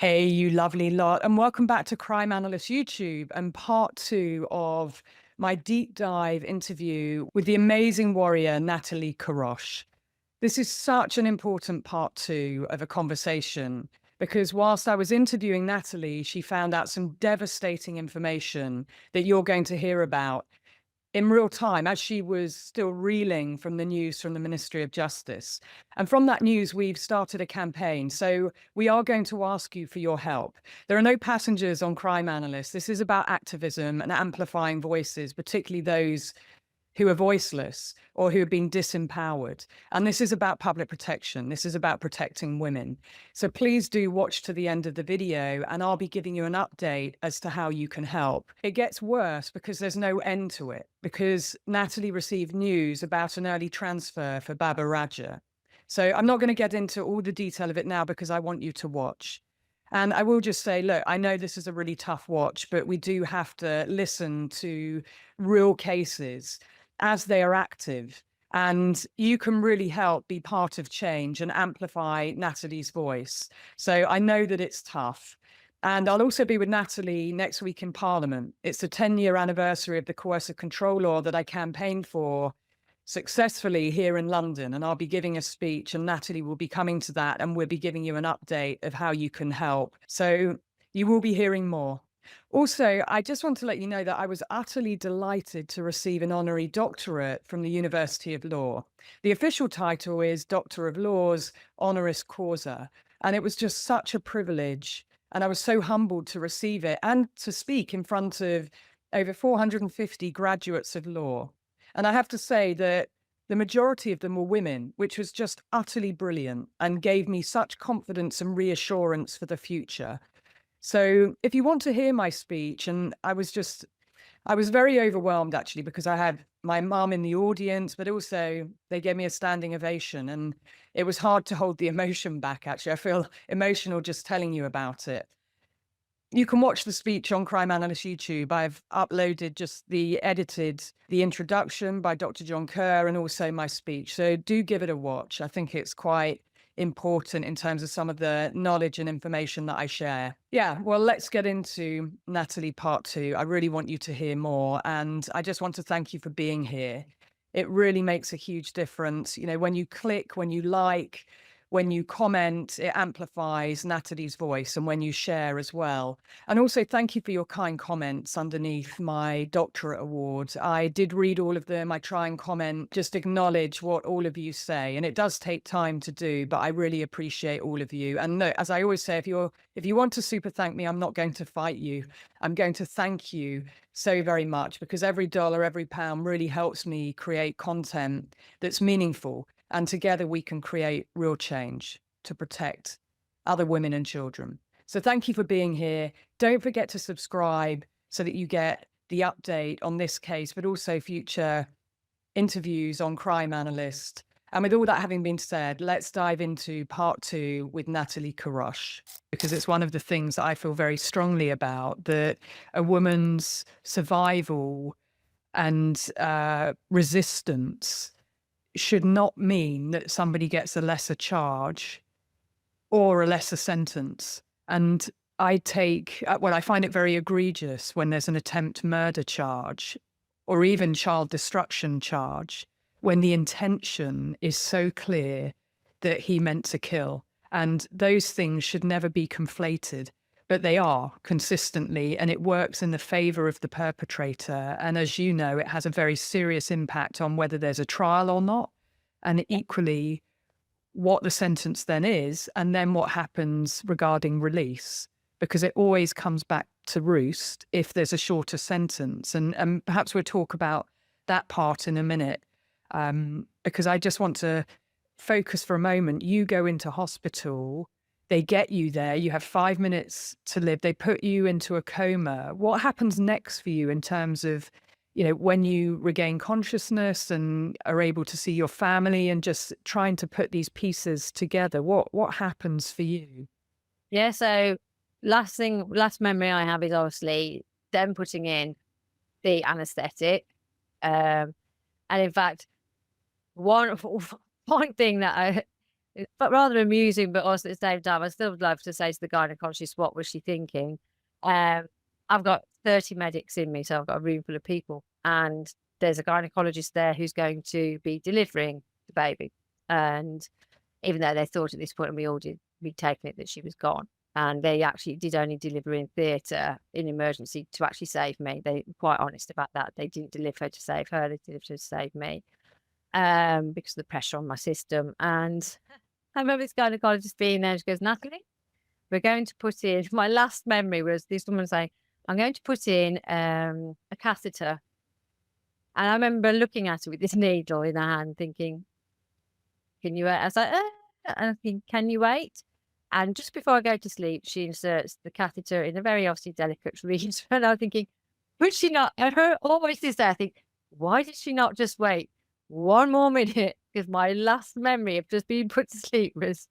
Hey, you lovely lot, and welcome back to Crime Analyst YouTube and part two of my deep dive interview with the amazing warrior, Natalie Queiroz. This is such an important part two of a conversation because whilst I was interviewing Natalie, she found out some devastating information that you're going to hear about in real time as she was still reeling from the news from the Ministry of Justice. And from that news, we've started a campaign. So we are going to ask you for your help. There are no passengers on Crime Analyst. This is about activism and amplifying voices, particularly those who are voiceless or who have been disempowered. And this is about public protection. This is about protecting women. So please do watch to the end of the video and I'll be giving you an update as to how you can help. It gets worse because there's no end to it, because Natalie received news about an early transfer for Babur Raja. So I'm not going to get into all the detail of it now because I want you to watch. And I will just say, look, I know this is a really tough watch, but we do have to listen to real cases as they are active. And you can really help be part of change and amplify Natalie's voice. So I know that it's tough. And I'll also be with Natalie next week in Parliament. It's the 10-year anniversary of the coercive control law that I campaigned for successfully here in London. And I'll be giving a speech and Natalie will be coming to that and we'll be giving you an update of how you can help. So you will be hearing more. Also, I just want to let you know that I was utterly delighted to receive an honorary doctorate from the University of Law. The official title is Doctor of Laws Honoris Causa, and it was just such a privilege. And I was so humbled to receive it and to speak in front of over 450 graduates of law. And I have to say that the majority of them were women, which was just utterly brilliant and gave me such confidence and reassurance for the future. So if you want to hear my speech, and I was very overwhelmed actually, because I had my mum in the audience, but also they gave me a standing ovation and it was hard to hold the emotion back. Actually, I feel emotional just telling you about it. You can watch the speech on Crime Analyst YouTube. I've uploaded just the introduction by Dr. John Kerr and also my speech. So do give it a watch. I think it's quite important in terms of some of the knowledge and information that I share. Yeah, well, let's get into Natalie part two. I really want you to hear more. And I just want to thank you for being here. It really makes a huge difference. You know, when you click, when you like, when you comment, it amplifies Natalie's voice, and when you share as well. And also thank you for your kind comments underneath my doctorate award. I did read all of them. I try and comment, just acknowledge what all of you say. And it does take time to do, but I really appreciate all of you. And no, as I always say, if you want to super thank me, I'm not going to fight you. I'm going to thank you so very much, because every dollar, every pound really helps me create content that's meaningful. And together we can create real change to protect other women and children. So thank you for being here. Don't forget to subscribe so that you get the update on this case, but also future interviews on Crime Analyst. And with all that having been said, let's dive into part two with Natalie Queiroz, because it's one of the things that I feel very strongly about, that a woman's survival and resistance should not mean that somebody gets a lesser charge or a lesser sentence. And I find it very egregious when there's an attempt murder charge or even child destruction charge, when the intention is so clear that he meant to kill. And those things should never be conflated, but they are consistently, and it works in the favor of the perpetrator. And as you know, it has a very serious impact on whether there's a trial or not, and equally what the sentence then is, and then what happens regarding release, because it always comes back to roost if there's a shorter sentence. And perhaps we'll talk about that part in a minute, because I just want to focus for a moment. You go into hospital, they get you there, you have 5 minutes to live, they put you into a coma. What happens next for you in terms of, you know, when you regain consciousness and are able to see your family and just trying to put these pieces together? What happens for you? Yeah, so last memory I have is obviously them putting in the anesthetic. And in fact, one one thing that but rather amusing, but also at the same time, I still would love to say to the gynecologist, what was she thinking? Um, I've got 30 medics in me, so I've got a room full of people, and there's a gynecologist there who's going to be delivering the baby. And even though they thought at this point, and we all did, we'd taken it that she was gone. And they actually did only deliver in theatre in emergency to actually save me. They were quite honest about that. They didn't deliver her to save her, they delivered her to save me, because of the pressure on my system. And I remember this gynecologist being there, and she goes, Natalie, we're going to put in, my last memory was this woman saying, I'm going to put in a catheter. And I remember looking at her with this needle in her hand thinking, can you wait? I was like, and I think, can you wait? And just before I go to sleep, she inserts the catheter in a very obviously delicate region. And I was thinking, would she not? And her always is there. I think, why did she not just wait one more minute? Because my last memory of just being put to sleep was,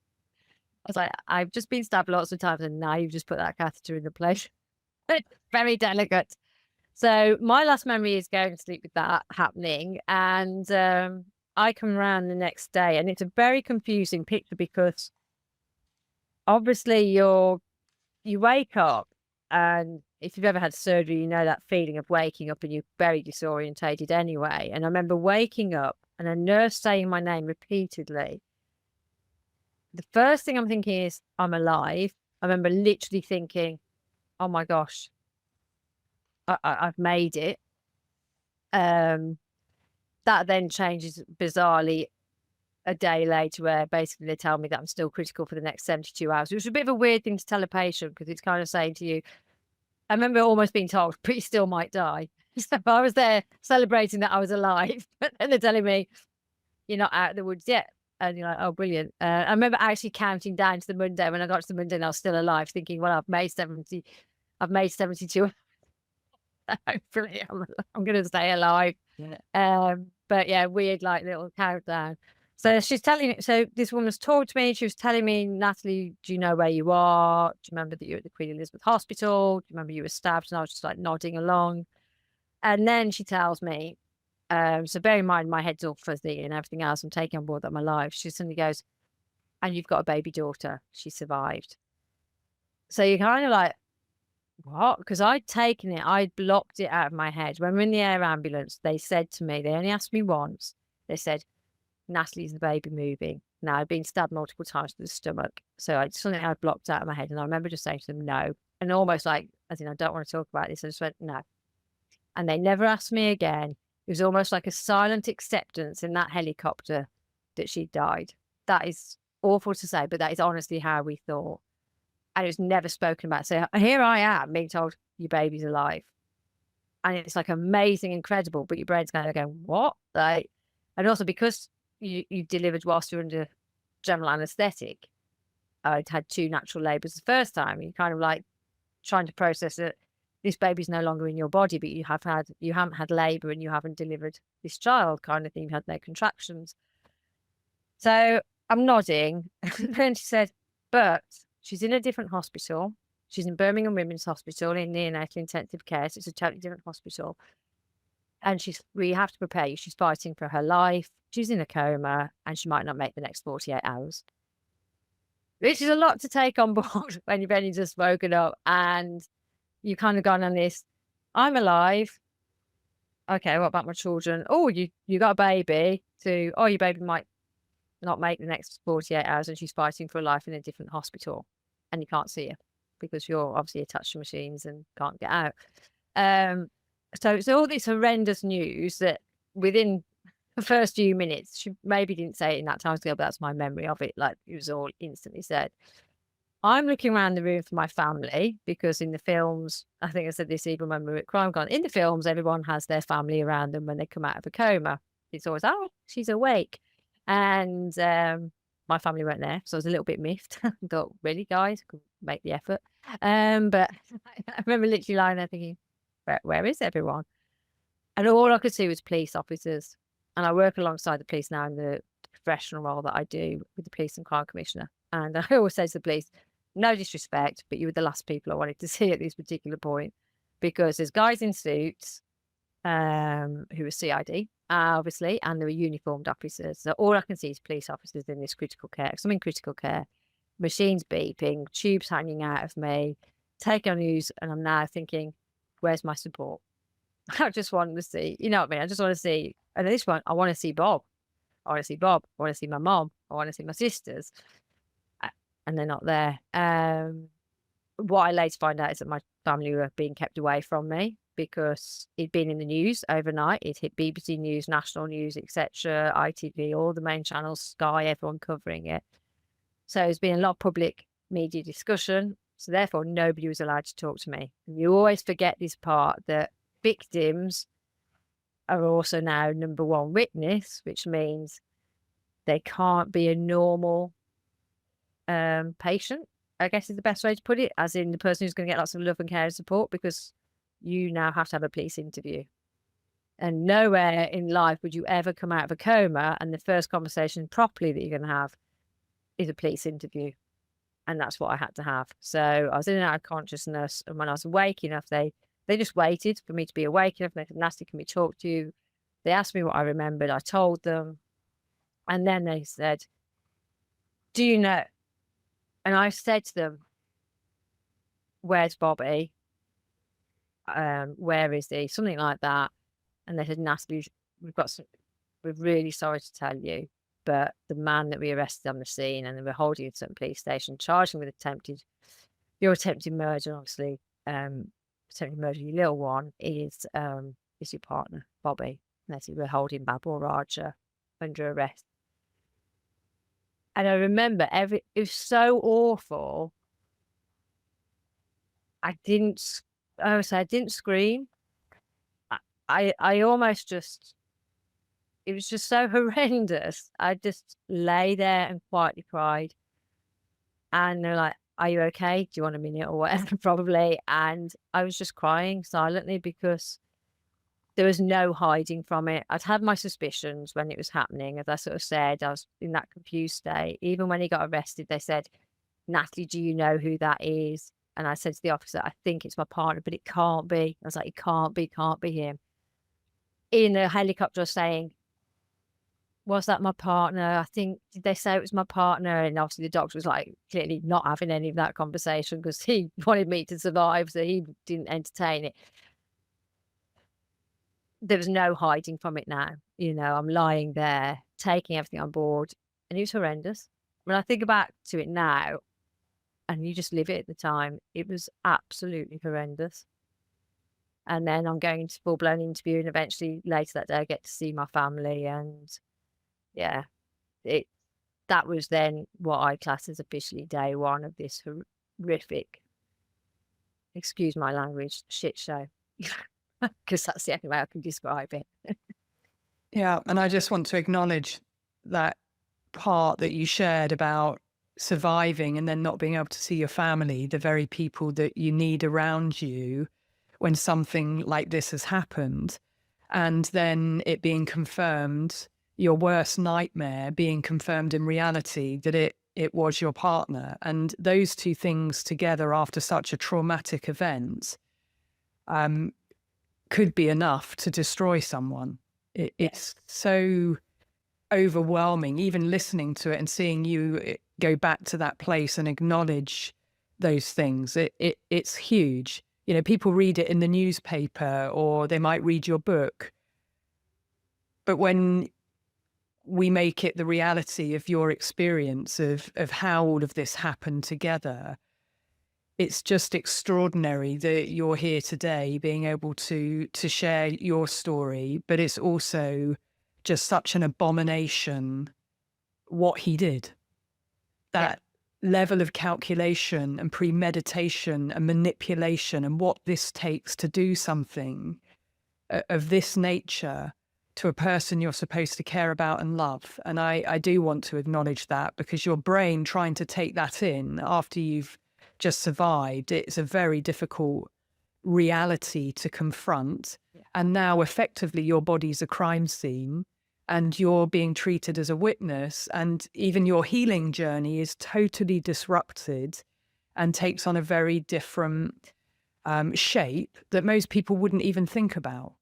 I was like, I've just been stabbed lots of times, and now you've just put that catheter in the place. It's very delicate. So my last memory is going to sleep with that happening. And I come around the next day, and it's a very confusing picture because obviously you wake up, and if you've ever had surgery, you know that feeling of waking up and you're very disorientated anyway. And I remember waking up and a nurse saying my name repeatedly. The first thing I'm thinking is, I'm alive. I remember literally thinking, oh my gosh, I've made it. That then changes bizarrely a day later, where basically they tell me that I'm still critical for the next 72 hours, which is a bit of a weird thing to tell a patient, because it's kind of saying to you, I remember almost being told, but you still might die. So I was there celebrating that I was alive, but then they're telling me, you're not out of the woods yet. And you're like, oh, brilliant. I remember actually counting down to the Monday. When I got to the Monday and I was still alive, thinking, well, I've made 72. Hopefully I'm going to stay alive. Yeah. But yeah, weird, like little countdown. So she's telling me, so this woman's talked to me. She was telling me, Natalie, do you know where you are? Do you remember that you were at the Queen Elizabeth Hospital? Do you remember you were stabbed? And I was just like nodding along. And then she tells me, so bear in mind, my head's all fuzzy and everything else. I'm taking on board that I'm alive. She suddenly goes, and you've got a baby daughter. She survived. So you're kind of like, what? Because I'd taken it, I'd blocked it out of my head. When we're in the air ambulance, they said to me, they only asked me once, they said, Natalie's the baby moving. Now, I'd been stabbed multiple times to the stomach. So something I'd blocked out of my head. And I remember just saying to them, no. And almost like, as in, I don't want to talk about this. I just went, no. And they never asked me again. It was almost like a silent acceptance in that helicopter that she died. That is awful to say, but that is honestly how we thought. And it was never spoken about. So here I am being told your baby's alive. And it's like amazing, incredible, but your brain's kind of going, what? Like, and also because you delivered whilst you're under general anaesthetic, I'd had 2 natural labours the first time. You're kind of like trying to process that this baby's no longer in your body, but you haven't had labour and you haven't delivered this child, kind of thing. You had no contractions. So I'm nodding. And then she said, but she's in a different hospital. She's in Birmingham Women's Hospital in neonatal intensive care. So it's a totally different hospital. And we have to prepare you. She's fighting for her life. She's in a coma and she might not make the next 48 hours. Which is a lot to take on board when you've only just woken up and you've kind of gone on this, I'm alive. Okay, what about my children? Oh, you got a baby. To, oh, your baby might not make the next 48 hours and she's fighting for her life in a different hospital and you can't see her because you're obviously attached to machines and can't get out. So it's all this horrendous news that within the first few minutes, she maybe didn't say it in that time scale, but that's my memory of it. Like it was all instantly said. I'm looking around the room for my family because in the films, I think I said this even when we were at Crime Con, in the films, everyone has their family around them when they come out of a coma. It's always, oh, she's awake. And my family weren't there. So I was a little bit miffed. I thought, really, guys, could make the effort. But I remember literally lying there thinking, where is everyone? And all I could see was police officers. And I work alongside the police now in the professional role that I do with the Police and Crime Commissioner. And I always say to the police, no disrespect, but you were the last people I wanted to see at this particular point because there's guys in suits who were CID, obviously, and there were uniformed officers. So all I can see is police officers in this critical care. Because I'm in critical care, machines beeping, tubes hanging out of me, take on news, and I'm now thinking, where's my support? I just want to see, you know what I mean? I just want to see, and at this point, I want to see Bob. I want to see Bob. I want to see my mom. I want to see my sisters. And they're not there. What I later find out is that my family were being kept away from me because it'd been in the news overnight. It hit BBC News, National News, etc., ITV, all the main channels, Sky, everyone covering it. So there's been a lot of public media discussion. So therefore, nobody was allowed to talk to me. And you always forget this part, that victims are also now number one witness, which means they can't be a normal patient, I guess is the best way to put it, as in the person who's going to get lots of love and care and support, because you now have to have a police interview. And nowhere in life would you ever come out of a coma and the first conversation properly that you're going to have is a police interview. And that's what I had to have. So I was in and out of consciousness, and when I was awake enough, they just waited for me to be awake enough. They said, Natalie, can we talk to you? They asked me what I remembered. I told them. And then they said, do you know? And I said to them, where's Bobby? Where is he? Something like that. And they said, Natalie, we're really sorry to tell you, but the man that we arrested on the scene and they were holding at some police station, charged him with attempted murder, obviously, attempted murder of your little one, is your partner, Bobby. And they said, we're holding Babur Raja under arrest. And I remember it was so awful. I didn't scream. I almost just, it was just so horrendous. I just lay there and quietly cried. And they're like, are you okay? Do you want a minute or whatever? Probably. And I was just crying silently because there was no hiding from it. I'd had my suspicions when it was happening. As I sort of said, I was in that confused state. Even when he got arrested, they said, Natalie, do you know who that is? And I said to the officer, I think it's my partner, but it can't be. I was like, it can't be him. In the helicopter saying, was that my partner? I think, did they say it was my partner? And obviously the doctor was like, clearly not having any of that conversation because he wanted me to survive, so he didn't entertain it. There was no hiding from it now. You know, I'm lying there, taking everything on board, and it was horrendous. When I think back to it now, and you just live it at the time, it was absolutely horrendous. And then I'm going to full-blown interview, and eventually later that day I get to see my family, and yeah, that was then what I class as officially day one of this horrific, excuse my language, shit show. Because that's the only way I can describe it. Yeah, and I just want to acknowledge that part that you shared about surviving and then not being able to see your family, the very people that you need around you when something like this has happened, and then it being confirmed, your worst nightmare being confirmed in reality that it was your partner. And those two things together after such a traumatic event could be enough to destroy someone. It's so overwhelming, even listening to it and seeing you go back to that place and acknowledge those things. It's huge. You know, people read it in the newspaper or they might read your book. But when we make it the reality of your experience of how all of this happened together, it's just extraordinary that you're here today being able to share your story, but it's also just such an abomination what he did. That level of calculation and premeditation and manipulation and what this takes to do something of this nature to a person you're supposed to care about and love. And I do want to acknowledge that, because your brain trying to take that in after you've just survived, it's a very difficult reality to confront. And now effectively your body's a crime scene and you're being treated as a witness, and even your healing journey is totally disrupted and takes on a very different shape that most people wouldn't even think about.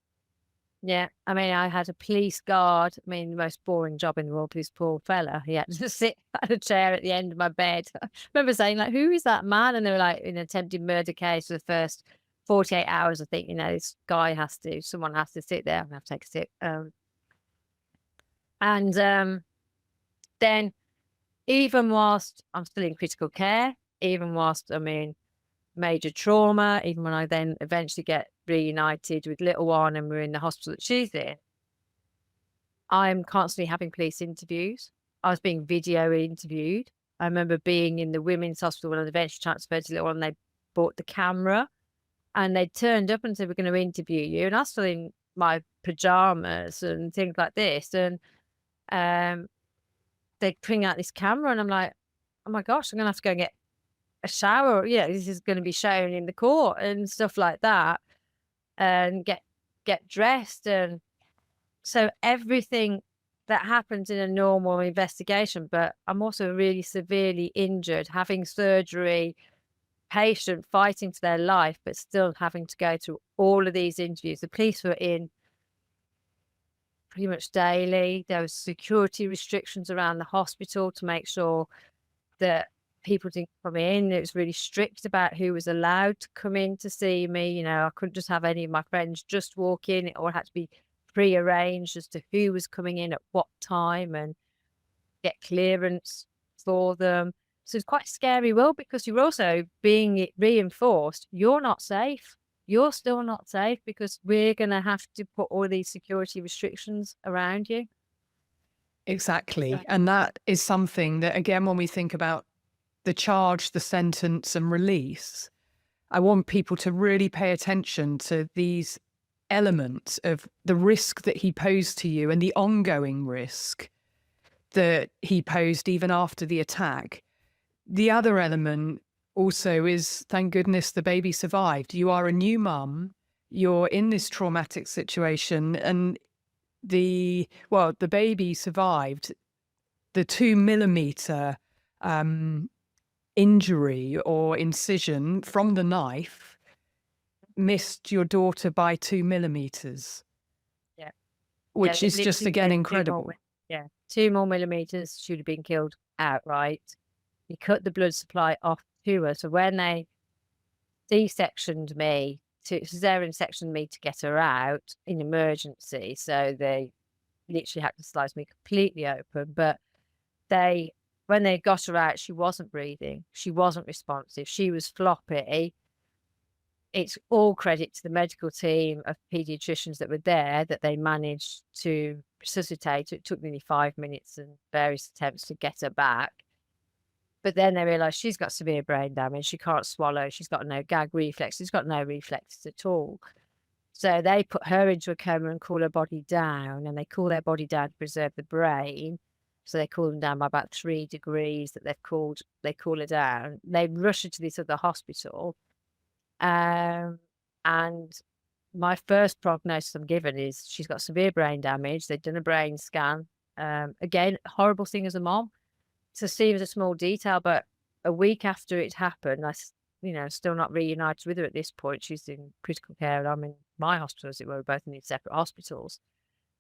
Yeah, I mean, I had a police guard. I mean, the most boring job in the world. This poor fella, he had to sit at a chair at the end of my bed. I remember saying, like, "Who is that man?" And they were like, "In an attempted murder case for the first 48 hours, I think, this guy someone has to sit there and have to take a sit." And then, even whilst I'm still in critical care, even whilst I'm in major trauma, even when I then eventually get reunited with little one and we're in the hospital that she's in, I'm constantly having police interviews. I was being video interviewed. I remember being in the women's hospital when I was eventually transferred to little one, and they bought the camera and they turned up and said, "We're going to interview you." And I was still in my pajamas and things like this. And um, they bring out this camera and I'm like, "Oh my gosh, I'm going to have to go and get a shower. Yeah, this is going to be shown in the court," and stuff like that, and get dressed. And so everything that happens in a normal investigation, but I'm also really severely injured, having surgery, patient fighting for their life, but still having to go through all of these interviews. The police were in pretty much daily. There was security restrictions around the hospital to make sure that people didn't come in. It was really strict about who was allowed to come in to see me. I couldn't just have any of my friends just walk in. It all had to be pre-arranged as to who was coming in at what time and get clearance for them. So it's quite a scary world because you're also being reinforced. You're not safe. You're still not safe because we're going to have to put all these security restrictions around you. Exactly. And that is something that, again, when we think about the charge, the sentence and release, I want people to really pay attention to these elements of the risk that he posed to you and the ongoing risk that he posed even after the attack. The other element also is, thank goodness the baby survived. You are a new mum, you're in this traumatic situation, and the baby survived. The 2 millimeter injury or incision from the knife missed your daughter by 2 millimeters. Yeah. Which is just, again, 2 more incredible. Yeah, 2 more millimeters, she'd have been killed outright. He cut the blood supply off to her. So when they C-sectioned me, cesarean sectioned me to get her out in emergency, so they literally had to slice me completely open. But when they got her out, she wasn't breathing. She wasn't responsive. She was floppy. It's all credit to the medical team of paediatricians that were there that they managed to resuscitate. It took nearly 5 minutes and various attempts to get her back. But then they realised she's got severe brain damage. She can't swallow. She's got no gag reflex. She's got no reflexes at all. So they put her into a coma and cool her body down, and they cool their body down to preserve the brain. So they cool them down by about 3 degrees they cool her down. They rush her to this other hospital. And my first prognosis I'm given is she's got severe brain damage. They've done a brain scan. Again, horrible thing as a mom to see as a small detail, but a week after it happened, still not reunited with her at this point. She's in critical care and I'm in my hospital, as it were, both in separate hospitals.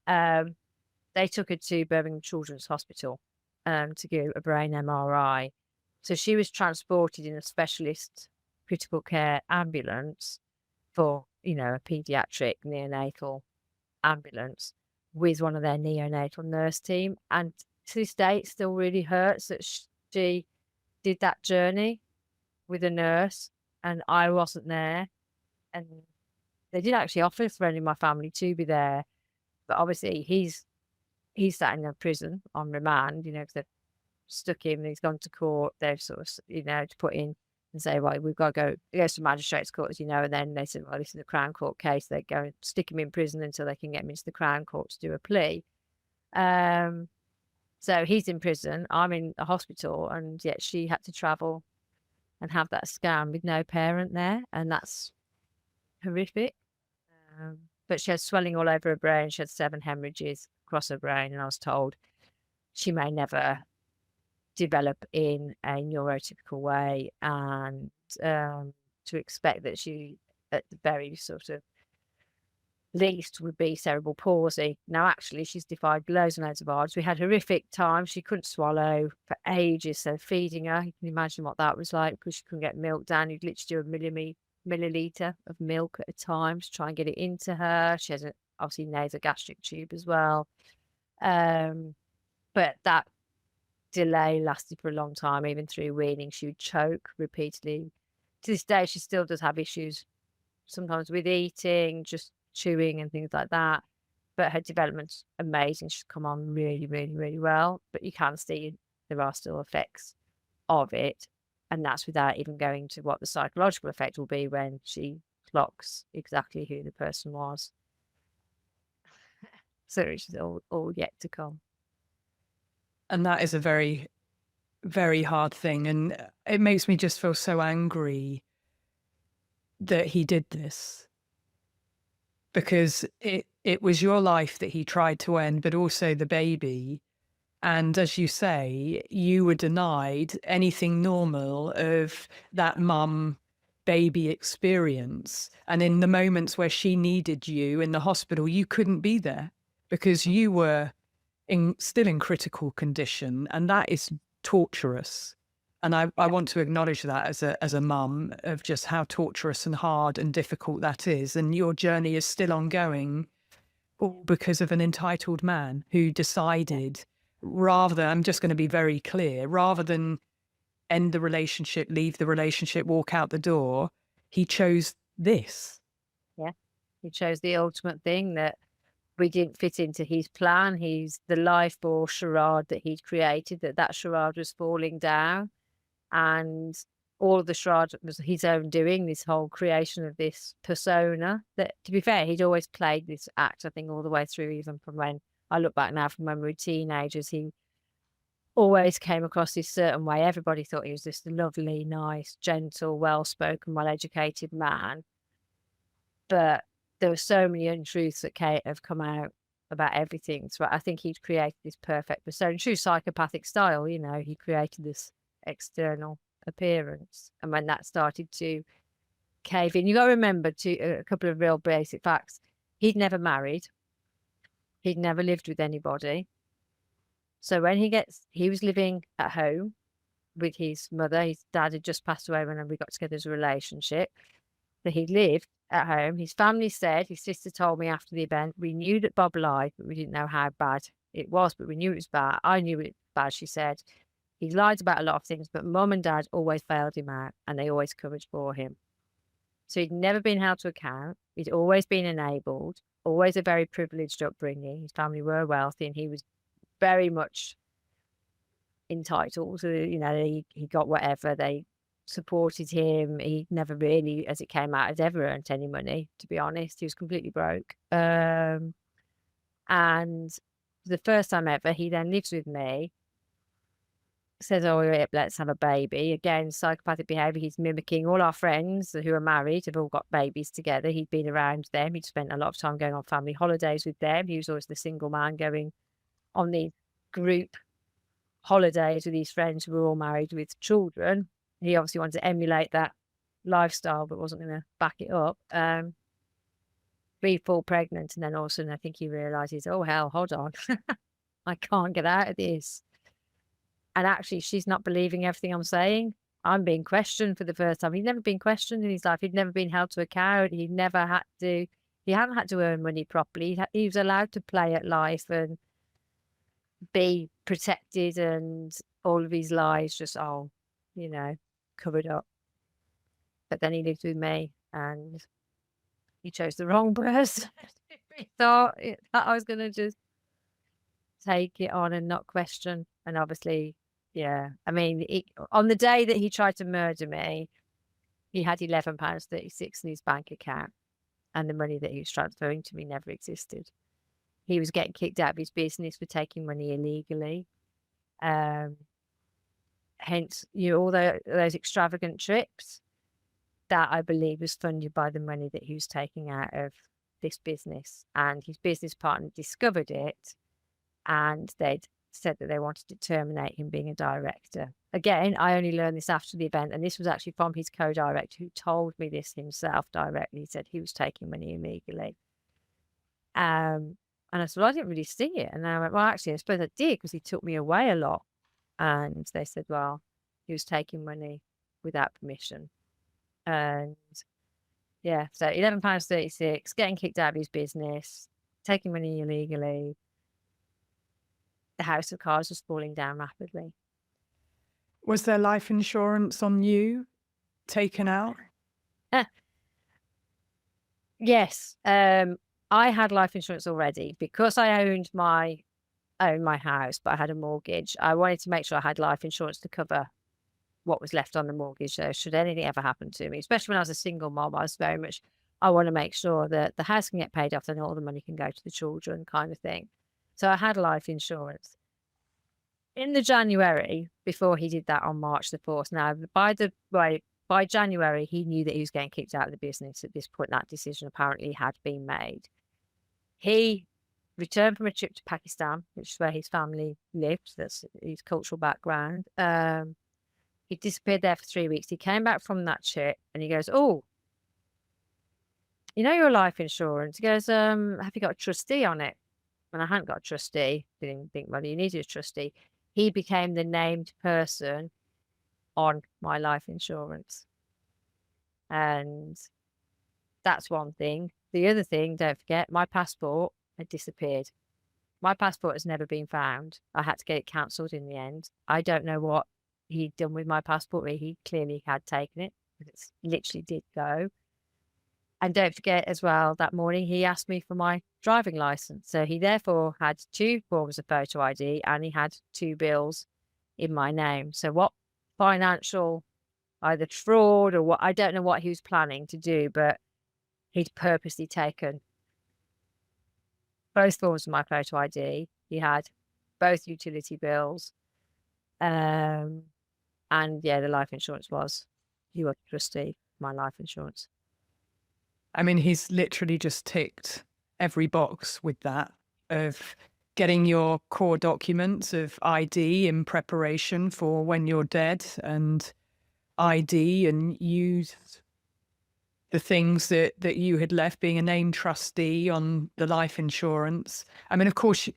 They took her to Birmingham Children's Hospital to do a brain MRI. So she was transported in a specialist critical care ambulance for, a paediatric neonatal ambulance with one of their neonatal nurse team. And to this day, it still really hurts that she did that journey with a nurse and I wasn't there. And they did actually offer a friend in my family to be there. But obviously he's sat in a prison on remand, because they've stuck him and he's gone to court. They've sort of, to put in and say, well, we've got to go, it goes to magistrate's court, and then they said, well, this is a Crown Court case. They go and stick him in prison until they can get him into the Crown Court to do a plea. So he's in prison, I'm in a hospital, and yet she had to travel and have that scan with no parent there, and that's horrific. But she had swelling all over her brain. She had 7 hemorrhages across her brain, and I was told she may never develop in a neurotypical way, and to expect that she, at the very sort of least would be cerebral palsy. Now, actually, she's defied loads and loads of odds. We had horrific times. She couldn't swallow for ages. So feeding her, you can imagine what that was like because she couldn't get milk down. You'd literally do a milliliter of milk at a time to try and get it into her. She has obviously nasogastric tube as well. But that delay lasted for a long time, even through weaning. She would choke repeatedly. To this day, she still does have issues sometimes with eating, just chewing and things like that. But her development's amazing. She's come on really, really, really well. But you can see there are still effects of it. And that's without even going to what the psychological effect will be when she clocks exactly who the person was. So it's all yet to come. And that is a very, very hard thing. And it makes me just feel so angry that he did this, because it was your life that he tried to end, but also the baby. And as you say, you were denied anything normal of that mum baby experience. And in the moments where she needed you in the hospital, you couldn't be there because you were still in critical condition. And that is torturous. And I want to acknowledge that as a mum, of just how torturous and hard and difficult that is. And your journey is still ongoing, all because of an entitled man who decided, I'm just going to be very clear, rather than end the relationship, leave the relationship, walk out the door, he chose this. Yeah. He chose the ultimate thing that we didn't fit into his plan. He's the life ball charade that he'd created, that charade was falling down. And all of the charade was his own doing, this whole creation of this persona that, to be fair, he'd always played this act, I think, all the way through, even from when I look back now from when we were teenagers. He always came across this certain way. Everybody thought he was this lovely, nice, gentle, well-spoken, well-educated man. But there were so many untruths that have come out about everything. So I think he'd created this perfect persona, true psychopathic style. He created this external appearance. And when that started to cave in, you got to remember a couple of real basic facts. He'd never married. He'd never lived with anybody. So when he was living at home with his mother. His dad had just passed away when we got together as a relationship. So he lived at home. His family said, his sister told me after the event, we knew that Bob lied, but we didn't know how bad it was, but we knew it was bad. I knew it was bad, she said. He lied about a lot of things, but mum and dad always bailed him out and they always covered for him. So he'd never been held to account. He'd always been enabled, always a very privileged upbringing. His family were wealthy and he was very much entitled. So, he got whatever. They supported him. He never really, as it came out, has ever earned any money, to be honest. He was completely broke. And the first time ever, he then lives with me, says, oh, let's have a baby. Again, psychopathic behaviour. He's mimicking all our friends who are married, have all got babies together. He'd been around them. He'd spent a lot of time going on family holidays with them. He was always the single man going on these group holidays with his friends who were all married with children. He obviously wanted to emulate that lifestyle, but wasn't going to back it up. Be full pregnant, and then all of a sudden I think he realises, oh hell, hold on, I can't get out of this. And actually, she's not believing everything I'm saying. I'm being questioned for the first time. He'd never been questioned in his life. He'd never been held to account. He hadn't had to earn money properly. He was allowed to play at life and be protected, and all of his lies just covered up. But then he lived with me and he chose the wrong person. He thought that I was going to just take it on and not question. And obviously, yeah, I mean, on the day that he tried to murder me, he had £11.36 in his bank account, and the money that he was transferring to me never existed. He was getting kicked out of his business for taking money illegally. Hence, all those extravagant trips, that I believe was funded by the money that he was taking out of this business. And his business partner discovered it, and they'd said that they wanted to terminate him being a director. Again, I only learned this after the event, and this was actually from his co-director, who told me this himself directly. He said he was taking money illegally. And I said, well, I didn't really see it. And I went, well, actually, I suppose I did because he took me away a lot. And they said, well, he was taking money without permission. And yeah, so £11.36, getting kicked out of his business, taking money illegally. The house of cards was falling down rapidly. Was there life insurance on you taken out? Yes. I had life insurance already because I owned my house, but I had a mortgage. I wanted to make sure I had life insurance to cover what was left on the mortgage. So should anything ever happen to me, especially when I was a single mom, I was very much, I want to make sure that the house can get paid off and all the money can go to the children kind of thing. So I had life insurance. In the January, before he did that on March the 4th, now by January, he knew that he was getting kicked out of the business. At this point, that decision apparently had been made. He returned from a trip to Pakistan, which is where his family lived. That's his cultural background. He disappeared there for 3 weeks. He came back from that trip and he goes, oh, you know your life insurance? He goes, have you got a trustee on it? And I hadn't got a trustee. Didn't think, well, you needed a trustee. He became the named person on my life insurance. And that's one thing. The other thing, don't forget, my passport had disappeared. My passport has never been found. I had to get it cancelled in the end. I don't know what he'd done with my passport. He clearly had taken it. It literally did go. And don't forget as well, that morning he asked me for my driving license. So he therefore had 2 forms of photo ID and he had 2 bills in my name. So what financial, either fraud or what, I don't know what he was planning to do, but he'd purposely taken both forms of my photo ID. He had both utility bills. And yeah, the life insurance was, he was a trustee, my life insurance. I mean, he's literally just ticked every box with that of getting your core documents of ID in preparation for when you're dead, and ID, and use the things that you had left, being a named trustee on the life insurance. I mean, of course,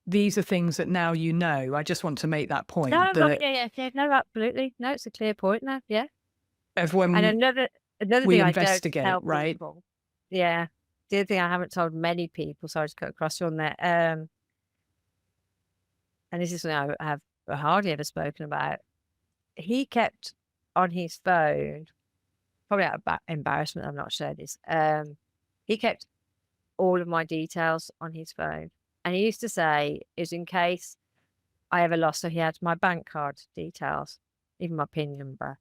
these are things that now you know. I just want to make that point. No, that yeah, no, absolutely. No, it's a clear point now, yeah. of when And another we thing I don't investigate, tell right? people, yeah, the other thing I haven't told many people, sorry to cut across you on that, and this is something I have hardly ever spoken about. He kept on his phone, probably out of embarrassment, I'm not sure this, he kept all of my details on his phone. And he used to say, is in case I ever lost, so he had my bank card details, even my PIN number.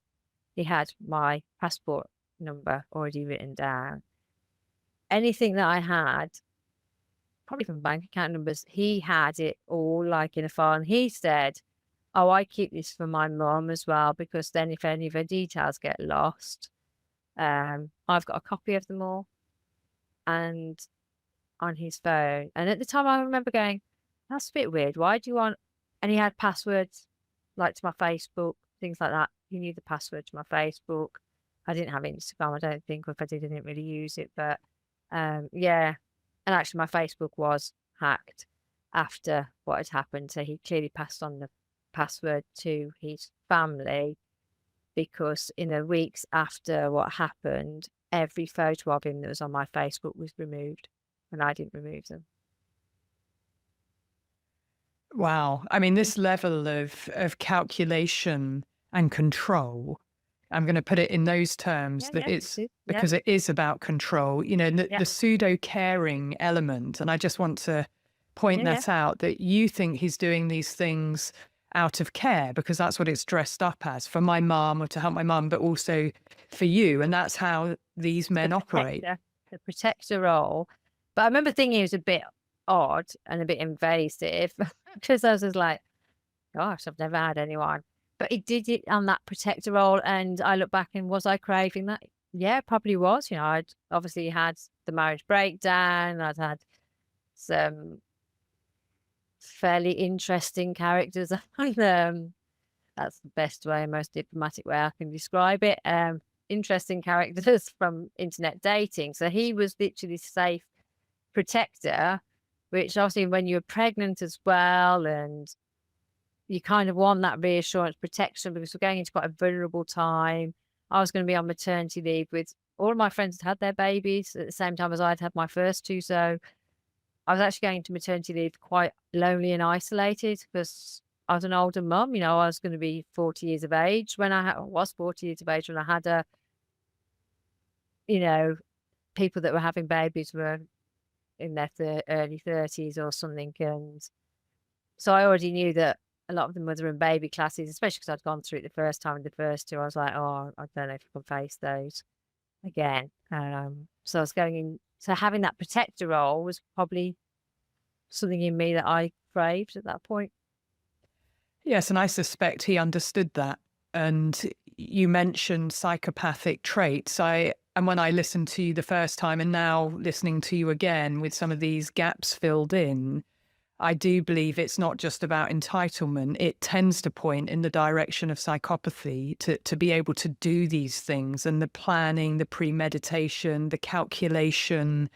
He had my passport number already written down. Anything that I had, probably from bank account numbers, he had it all like in a file. And he said, oh, I keep this for my mum as well, because then if any of her details get lost, I've got a copy of them all and on his phone. And at the time I remember going, that's a bit weird. Why do you want, and he had passwords like to my Facebook, things like that. He knew the password to my Facebook. I didn't have Instagram, I don't think, or if I did, I didn't really use it, but yeah. And actually my Facebook was hacked after what had happened. So he clearly passed on the password to his family, because in the weeks after what happened, every photo of him that was on my Facebook was removed and I didn't remove them. Wow. I mean, this level of calculation and control, I'm going to put it in those terms, that it's because it is about control, you know, the pseudo caring element. And I just want to point that out, that you think he's doing these things out of care because that's what it's dressed up as, for my mum or to help my mum, but also for you. And that's how these men operate. The protector role. But I remember thinking it was a bit odd and a bit invasive because I was just like, gosh, I've never had anyone. But he did it on that protector role. And I look back and was I craving that? Yeah, probably was. You know, I'd obviously had the marriage breakdown. I'd had some fairly interesting characters on that's the best way, most diplomatic way I can describe it. Interesting characters from internet dating. So he was literally safe protector, which obviously when you're pregnant as well, and you kind of want that reassurance, protection, because we're going into quite a vulnerable time. I was going to be on maternity leave with all of my friends had their babies at the same time as I'd had my first two. So I was actually going to maternity leave quite lonely and isolated because I was an older mum. You know, I was going to be 40 years of age when I was 40 years of age when I had a, you know, people that were having babies were in their early 30s or something. And so I already knew that a lot of them were in baby classes, especially because I'd gone through it the first time with the first two. I was like, oh, I don't know if I can face those again. So I was going in. So having that protector role was probably something in me that I craved at that point. Yes, and I suspect he understood that. And you mentioned psychopathic traits. And when I listened to you the first time and now listening to you again with some of these gaps filled in, I do believe it's not just about entitlement. It tends to point in the direction of psychopathy to be able to do these things, and the planning, the premeditation, the calculation,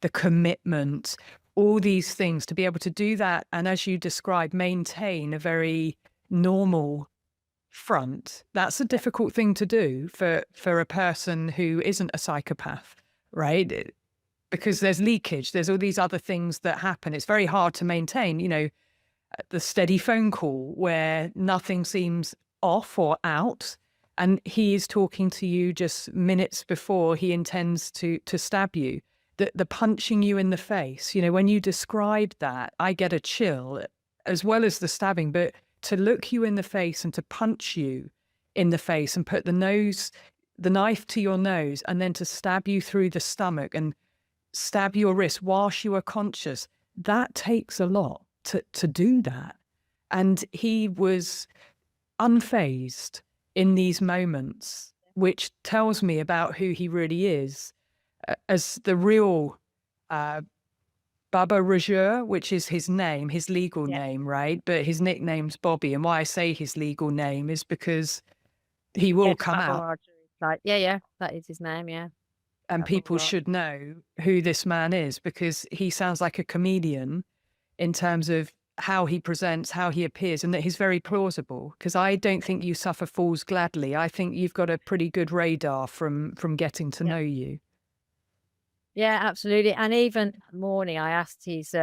the commitment, all these things to be able to do that. And as you described, maintain a very normal front. That's a difficult thing to do for a person who isn't a psychopath, right? Because there's leakage, there's all these other things that happen. It's very hard to maintain, you know, the steady phone call where nothing seems off or out. And he is talking to you just minutes before he intends to stab you. The punching you in the face, you know, when you described that, I get a chill, as well as the stabbing, but to look you in the face and to punch you in the face and put the knife to your nose and then to stab you through the stomach and stab your wrist whilst you are conscious, that takes a lot to do that. And he was unfazed in these moments, which tells me about who he really is as the real Babur Raja, which is his name, his legal name, right? But his nickname's Bobby. And why I say his legal name is because he will come Babur out. Raja is like, yeah, that is his name, yeah. And people should know who this man is, because he sounds like a comedian in terms of how he presents, how he appears, and that he's very plausible. Because I don't think you suffer fools gladly. I think you've got a pretty good radar from getting to know you. Yeah, absolutely. And even morning, I asked his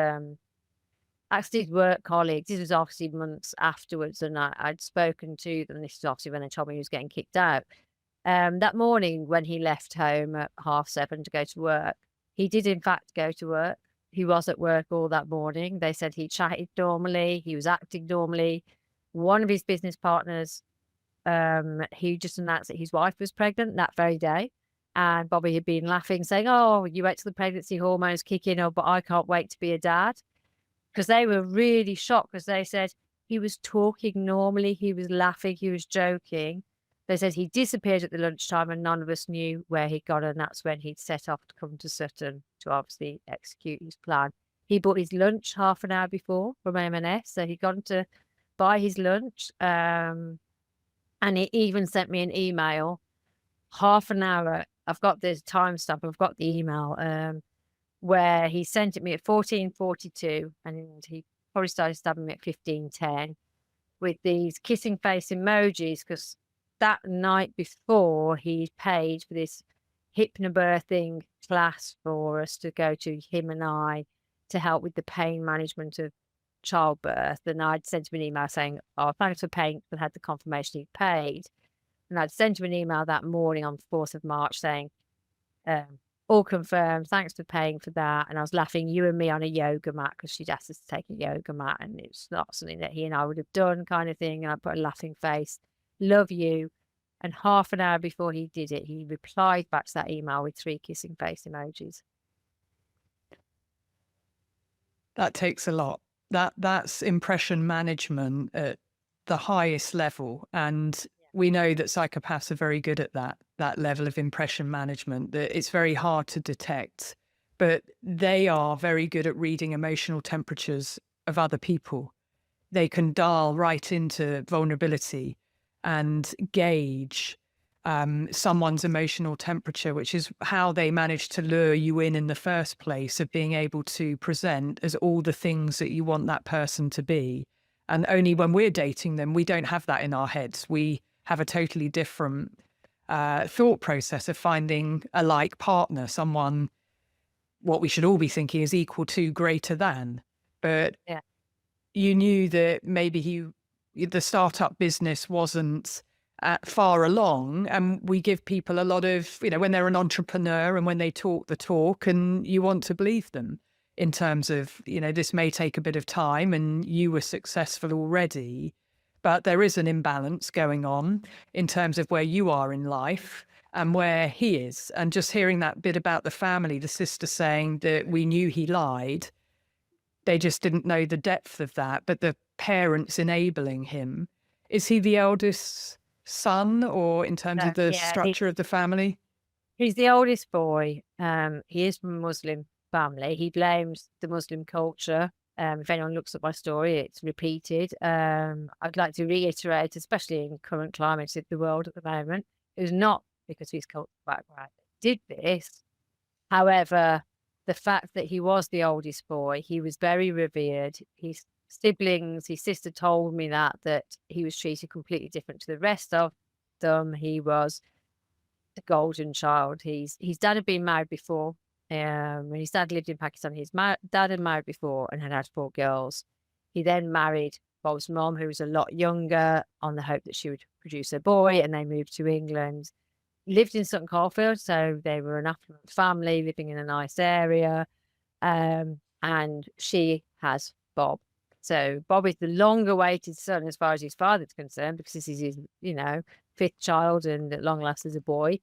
work colleagues. This was obviously months afterwards, and I'd spoken to them. This is obviously when they told me he was getting kicked out. That morning when he left home at 7:30 to go to work, he did in fact go to work. He was at work all that morning. They said he chatted normally, he was acting normally. One of his business partners, he just announced that his wife was pregnant that very day. And Bobby had been laughing, saying, oh, you wait till the pregnancy hormones kick in, oh, but I can't wait to be a dad. Because they were really shocked, because they said he was talking normally, he was laughing, he was joking. They said he disappeared at the lunchtime and none of us knew where he'd gone, and that's when he'd set off to come to Sutton to obviously execute his plan. He bought his lunch half an hour before from M&S, so he'd gone to buy his lunch, and he even sent me an email half an hour. I've got the timestamp, I've got the email, where he sent it me at 14:42, and he probably started stabbing me at 15:10 with these kissing face emojis, because that night before he paid for this hypnobirthing class for us to go to, him and I, to help with the pain management of childbirth. And I'd sent him an email saying, oh, thanks for paying, and had the confirmation he'd paid. And I'd sent him an email that morning on the 4th of March saying, all confirmed, thanks for paying for that. And I was laughing, you and me on a yoga mat, because she'd asked us to take a yoga mat, and it's not something that he and I would have done, kind of thing. And I put a laughing face, love you. And half an hour before he did it, he replied back to that email with 3 kissing face emojis. That takes a lot. That's impression management at the highest level. And we know that psychopaths are very good at that level of impression management, that it's very hard to detect, but they are very good at reading emotional temperatures of other people. They can dial right into vulnerability and gauge someone's emotional temperature, which is how they manage to lure you in the first place, of being able to present as all the things that you want that person to be. And only when we're dating them, we don't have that in our heads. We have a totally different thought process of finding a like partner, someone what we should all be thinking is equal to, greater than. But Yeah. you knew that maybe the startup business wasn't far along, and we give people a lot of, when they're an entrepreneur and when they talk the talk, and you want to believe them in terms of, this may take a bit of time and you were successful already, but there is an imbalance going on in terms of where you are in life and where he is. And just hearing that bit about the family, the sister saying that we knew he lied, they just didn't know the depth of that, but the parents enabling him. Is he the eldest son, or in terms of the Yeah, structure of the family? he's the oldest boy. He is from a Muslim family. He blames the Muslim culture. If anyone looks at my story, it's repeated. I'd like to reiterate, especially in current climate of the world at the moment, it was not because of his cultural background that he did this. However, the fact that he was the oldest boy, he was very revered. His siblings, his sister told me that he was treated completely different to the rest of them. He was the golden child. His dad had been married before. When his dad lived in Pakistan, his dad had married before and had 4 girls. He then married Bob's mom, who was a lot younger, on the hope that she would produce a boy, and they moved to England. Lived in Sutton Coldfield, so they were an affluent family living in a nice area. And she has Bob. So Bob is the long-awaited son as far as his father's concerned, because this is his, 5th child, and at long last is a boy.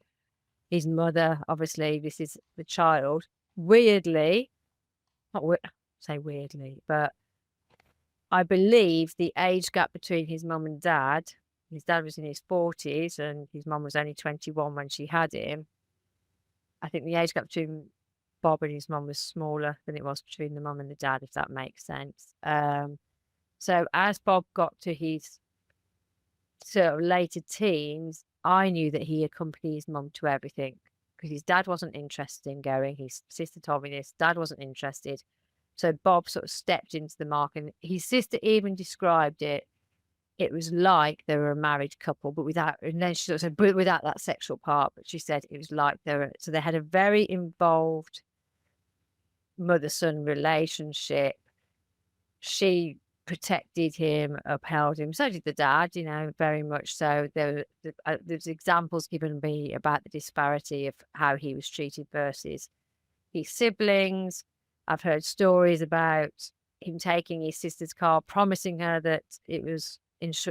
His mother, obviously, this is the child. Weirdly, say weirdly, but I believe the age gap between his mum and dad, his dad was in his 40s and his mum was only 21 when she had him. I think the age gap between Bob and his mum was smaller than it was between the mum and the dad, if that makes sense. So as Bob got to his sort of later teens, I knew that he accompanied his mum to everything, because his dad wasn't interested in going. His sister told me this. Dad wasn't interested. So Bob sort of stepped into the mark, and his sister even described it. It was like they were a married couple, but without, and then she sort of said, but without that sexual part. But she said it was like so they had a very involved mother-son relationship. She protected him, upheld him. So did the dad, very much so. There's examples given me about the disparity of how he was treated versus his siblings. I've heard stories about him taking his sister's car, promising her that it was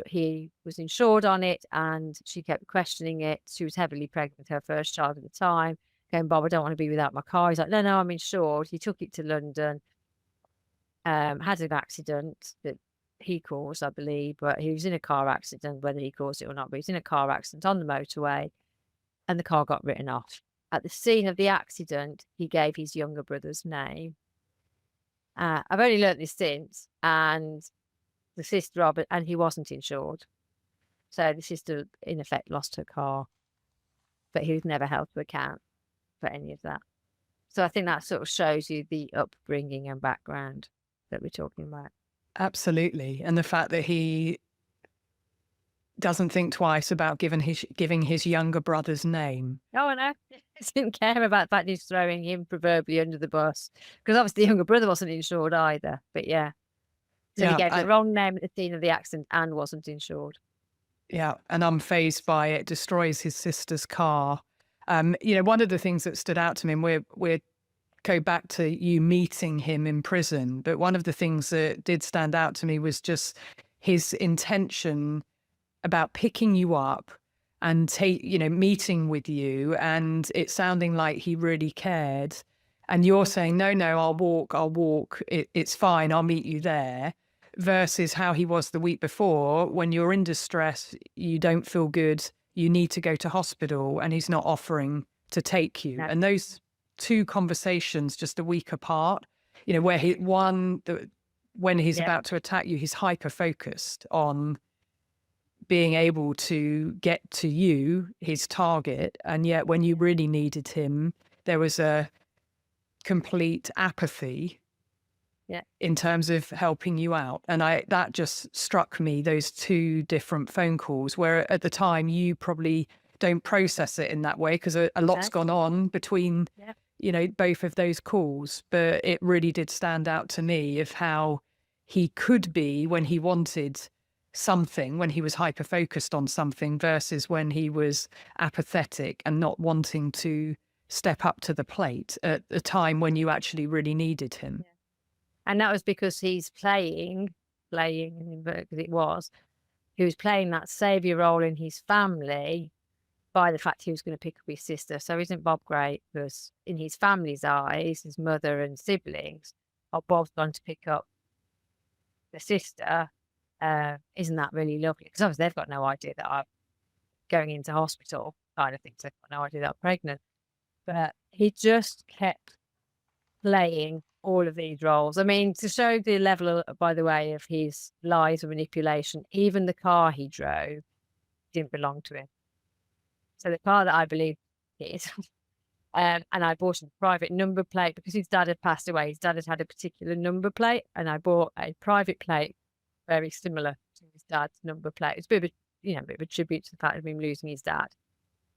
he was insured on it, and she kept questioning it. She was heavily pregnant with her first child at the time, going, Bob, I don't want to be without my car. He's like, no, I'm insured. He took it to London, had an accident that he caused, I believe, but he was in a car accident, whether he caused it or not, but he was in a car accident on the motorway, and the car got written off. At the scene of the accident, he gave his younger brother's name. I've only learnt this since, and the sister of it, and he wasn't insured. So the sister, in effect, lost her car, but he was never held to account for any of that. So I think that sort of shows you the upbringing and background that we're talking about. Absolutely. And the fact that he doesn't think twice about giving his younger brother's name. Oh, I know. He didn't care about the fact he's throwing him proverbially under the bus, because obviously the younger brother wasn't insured either. But yeah. So he gave the wrong name at the scene of the accident and wasn't insured. Yeah, and unfazed by it, destroys his sister's car. One of the things that stood out to me, and we're go back to you meeting him in prison, but one of the things that did stand out to me was just his intention about picking you up and meeting with you, and it sounding like he really cared. And you're saying, no, I'll walk. It's fine. I'll meet you there. Versus how he was the week before, when you're in distress, you don't feel good, you need to go to hospital, and he's not offering to take you. No. And those two conversations just a week apart, where when he's about to attack you, he's hyper focused on being able to get to you, his target, and yet when you really needed him, there was a complete apathy Yeah. in terms of helping you out. And that just struck me, those two different phone calls, where at the time you probably don't process it in that way because a lot's gone on between, Yeah. both of those calls. But it really did stand out to me of how he could be when he wanted something, when he was hyper focused on something versus when he was apathetic and not wanting to step up to the plate at the time when you actually really needed him. And that was because he's playing, in inverted, because he was playing that saviour role in his family by the fact he was going to pick up his sister. So isn't Bob great? Because in his family's eyes, his mother and siblings, Bob's gone to pick up the sister. Isn't that really lovely? Because obviously they've got no idea that I'm going into hospital, kind of thing. So they've got no idea that I'm pregnant. But he just kept playing all of these roles. I mean, to show the level, by the way, of his lies and manipulation, even the car he drove didn't belong to him. So the car that I believe is, and I bought a private number plate because his dad had passed away. His dad had a particular number plate, and I bought a private plate very similar to his dad's number plate. It's a bit of a, bit of a tribute to the fact of him losing his dad.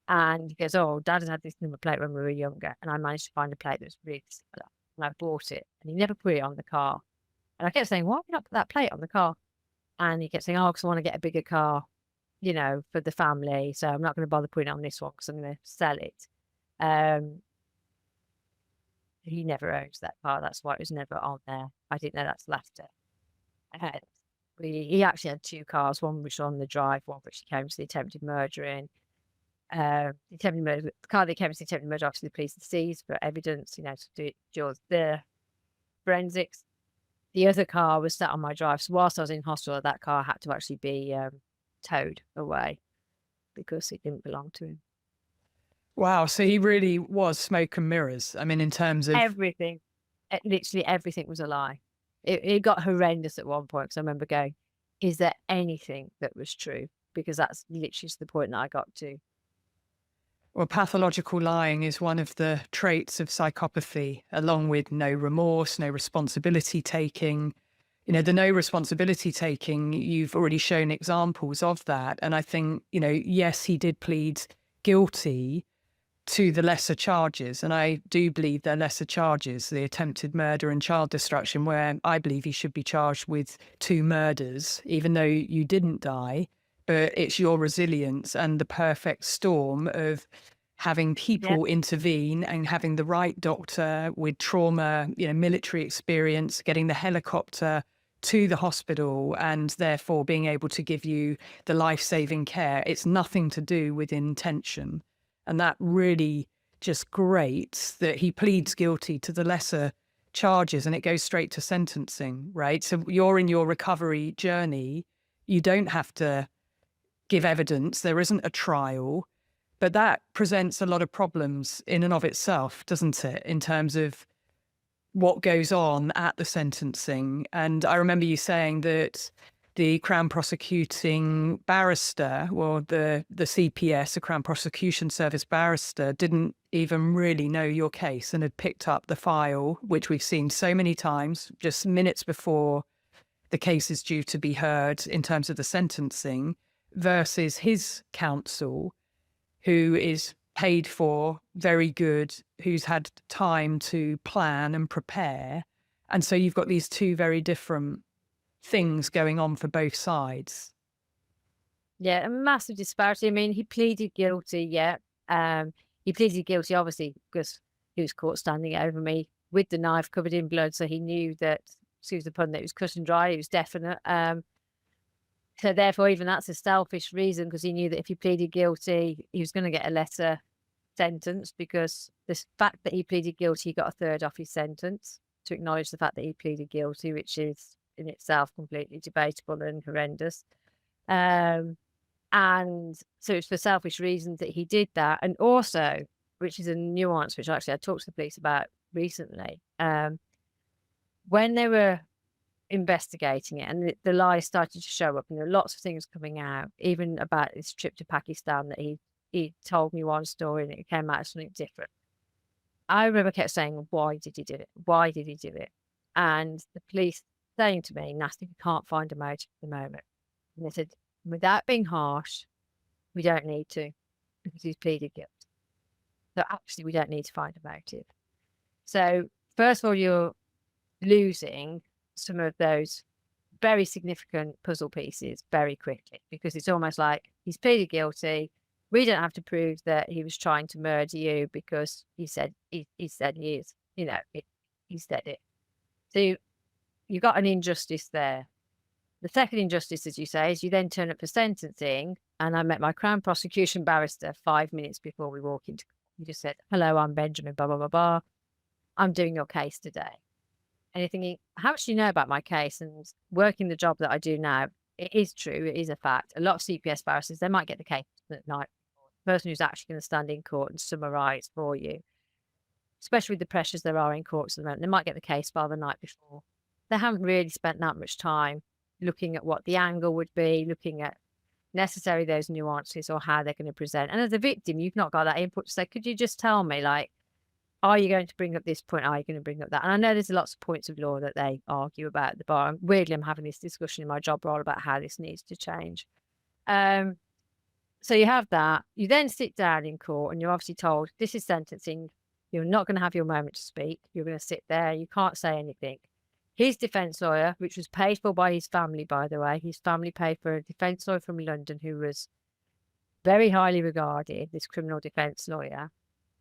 And he goes, "Oh, Dad has had this number plate when we were younger," and I managed to find a plate that was really similar, and I bought it. And he never put it on the car. And I kept saying, "Why have you not put that plate on the car?" And he kept saying, "Oh, because I want to get a bigger car, for the family. So I'm not going to bother putting it on this one because I'm going to sell it." He never owns that car. That's why it was never on there. I didn't know that's laughter. He actually had two cars, one which was on the drive, one which he came to the attempted murder in. The car that came to the attempted murder, obviously the police had seized for evidence, to do the forensics. The other car was sat on my drive. So whilst I was in hospital, that car had to actually be towed away because it didn't belong to him. Wow. So he really was smoke and mirrors. I mean, in terms of everything, literally everything was a lie. It got horrendous at one point because I remember going, "Is there anything that was true?" Because that's literally to the point that I got to. Well, pathological lying is one of the traits of psychopathy, along with no remorse, no responsibility taking. The no responsibility taking, you've already shown examples of that. And I think, yes, he did plead guilty to the lesser charges. And I do believe they're lesser charges, the attempted murder and child destruction, where I believe he should be charged with 2 murders, even though you didn't die. But it's your resilience and the perfect storm of having people intervene and having the right doctor with trauma, military experience, getting the helicopter to the hospital and therefore being able to give you the life-saving care. It's nothing to do with intention. And that really just grates that he pleads guilty to the lesser charges and it goes straight to sentencing, right? So you're in your recovery journey. You don't have to give evidence. There isn't a trial, but that presents a lot of problems in and of itself, doesn't it? In terms of what goes on at the sentencing. And I remember you saying that the Crown prosecuting barrister, or the CPS, the Crown Prosecution Service barrister, didn't even really know your case and had picked up the file, which we've seen so many times, just minutes before the case is due to be heard in terms of the sentencing, versus his counsel, who is paid for, very good, who's had time to plan and prepare. And so you've got these two very different things going on for both sides. Yeah, a massive disparity. I mean, he pleaded guilty, he pleaded guilty, obviously, because he was caught standing over me with the knife covered in blood, so he knew that, excuse the pun, that it was cut and dry, it was definite. So therefore, even that's a selfish reason, because he knew that if he pleaded guilty, he was going to get a lesser sentence, because the fact that he pleaded guilty, he got a third off his sentence to acknowledge the fact that he pleaded guilty, which is in itself completely debatable and horrendous. And so it's for selfish reasons that he did that. And also, which is a nuance, which actually I talked to the police about recently, when they were investigating it, and the lies started to show up, and there were lots of things coming out, even about this trip to Pakistan that he told me one story and it came out as something different. I remember kept saying, why did he do it? Why did he do it? And the police saying to me, Natalie, we can't find a motive at the moment. And they said, without being harsh, we don't need to, because he's pleaded guilty. So actually, we don't need to find a motive. So first of all, you're losing some of those very significant puzzle pieces very quickly, because it's almost like he's pleaded guilty. We don't have to prove that he was trying to murder you because he said he is, he said it. So you've got an injustice there. The second injustice, as you say, is you then turn up for sentencing, and I met my Crown prosecution barrister 5 minutes before we walk into. He just said, "Hello, I'm Benjamin, blah, blah, blah, blah. I'm doing your case today." And you're thinking, how much do you know about my case? And working the job that I do now, it is true, it is a fact. A lot of CPS barristers, they might get the case at night. The person who's actually going to stand in court and summarise for you, especially with the pressures there are in courts at the moment, they might get the case file the night before. They haven't really spent that much time looking at what the angle would be, looking at necessarily those nuances or how they're going to present. And as a victim, you've not got that input to say, could you just tell me, like, are you going to bring up this point? Are you going to bring up that? And I know there's lots of points of law that they argue about at the bar. And weirdly, I'm having this discussion in my job role about how this needs to change. So you have that. You then sit down in court and you're obviously told, this is sentencing. You're not going to have your moment to speak. You're going to sit there. You can't say anything. His defence lawyer, which was paid for by his family, by the way, his family paid for a defence lawyer from London who was very highly regarded, this criminal defence lawyer.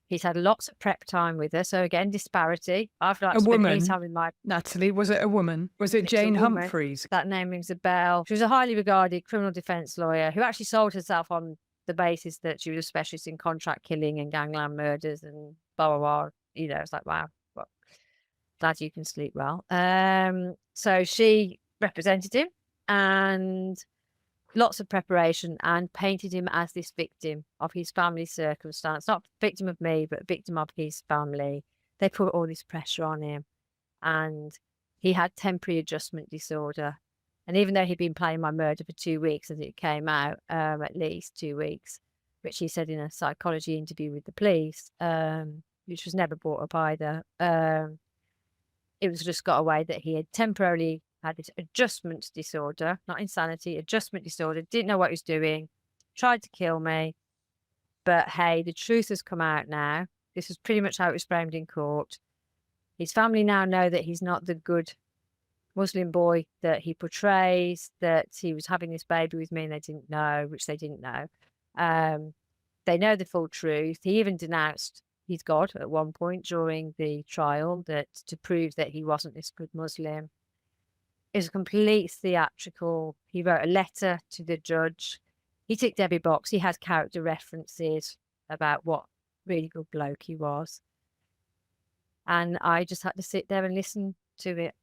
He's had lots of prep time with her. So again, disparity. I've not spent any time with my... Natalie, was it a woman? Was it Jane Humphreys? That name rings a bell. She was a highly regarded criminal defence lawyer who actually sold herself on the basis that she was a specialist in contract killing and gangland murders and blah, blah, blah. It's like, wow, well, glad you can sleep well. So she represented him and lots of preparation and painted him as this victim of his family's circumstance, not victim of me, but victim of his family. They put all this pressure on him and he had temporary adjustment disorder. And even though he'd been planning my murder for 2 weeks, as it came out, at least 2 weeks, which he said in a psychology interview with the police, which was never brought up either, it was just got away that he had temporarily had this adjustment disorder, not insanity, adjustment disorder, didn't know what he was doing, tried to kill me. But hey, the truth has come out now. This was pretty much how it was framed in court. His family now know that he's not the good Muslim boy that he portrays, that he was having this baby with me and they didn't know, which they didn't know. They know the full truth. He even denounced his God at one point during the trial, that to prove that he wasn't this good Muslim. It was a complete theatrical. He wrote a letter to the judge. He ticked every box. He had character references about what really good bloke he was. And I just had to sit there and listen to it.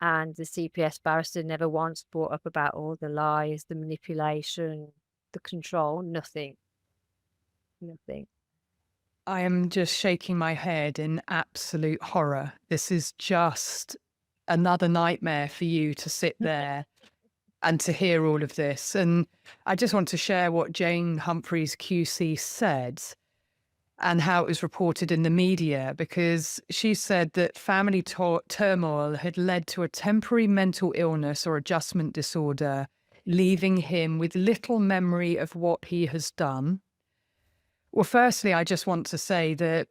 And the CPS barrister never once brought up about all the lies, the manipulation, the control, nothing. Nothing. I am just shaking my head in absolute horror. This is just another nightmare for you to sit there and to hear all of this. And I just want to share what Jane Humphreys QC said and how it was reported in the media, because she said that family turmoil had led to a temporary mental illness or adjustment disorder, leaving him with little memory of what he has done. Well, firstly, I just want to say that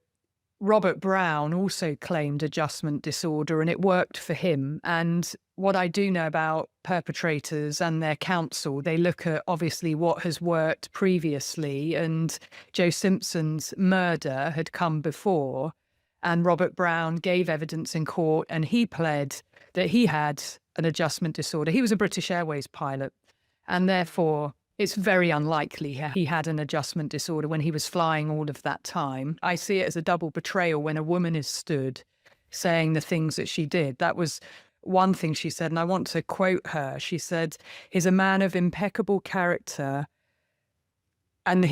Robert Brown also claimed adjustment disorder and it worked for him. And what I do know about perpetrators and their counsel, they look at obviously what has worked previously, and Joe Simpson's murder had come before, and Robert Brown gave evidence in court and he pled that he had an adjustment disorder. He was a British Airways pilot, and therefore it's very unlikely he had an adjustment disorder when he was flying all of that time. I see it as a double betrayal when a woman is stood saying the things that she did. That was one thing she said, and I want to quote her. She said, he's a man of impeccable character, and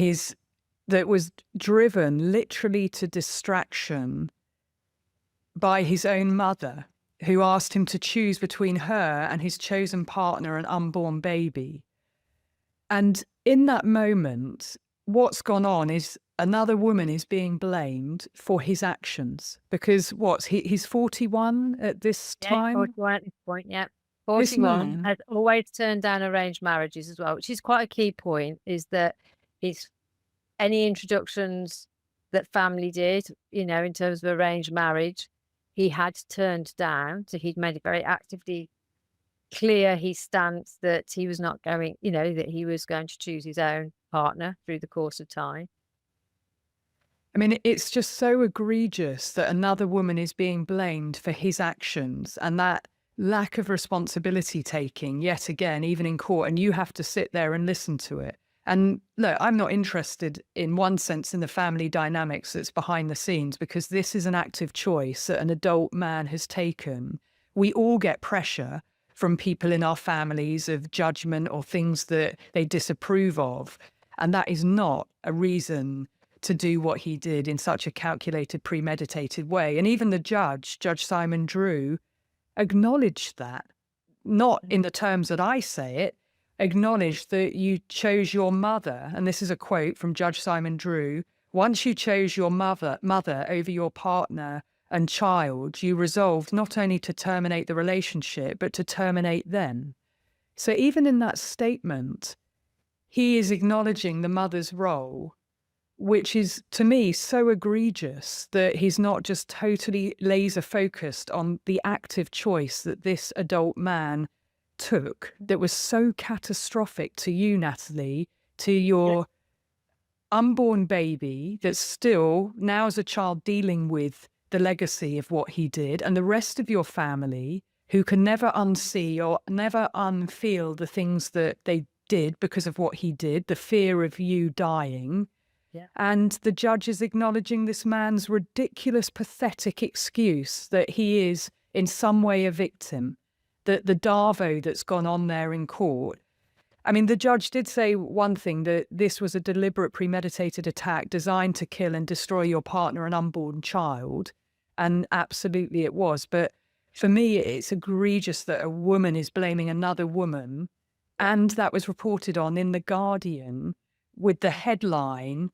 that was driven literally to distraction by his own mother. who asked him to choose between her and his chosen partner and unborn baby. And in that moment, what's gone on is another woman is being blamed for his actions because he's 41 at this Yeah, time. 41 at this point, yeah. This 41 man, has always turned down arranged marriages as well, which is quite a key point, is that it's any introductions that family did, you know, in terms of arranged marriage, he had turned down. So he'd made it very actively clear his stance that he was not going, you know, that he was going to choose his own partner through the course of time. I mean, it's just so egregious that another woman is being blamed for his actions and that lack of responsibility taking yet again, even in court, and you have to sit there and listen to it. And look, I'm not interested in one sense in the family dynamics that's behind the scenes because this is an active choice that an adult man has taken. We all get pressure from people in our families of judgment or things that they disapprove of. And that is not a reason to do what he did in such a calculated, premeditated way. And even the judge, Judge Simon Drew, acknowledged that, not in the terms that I say it, acknowledged that you chose your mother. And this is a quote from Judge Simon Drew. Once you chose your mother over your partner and child, you resolved not only to terminate the relationship, but to terminate them. So even in that statement, he is acknowledging the mother's role, which is, to me, so egregious that he's not just totally laser focused on the active choice that this adult man took that was so catastrophic to you, Natalie, to your unborn baby that's still now as a child dealing with the legacy of what he did, and the rest of your family who can never unsee or never unfeel the things that they did because of what he did, the fear of you dying. Yeah. And the judge is acknowledging this man's ridiculous, pathetic excuse that he is in some way a victim, that the Darvo that's gone on there in court. I mean, the judge did say one thing, that this was a deliberate, premeditated attack designed to kill and destroy your partner and unborn child. And absolutely it was. But for me, it's egregious that a woman is blaming another woman. And that was reported on in The Guardian with the headline.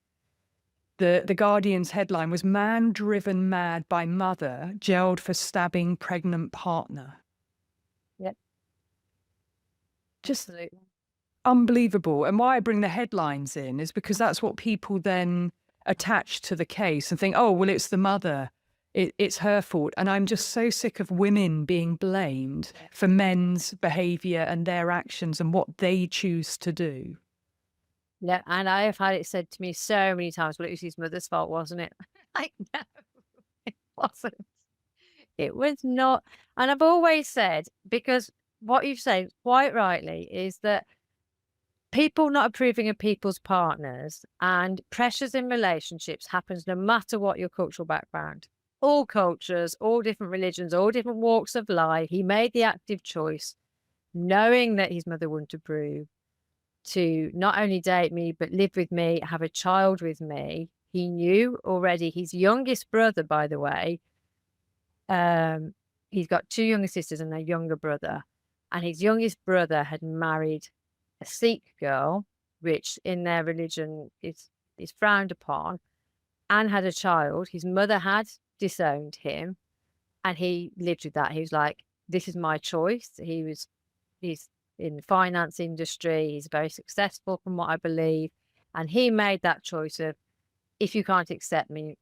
The Guardian's headline was "Man driven mad by mother, jailed for stabbing pregnant partner." Yep. Just Absolutely. unbelievable. And why I bring the headlines in is because that's what people then attach to the case and think, oh, well, it's the mother. It's her fault. And I'm just so sick of women being blamed for men's behaviour and their actions and what they choose to do. Yeah, and I have had it said to me so many times, well, it was his mother's fault, wasn't it? Like, no, it wasn't. It was not. And I've always said, because what you've said quite rightly is that people not approving of people's partners and pressures in relationships happens no matter what your cultural background. All cultures, all different religions, all different walks of life. He made the active choice, knowing that his mother wouldn't approve, to not only date me, but live with me, have a child with me. He knew already his youngest brother, by the way, he's got two younger sisters and a younger brother. And his youngest brother had married a Sikh girl, which in their religion is frowned upon, and had a child. His mother had disowned him, and he lived with that. He was like, this is my choice. He's in the finance industry. He's very successful from what I believe. And he made that choice of, if you can't accept me,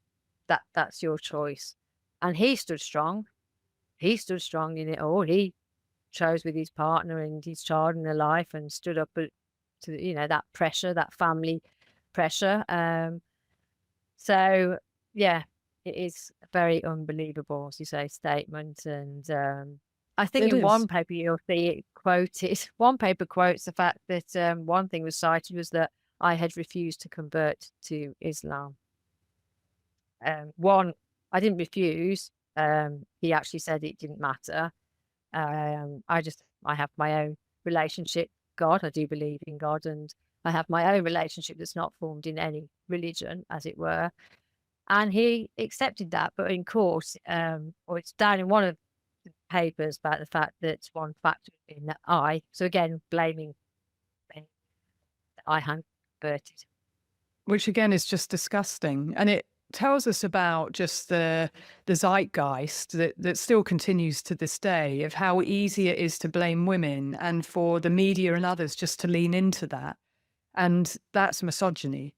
that's your choice. And he stood strong. He stood strong in it all. He chose with his partner and his child and their life and stood up to, you know, that pressure, that family pressure. So yeah, it is a very unbelievable, as you say, statement. And I think It in is. one paper you'll see it quoted. One paper quotes the fact that one thing was cited was that I had refused to convert to Islam. One, I didn't refuse. He actually said it didn't matter. I have my own relationship. God, I do believe in God, and I have my own relationship that's not formed in any religion, as it were. And he accepted that, but in court, or it's down in one of papers about the fact that one factor in that so again, blaming me, that I hadn't converted. Which again is just disgusting. And it tells us about just the zeitgeist that still continues to this day of how easy it is to blame women and for the media and others just to lean into that. And that's misogyny.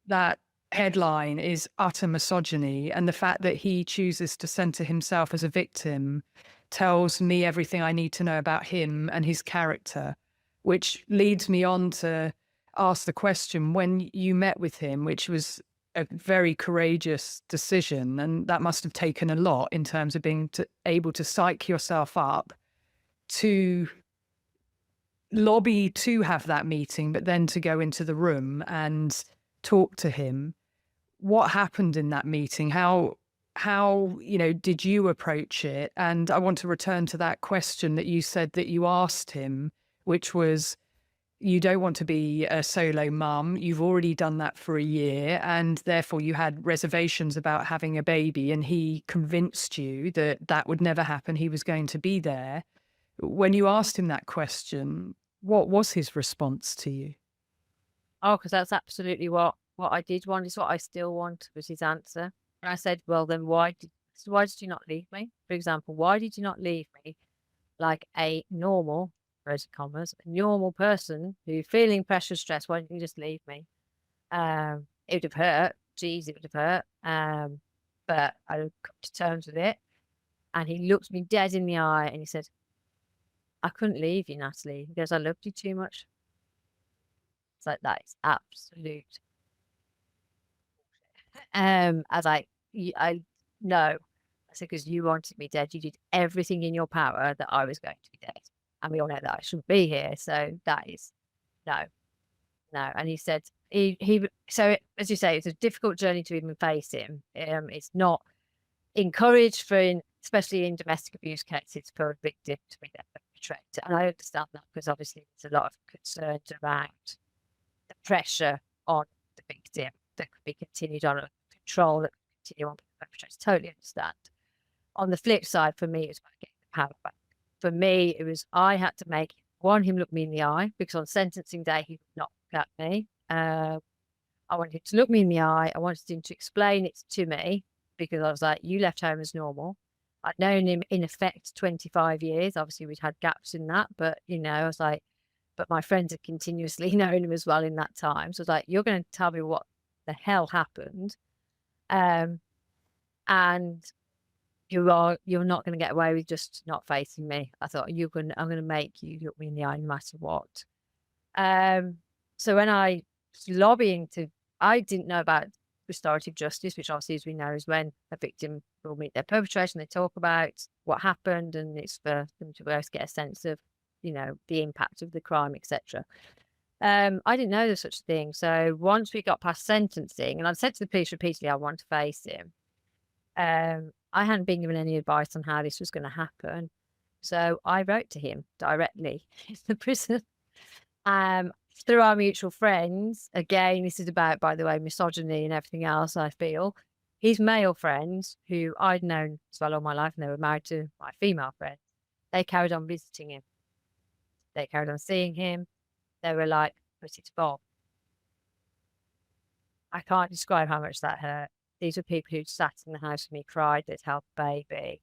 That headline is utter misogyny. And the fact that he chooses to center himself as a victim tells me everything I need to know about him and his character, which leads me on to ask the question, when you met with him, which was a very courageous decision, and that must have taken a lot in terms of being able to psych yourself up to lobby to have that meeting, but then to go into the room and talk to him. What happened in that meeting? How did you approach it? And I want to return to that question that you said that you asked him, which was, you don't want to be a solo mum. You've already done that for a year, and therefore you had reservations about having a baby, and he convinced you that that would never happen. He was going to be there. When you asked him that question, what was his response to you? Oh, because that's absolutely what I did want, is what I still want, was his answer. And I said, well, then why did you not leave me? For example, why did you not leave me like a normal, inverted commas, a normal person who feeling pressure, stress? Why didn't you just leave me? It would have hurt. Geez, it would have hurt. But I would come to terms with it. And he looked me dead in the eye and he said, I couldn't leave you, Natalie, because I loved you too much. It's like, that is absolute. I was like, I no. I said, because you wanted me dead. You did everything in your power that I was going to be dead. And we all know that I shouldn't be here. So that is no. And he said, so as you say, it's a difficult journey to even face him. It's not encouraged especially in domestic abuse cases, for a victim to be their perpetrator. And I understand that, because obviously there's a lot of concerns around the pressure on the victim that could be continued on, a control that could continue on the perpetrator. Totally understand. On the flip side, for me, it was about getting the power back. For me, it was, I had to make him look me in the eye, because on sentencing day, he would not look at me. I wanted him to look me in the eye. I wanted him to explain it to me, because I was like, you left home as normal. I'd known him in effect 25 years. Obviously, we'd had gaps in that, but I was like, but my friends had continuously known him as well in that time. So I was like, you're going to tell me what the hell happened. And you're not going to get away with just not facing me. I thought, I'm going to make you look me in the eye no matter what. So when I was lobbying I didn't know about restorative justice, which obviously, as we know, is when a victim will meet their perpetrator and they talk about what happened, and it's for them to both get a sense of, the impact of the crime, etc. I didn't know there's such a thing. So once we got past sentencing, and I'd said to the police repeatedly, I want to face him. I hadn't been given any advice on how this was going to happen. So I wrote to him directly in the prison. Through our mutual friends, again, this is about, by the way, misogyny and everything else, I feel. His male friends, who I'd known as well all my life, and they were married to my female friends, they carried on visiting him. They carried on seeing him. They were like, put it to Bob. I can't describe how much that hurt. These were people who'd sat in the house with me, cried, they'd held the baby.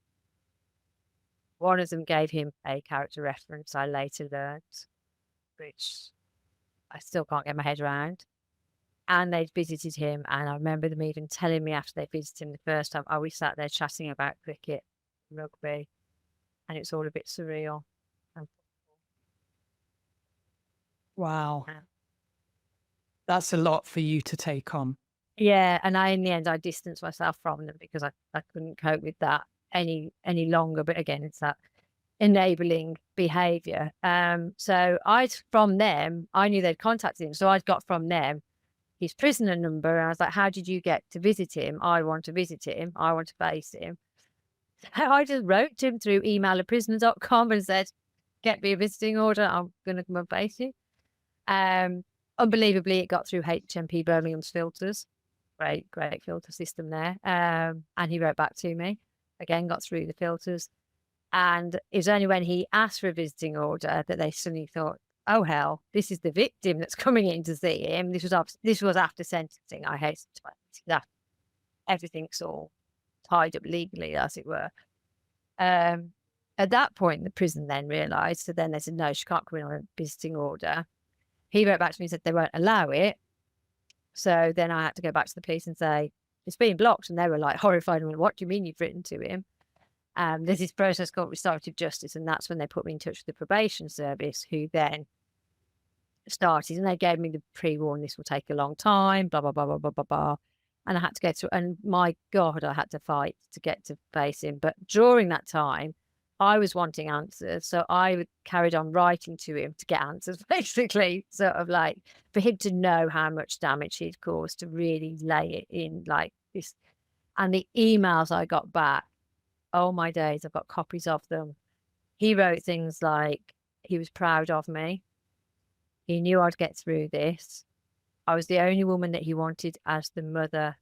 One of them gave him a character reference, I later learned, which I still can't get my head around. And they'd visited him, and I remember them even telling me after they visited him the first time, we sat there chatting about cricket, rugby, and it's all a bit surreal. Wow. That's a lot for you to take on. Yeah, and in the end, I distanced myself from them, because I couldn't cope with that any longer. But again, it's that enabling behaviour. So from them, I knew they'd contacted him. So I'd got from them his prisoner number. And I was like, how did you get to visit him? I want to visit him. I want to face him. So I just wrote to him through email@prisoner.com and said, get me a visiting order. I'm going to come and face you. Unbelievably, it got through HMP Birmingham's filters. Great filter system there. And he wrote back to me. Again, got through the filters. And it was only when he asked for a visiting order that they suddenly thought, oh, hell, this is the victim that's coming in to see him. This was after sentencing, I hasten to add. That everything's all tied up legally, as it were. At that point, the prison then realised, so then they said, no, she can't come in on a visiting order. He wrote back to me and said they won't allow it. So then I had to go back to the police and say, it's being blocked. And they were like horrified. And what do you mean you've written to him? There's this process called restorative justice. And that's when they put me in touch with the probation service, who then started, and they gave me the pre-warning, this will take a long time, blah, blah, blah, blah, blah, blah, blah. And I had to go through, and my God, I had to fight to get to face him. But during that time, I was wanting answers. So I carried on writing to him to get answers, basically, sort of like for him to know how much damage he'd caused, to really lay it in like this. And the emails I got back, oh my days, I've got copies of them. He wrote things like he was proud of me. He knew I'd get through this. I was the only woman that he wanted as the mother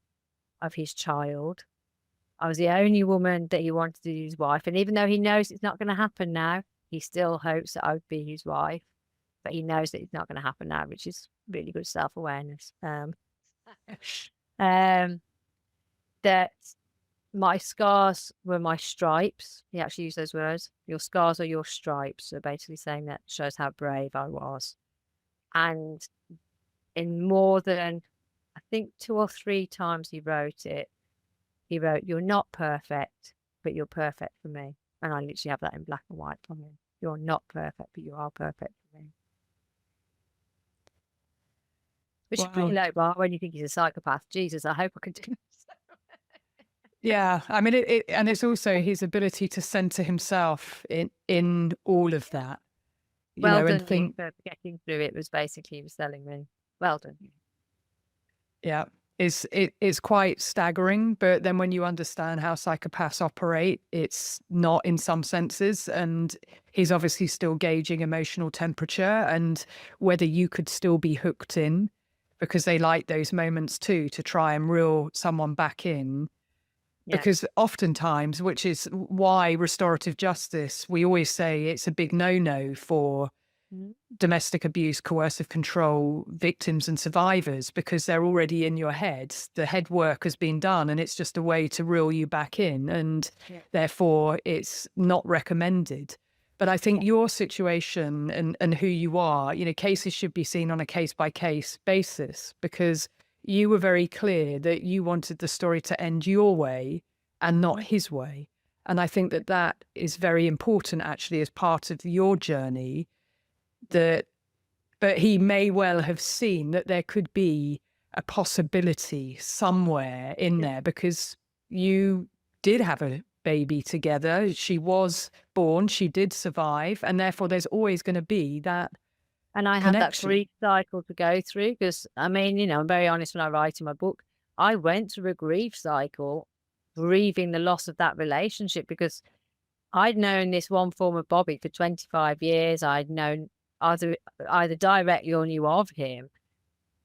of his child. I was the only woman that he wanted to be his wife. And even though he knows it's not going to happen now, he still hopes that I would be his wife. But he knows that it's not going to happen now, which is really good self-awareness. That my scars were my stripes. He actually used those words. Your scars are your stripes. So basically saying that shows how brave I was. And in more than, I think 2 or 3 times he wrote it, he wrote, you're not perfect, but you're perfect for me. And I literally have that in black and white from him. You're not perfect, but you are perfect for me. Which is a pretty low bar when you think he's a psychopath. Jesus, I hope I can do this. Yeah, I mean, and it's also his ability to center himself in all of that. Well done, you for getting through it, was basically he was telling me. Well done. Yeah, it's quite staggering, but then when you understand how psychopaths operate, it's not in some senses, and he's obviously still gauging emotional temperature and whether you could still be hooked in, because they like those moments too, to try and reel someone back in. Yeah. Because oftentimes, which is why restorative justice, we always say it's a big no-no for domestic abuse, coercive control victims and survivors, because they're already in your head. The head work has been done, and it's just a way to reel you back in, and therefore it's not recommended. But I think your situation and who you are, you know, cases should be seen on a case-by-case basis, because you were very clear that you wanted the story to end your way and not his way. And I think that that is very important, actually, as part of your journey. But he may well have seen that there could be a possibility somewhere in there, because you did have a baby together. She was born, she did survive, and therefore there's always going to be that. And I had that grief cycle to go through, because, I mean, you know, I'm very honest when I write in my book, I went through a grief cycle, grieving the loss of that relationship, because I'd known this one form of Bobby for 25 years. I'd known either directly or knew of him.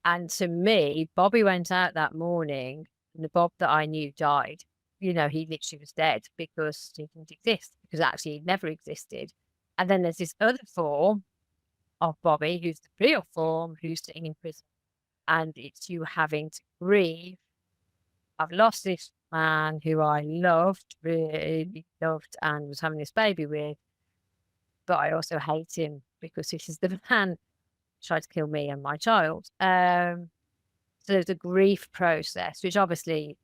And to me, Bobby went out that morning, and the Bob that I knew died. You know, he literally was dead because he didn't exist, because actually he never existed. And then there's this other form of Bobby, who's the real form, who's sitting in prison, and it's you having to grieve. I've lost this man who I loved, really loved, and was having this baby with, but I also hate him because this is the man who tried to kill me and my child. So there's a grief process, which obviously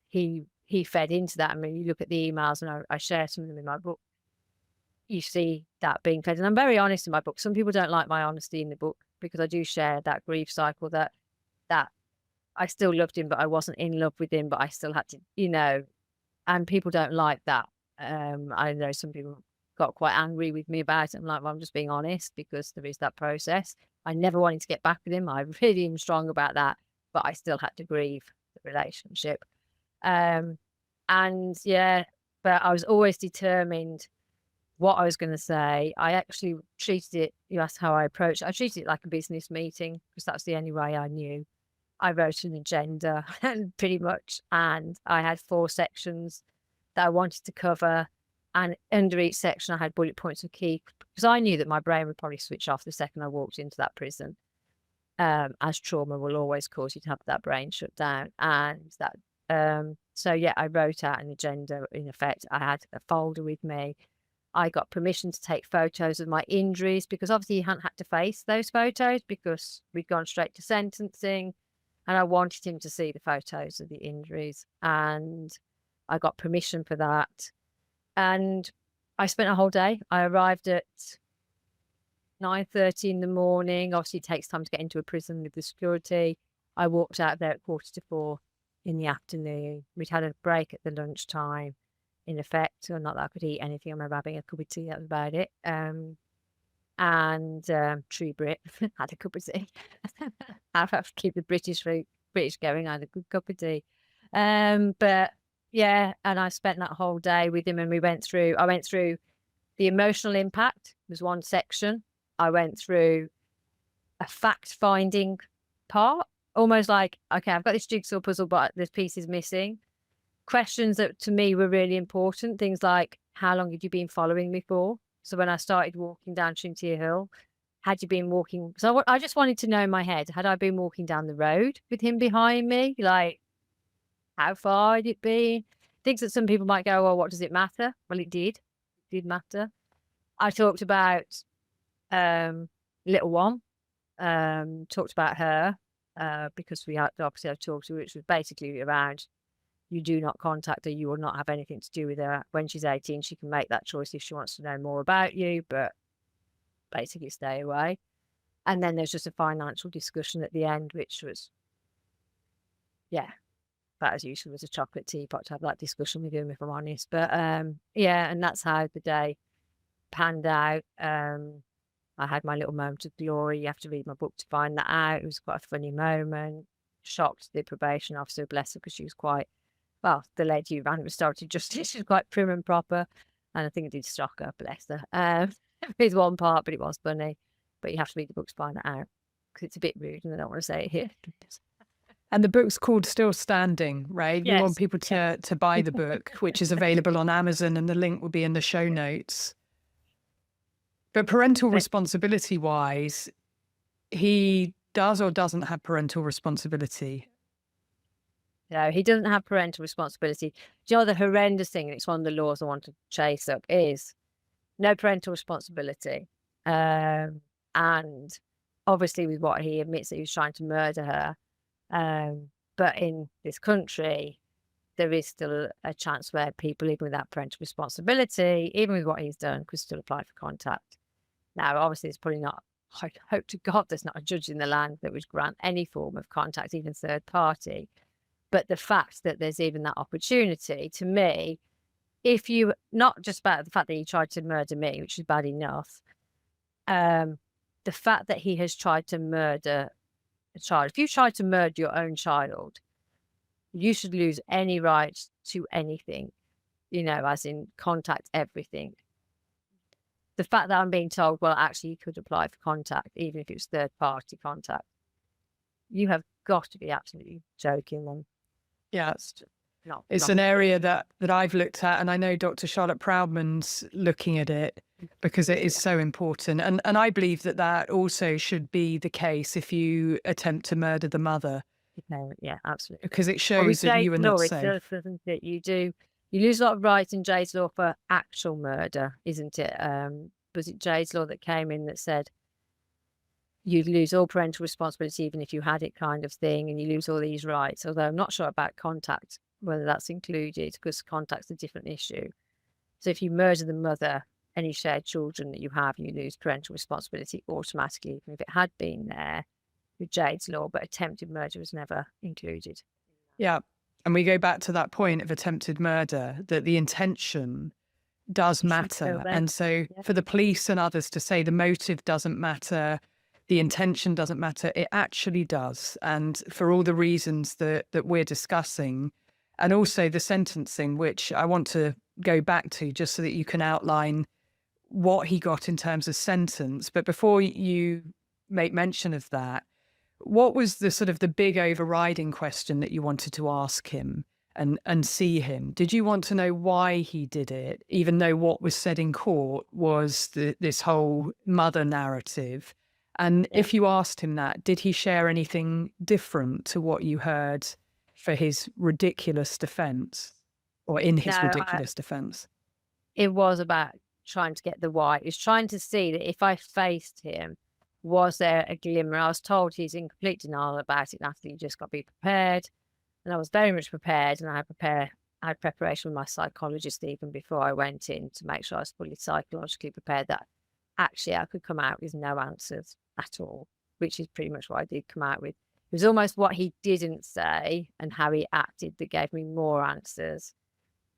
he fed into that. I mean, you look at the emails, and I share some of them in my book. You see that being fed. And I'm very honest in my book. Some people don't like my honesty in the book, because I do share that grief cycle, that I still loved him, but I wasn't in love with him, but I still had to, you know, and people don't like that. I know some people got quite angry with me about it. I'm like, well, I'm just being honest, because there is that process. I never wanted to get back with him. I really am strong about that, but I still had to grieve the relationship. And yeah, but I was always determined what I was going to say. I actually treated it, you asked how I approached it, I treated it like a business meeting, because that's the only way I knew. I wrote an agenda and pretty much, and I had 4 sections that I wanted to cover. And under each section, I had bullet points of key, because I knew that my brain would probably switch off the second I walked into that prison, as trauma will always cause you to have that brain shut down. And that, so yeah, I wrote out an agenda. In effect, I had a folder with me. I got permission to take photos of my injuries, because obviously he hadn't had to face those photos because we'd gone straight to sentencing, and I wanted him to see the photos of the injuries, and I got permission for that. And I spent a whole day. I arrived at 9:30 in the morning. Obviously, it takes time to get into a prison with the security. I walked out there at 3:45 in the afternoon. We'd had a break at the lunchtime, in effect. So not that I could eat anything. I remember having a cup of tea. That was about it. True Brit, had a cup of tea. I have to keep the British going. I had a good cup of tea. But yeah, and I spent that whole day with him, and I went through the emotional impact was one section. I went through a fact-finding part, almost like, okay, I've got this jigsaw puzzle, but this piece is missing. Questions that to me were really important, things like, how long had you been following me for? So when I started walking down Trinity Hill, had you been walking? So I just wanted to know in my head, had I been walking down the road with him behind me? Like, how far had it been? Things that some people might go, well, what does it matter? Well, it did. It did matter. I talked about little one, talked about her, because we had obviously I've talked to her, which was basically around, you do not contact her, you will not have anything to do with her. When she's 18, she can make that choice if she wants to know more about you, but basically stay away. And then there's just a financial discussion at the end, which was, yeah, about as useful as a chocolate teapot to have that discussion with him, if I'm honest. But yeah, and that's how the day panned out. I had my little moment of glory. You have to read my book to find that out. It was quite a funny moment. Shocked the probation officer, bless her, because she was quite, well, the lady who ran restorative justice, she was quite prim and proper. And I think it did shock her, bless her. It's one part, but it was funny. But you have to read the book to find that out, because it's a bit rude and I don't want to say it here. And the book's called Still Standing, right? Yes. We want people to buy the book, which is available on Amazon, and the link will be in the show notes. But parental responsibility-wise, he does or doesn't have parental responsibility? No, he doesn't have parental responsibility. Do you know the horrendous thing, and it's one of the laws I want to chase up, is no parental responsibility. And obviously with what he admits that he was trying to murder her. But in this country, there is still a chance where people, even without parental responsibility, even with what he's done, could still apply for contact. Now, obviously, it's probably not, I hope to God there's not a judge in the land that would grant any form of contact, even third party. But the fact that there's even that opportunity, to me, if you, not just about the fact that he tried to murder me, which is bad enough, the fact that he has tried to murder a child, if you try to murder your own child, you should lose any right to anything, as in contact, everything. The fact that I'm being told, well, actually, you could apply for contact, even if it was third party contact, you have got to be absolutely joking. And yeah, it's an area that I've looked at, and I know Dr. Charlotte Proudman's looking at it because it is so important. And I believe that also should be the case if you attempt to murder the mother. Yeah, absolutely. Because it shows that you are not safe. It does, doesn't it? You lose a lot of rights in Jade's law for actual murder, isn't it? Was it Jade's law that came in that said you'd lose all parental responsibility even if you had it, kind of thing, and you lose all these rights? Although I'm not sure about contact, whether that's included, because contact's a different issue. So if you murder the mother, any shared children that you have, you lose parental responsibility automatically, even if it had been there with Jade's law, but attempted murder was never included. Yeah. And we go back to that point of attempted murder, that the intention does matter. And so for the police and others to say the motive doesn't matter, the intention doesn't matter, it actually does. And for all the reasons that we're discussing, and also the sentencing, which I want to go back to just so that you can outline what he got in terms of sentence. But before you make mention of that, what was the sort of the big overriding question that you wanted to ask him? and see him. Did you want to know why he did it, even though what was said in court was this whole mother narrative? And Yeah. if you asked him that, did he share anything different to what you heard for his ridiculous defense, or in his No, ridiculous defense? it was about trying to get the why. It was trying to see that if I faced him, was there a glimmer? I was told he's in complete denial about it, Natalie, you just got to be prepared. And I was very much prepared, and I had preparation with my psychologist even before I went in to make sure I was fully psychologically prepared that actually I could come out with no answers at all, which is pretty much what I did come out with. It was almost what he didn't say and how he acted that gave me more answers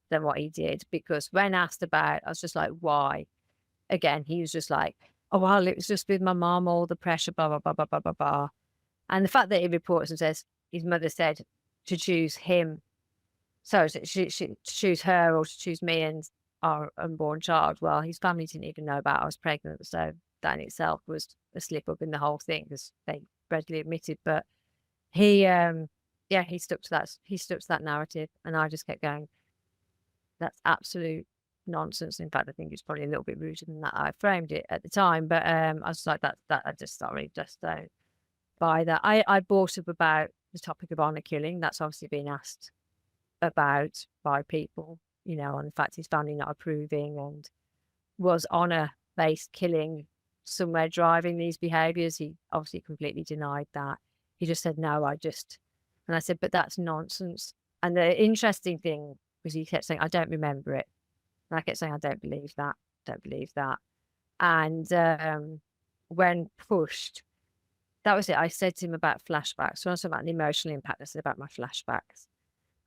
than what he did. Because when asked about, I was just like, why? Again, he was just like, oh, well, it was just with my mom, all the pressure, blah, blah, blah, blah, blah, blah, blah. And the fact that he reports and says his mother said to choose him, so she to choose her or to choose me and our unborn child. Well, his family didn't even know about I was pregnant, so that in itself was a slip up in the whole thing, because they readily admitted. But he, yeah, he stuck to that. He stuck to that narrative, and I just kept going, that's absolute nonsense. In fact, I think it's probably a little bit ruder than that I framed it at the time. But I was like, that I just sorry, just don't buy that. I brought up about the topic of honour killing. That's obviously been asked about by people, you know, on the fact his family not approving, and was honour-based killing somewhere driving these behaviours. He obviously completely denied that. He just said, no, and I said, but that's nonsense. And the interesting thing was he kept saying, I don't remember it. And I kept saying, I don't believe that, don't believe that. And when pushed, that was it. I said to him about flashbacks. So I was about the emotional impact. I said about my flashbacks.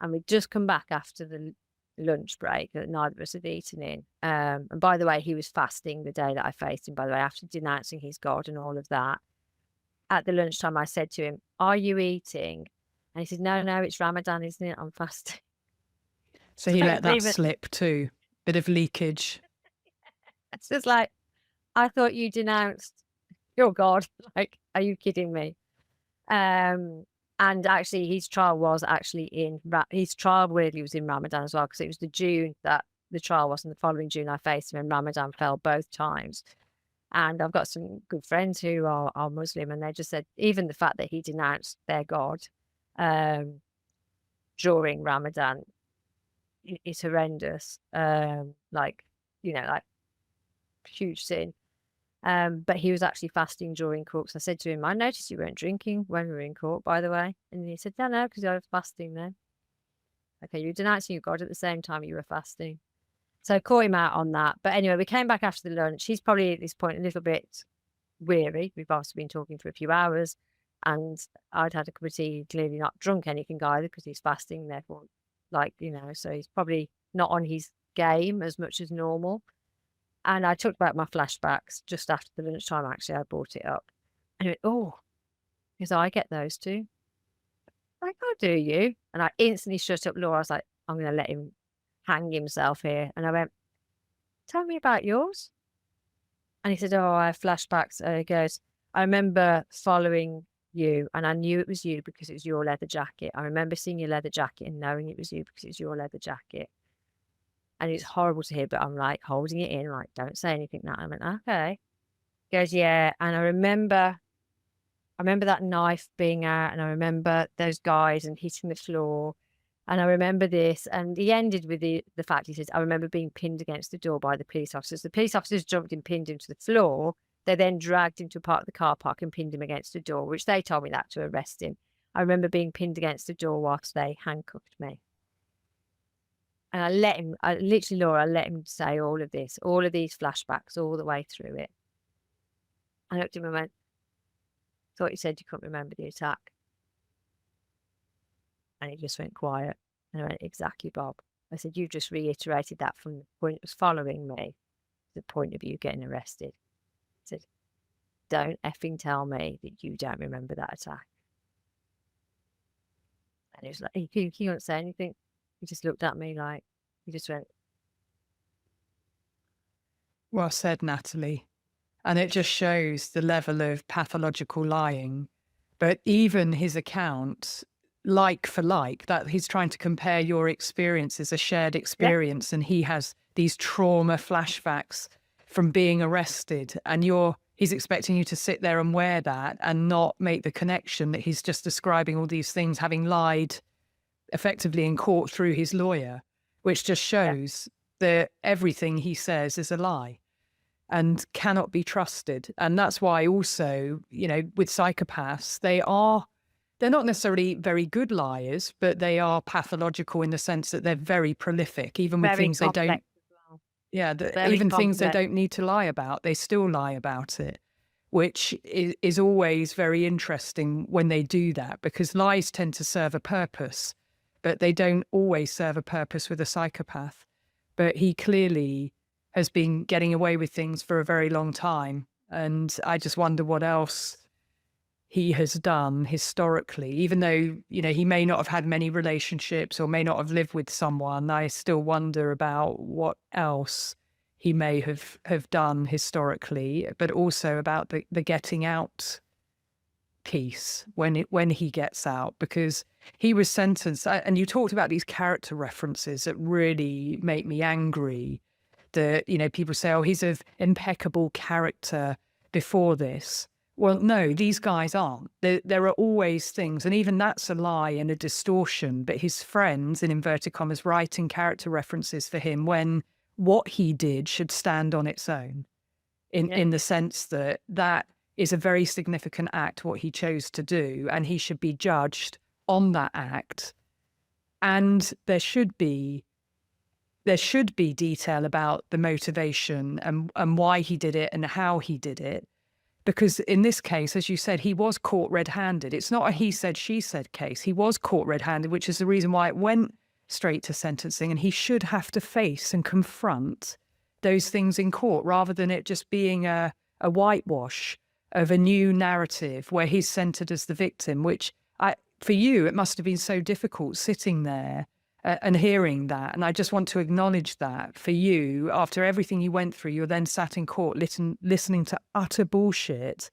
And we'd just come back after the lunch break that neither of us had eaten in. And by the way, he was fasting the day that I faced him, by the way, after denouncing his God and all of that. At the lunchtime, I said to him, are you eating? And he said, no, it's Ramadan, isn't it? I'm fasting. So he So let that even, slip too. Bit of leakage. it's just like, I thought you denounced your God. Like, are you kidding me? And actually, his trial was actually his trial weirdly was in Ramadan as well, because it was the June that the trial was, and the following June I faced him, and Ramadan fell both times. And I've got some good friends who are Muslim, and they just said even the fact that he denounced their God during Ramadan is horrendous. Like, you know, like huge sin. But he was actually fasting during court. So I said to him, I noticed you weren't drinking when we were in court, by the way. And he said, no, because I was fasting then. Okay, you were denouncing your God at the same time you were fasting. So I caught him out on that. But anyway, we came back after the lunch. He's probably at this point a little bit weary. We've also been talking for a few hours. And I'd had a cup of tea, clearly not drunk anything either, because he's fasting, therefore, like, you know, so he's probably not on his game as much as normal. And I talked about my flashbacks just after the lunchtime. Actually, I brought it up. And he went, oh, because I get those too. Like, oh, do you? And I instantly shut up Laura. I was like, I'm going to let him hang himself here. And I went, tell me about yours. And he said, oh, I have flashbacks. He goes, I remember following you, and I knew it was you because it was your leather jacket. I remember seeing your leather jacket and knowing it was you because it was your leather jacket. And it's horrible to hear, but I'm like holding it in, like, don't say anything now. I went, okay. He goes, yeah. And I remember that knife being out, and I remember those guys and hitting the floor. And I remember this. And he ended with the fact, he says, I remember being pinned against the door by the police officers. The police officers jumped and pinned him to the floor. They then dragged him to a part of the car park and pinned him against the door, which they told me that to arrest him. I remember being pinned against the door whilst they handcuffed me. And I literally, Laura, I let him say all of this, all of these flashbacks, all the way through it. I looked at him and went, thought you said you couldn't remember the attack. And he just went quiet. And I went, exactly, Bob. I said, you just reiterated that from the point it was following me, the point of you getting arrested. I said, don't effing tell me that you don't remember that attack. And he was like, he couldn't say anything. He just looked at me like, he just went. Well said, Natalie. And it just shows the level of pathological lying. But even his account, like for like, that he's trying to compare your experiences, a shared experience, and he has these trauma flashbacks from being arrested, and he's expecting you to sit there and wear that and not make the connection that he's just describing all these things, having lied effectively in court through his lawyer, which just shows that everything he says is a lie and cannot be trusted. And that's why also, with psychopaths, they're not necessarily very good liars, but they are pathological in the sense that they're very prolific, even with Very things they don't. complex as well. Very Even things they complex. don't need to lie about, they still lie about it, which is always very interesting when they do that, because lies tend to serve a purpose, but they don't always serve a purpose with a psychopath. But he clearly has been getting away with things for a very long time. And I just wonder what else he has done historically, even though, he may not have had many relationships or may not have lived with someone. I still wonder about what else he may have done historically, but also about the getting out piece when he gets out, because he was sentenced. And you talked about these character references that really make me angry, that, people say, oh, he's of impeccable character before this. Well, no, these guys aren't. There are always things, and even that's a lie and a distortion, but his friends, in inverted commas, writing character references for him when what he did should stand on its own, in the sense that is a very significant act, what he chose to do, and he should be judged on that act. And there should be detail about the motivation and why he did it and how he did it. Because in this case, as you said, he was caught red-handed. It's not a he said, she said case. He was caught red-handed, which is the reason why it went straight to sentencing. And he should have to face and confront those things in court, rather than it just being a whitewash of a new narrative where he's centered as the victim, which for you, it must have been so difficult sitting there and hearing that. And I just want to acknowledge that for you, after everything you went through, you're then sat in court listening to utter bullshit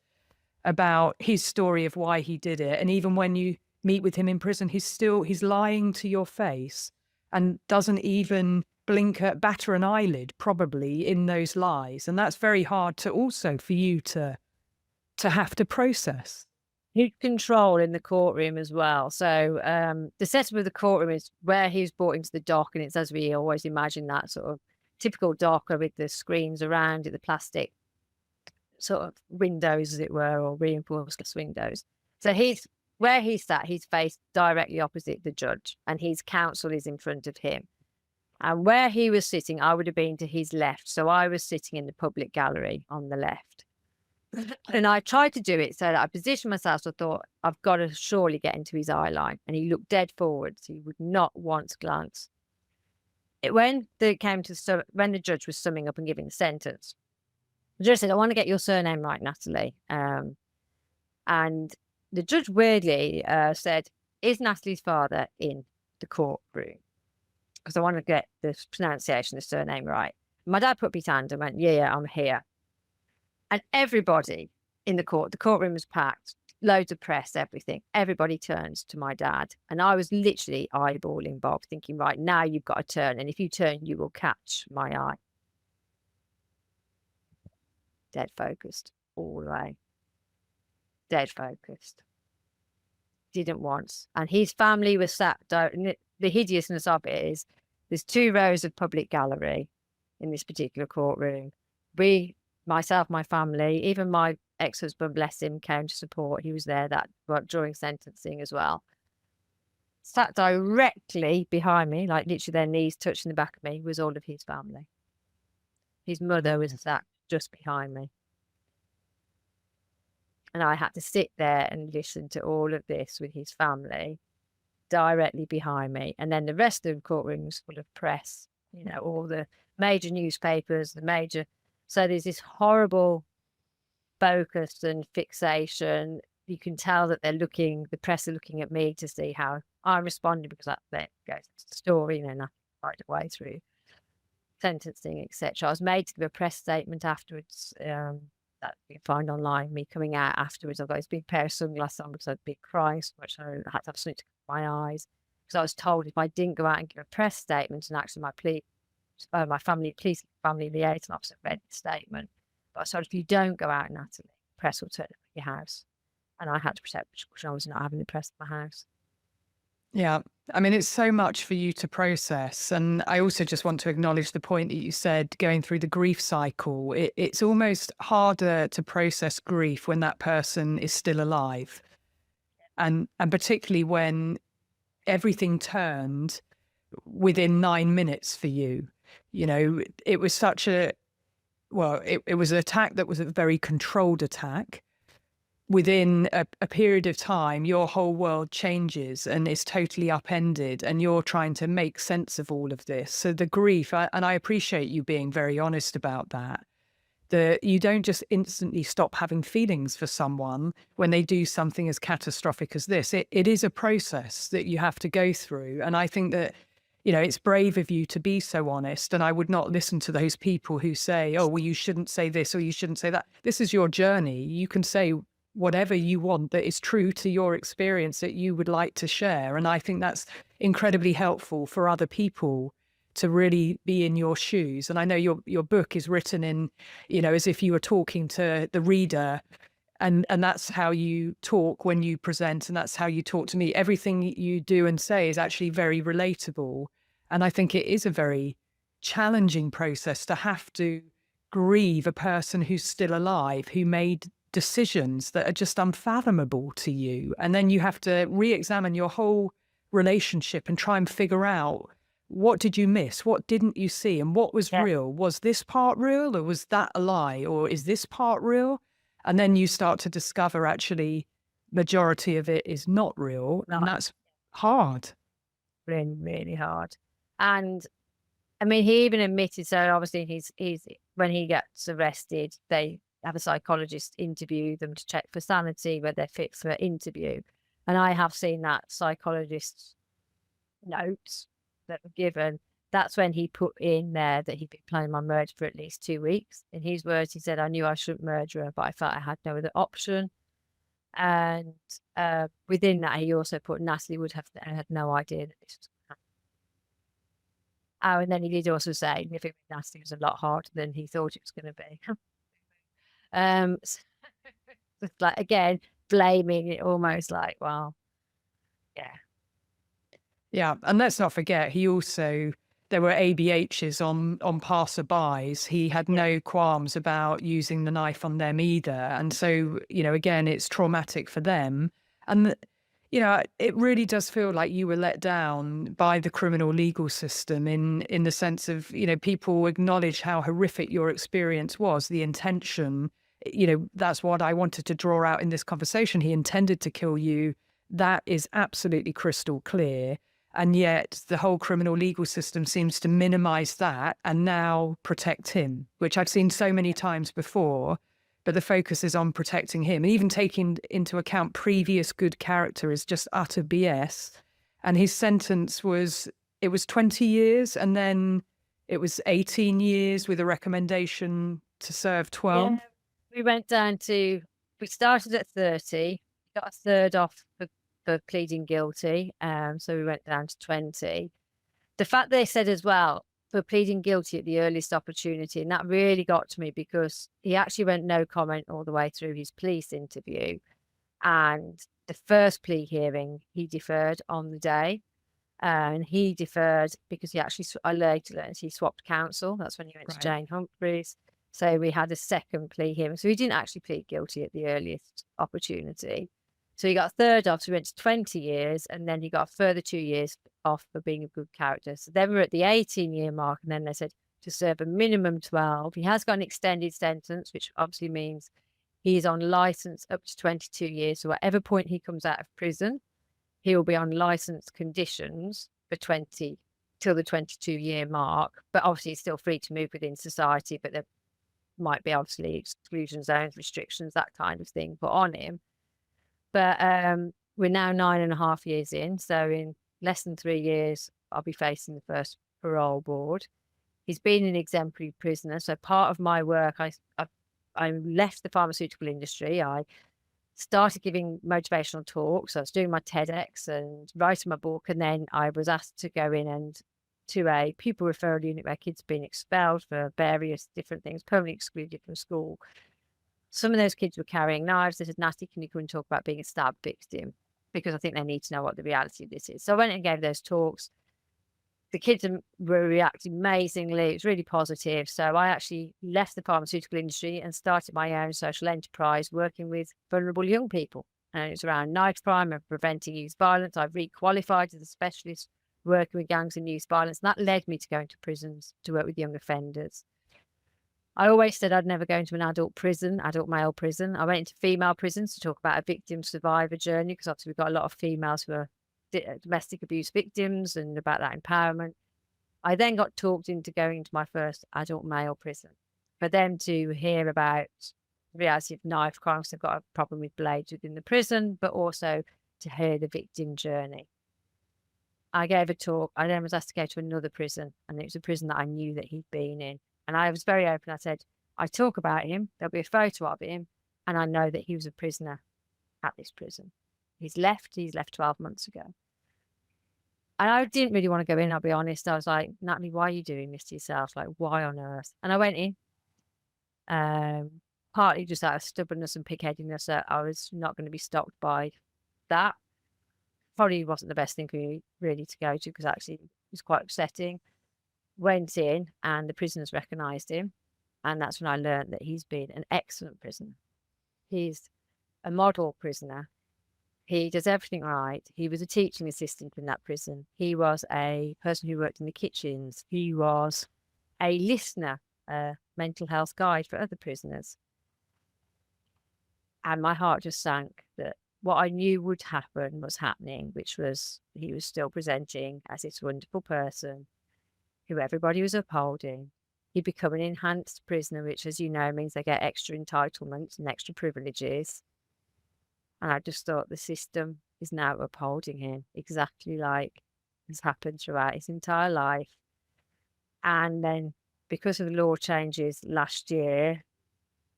about his story of why he did it. And even when you meet with him in prison, he's lying to your face and doesn't even batter an eyelid, probably, in those lies. And that's very hard for you to have to process. Huge control in the courtroom as well. So the setup of the courtroom is where he's brought into the dock, and it's as we always imagine, that sort of typical docker with the screens around it, the plastic sort of windows, as it were, or reinforced glass windows. So where he's sat, he's faced directly opposite the judge, and his counsel is in front of him. And where he was sitting, I would have been to his left. So I was sitting in the public gallery on the left. And I tried to do it so that I positioned myself. So I thought, I've got to surely get into his eye line. And he looked dead forward, so he would not once glance. When the judge was summing up and giving the sentence, the judge said, I want to get your surname right, Natalie. And the judge weirdly said, is Natalie's father in the courtroom? Because I want to get the pronunciation of the surname right. My dad put up his hand and went, yeah, I'm here. And everybody in the courtroom was packed, loads of press, everything. Everybody turns to my dad. And I was literally eyeballing Bob, thinking, right, now you've got to turn. And if you turn, you will catch my eye. Dead focused all the way. Dead focused. Didn't once. And his family was sat down. The hideousness of it is there's 2 rows of public gallery in this particular courtroom. Myself, my family, even my ex-husband, bless him, came to support. He was there during sentencing as well. Sat directly behind me, like literally their knees touching the back of me, was all of his family. His mother was sat just behind me. And I had to sit there and listen to all of this with his family directly behind me. And then the rest of the courtroom was full of press, all the major newspapers, so there's this horrible focus and fixation. You can tell that the press are looking at me to see how I'm responding, because that goes into the story, right away through sentencing, etc. I was made to give a press statement afterwards. that you can find online, me coming out afterwards. I've got this big pair of sunglasses on because I'd been crying so much. I had to have something to cover my eyes because I was told if I didn't go out and give a press statement, and actually my police family liaison officer read the statement. But I was told if you don't go out, Natalie, press will turn up at your house. And I had to protect because I was not having the press at my house. Yeah. I mean, it's so much for you to process. And I also just want to acknowledge the point that you said going through the grief cycle. It's almost harder to process grief when that person is still alive. And particularly when everything turned within 9 minutes for you. You know, it was such it was an attack that was a very controlled attack. Within a period of time, your whole world changes and is totally upended, and you're trying to make sense of all of this. So the grief, and I appreciate you being very honest about that, that you don't just instantly stop having feelings for someone when they do something as catastrophic as this. It is a process that you have to go through. And I think that, you know, it's brave of you to be so honest. And I would not listen to those people who say, oh, well, you shouldn't say this or you shouldn't say that. This is your journey. You can say whatever you want that is true to your experience that you would like to share. And I think that's incredibly helpful for other people to really be in your shoes. And I know your book is written in, you know, as if you were talking to the reader, and that's how you talk when you present, and that's how you talk to me. Everything you do and say is actually very relatable. And I think it is a very challenging process to have to grieve a person who's still alive, who made decisions that are just unfathomable to you. And then you have to re-examine your whole relationship and try and figure out, what did you miss? What didn't you see? And what was real? Was this part real, or was that a lie? Or is this part real? And then you start to discover actually majority of it is not real. And that's hard. Really, really hard. And I mean, he even admitted, so obviously he's when he gets arrested, they have a psychologist interview them to check for sanity, whether they're fit for interview. And I have seen that psychologist's notes that were given. That's when he put in there that he'd been planning on murder for at least 2 weeks. In his words, he said, I knew I shouldn't murder her, but I felt I had no other option. And within that, he also put Natalie would have had no idea that this was going to happen. Oh, and then he did also say living with Natalie was a lot harder than he thought it was going to be. It's like, again, blaming it almost like, well, yeah. Yeah. And let's not forget, there were ABHs on passerbys. He had no qualms about using the knife on them either. And so, you know, again, it's traumatic for them. And, you know, it really does feel like you were let down by the criminal legal system in the sense of, you know, people acknowledge how horrific your experience was, the intention. You know, that's what I wanted to draw out in this conversation. He intended to kill you. That is absolutely crystal clear. And yet the whole criminal legal system seems to minimize that and now protect him, which I've seen so many times before. But the focus is on protecting him. And even taking into account previous good character is just utter BS. And his sentence was 20 years and then it was 18 years with a recommendation to serve 12. Yeah, we started at 30, got a third off for pleading guilty. So we went down to 20. The fact they said as well, for pleading guilty at the earliest opportunity, and that really got to me because he actually went no comment all the way through his police interview. And the first plea hearing, he deferred on the day. And he deferred because I later learned he swapped counsel. That's when he went to Jane Humphreys. So we had a second plea hearing. So he didn't actually plead guilty at the earliest opportunity. So he got a third off, so he went to 20 years, and then he got a further 2 years off for being a good character. So then we're at the 18-year mark, and then they said to serve a minimum 12. He has got an extended sentence, which obviously means he is on license up to 22 years. So whatever point he comes out of prison, he will be on license conditions for 20 till the 22-year mark. But obviously he's still free to move within society, but there might be obviously exclusion zones, restrictions, that kind of thing put on him. But we're now 9.5 years in. So in less than 3 years, I'll be facing the first parole board. He's been an exemplary prisoner. So part of my work, I've I left the pharmaceutical industry. I started giving motivational talks. I was doing my TEDx and writing my book. And then I was asked to go in and to a pupil referral unit where kids had been expelled for various different things, permanently excluded from school. Some of those kids were carrying knives. They said, Natalie, can you come and talk about being a stab victim? Because I think they need to know what the reality of this is. So I went and gave those talks. The kids were reacting amazingly. It was really positive. So I actually left the pharmaceutical industry and started my own social enterprise working with vulnerable young people. And it's around knife crime and preventing youth violence. I've requalified as a specialist working with gangs and youth violence. And that led me to go into prisons to work with young offenders. I always said I'd never go into an adult prison, adult male prison. I went into female prisons to talk about a victim survivor journey, because obviously we've got a lot of females who are domestic abuse victims and about that empowerment. I then got talked into going into my first adult male prison for them to hear about the reality of knife crime, because they've got a problem with blades within the prison, but also to hear the victim journey. I gave a talk. I then was asked to go to another prison, and it was a prison that I knew that he'd been in. And I was very open. I said, I talk about him. There'll be a photo of him. And I know that he was a prisoner at this prison. He's left 12 months ago. And I didn't really want to go in, I'll be honest. I was like, Natalie, why are you doing this to yourself? Like, why on earth? And I went in, partly just out of stubbornness and pig-headedness that I was not going to be stopped by that. Probably wasn't the best thing for me really to go to, because actually it was quite upsetting. Went in and the prisoners recognised him. And that's when I learned that he's been an excellent prisoner. He's a model prisoner. He does everything right. He was a teaching assistant in that prison. He was a person who worked in the kitchens. He was a listener, a mental health guide for other prisoners. And my heart just sank that what I knew would happen was happening, which was he was still presenting as this wonderful person who everybody was upholding. He'd become an enhanced prisoner, which, as you know, means they get extra entitlements and extra privileges. And I just thought the system is now upholding him exactly like has happened throughout his entire life. And then because of the law changes last year,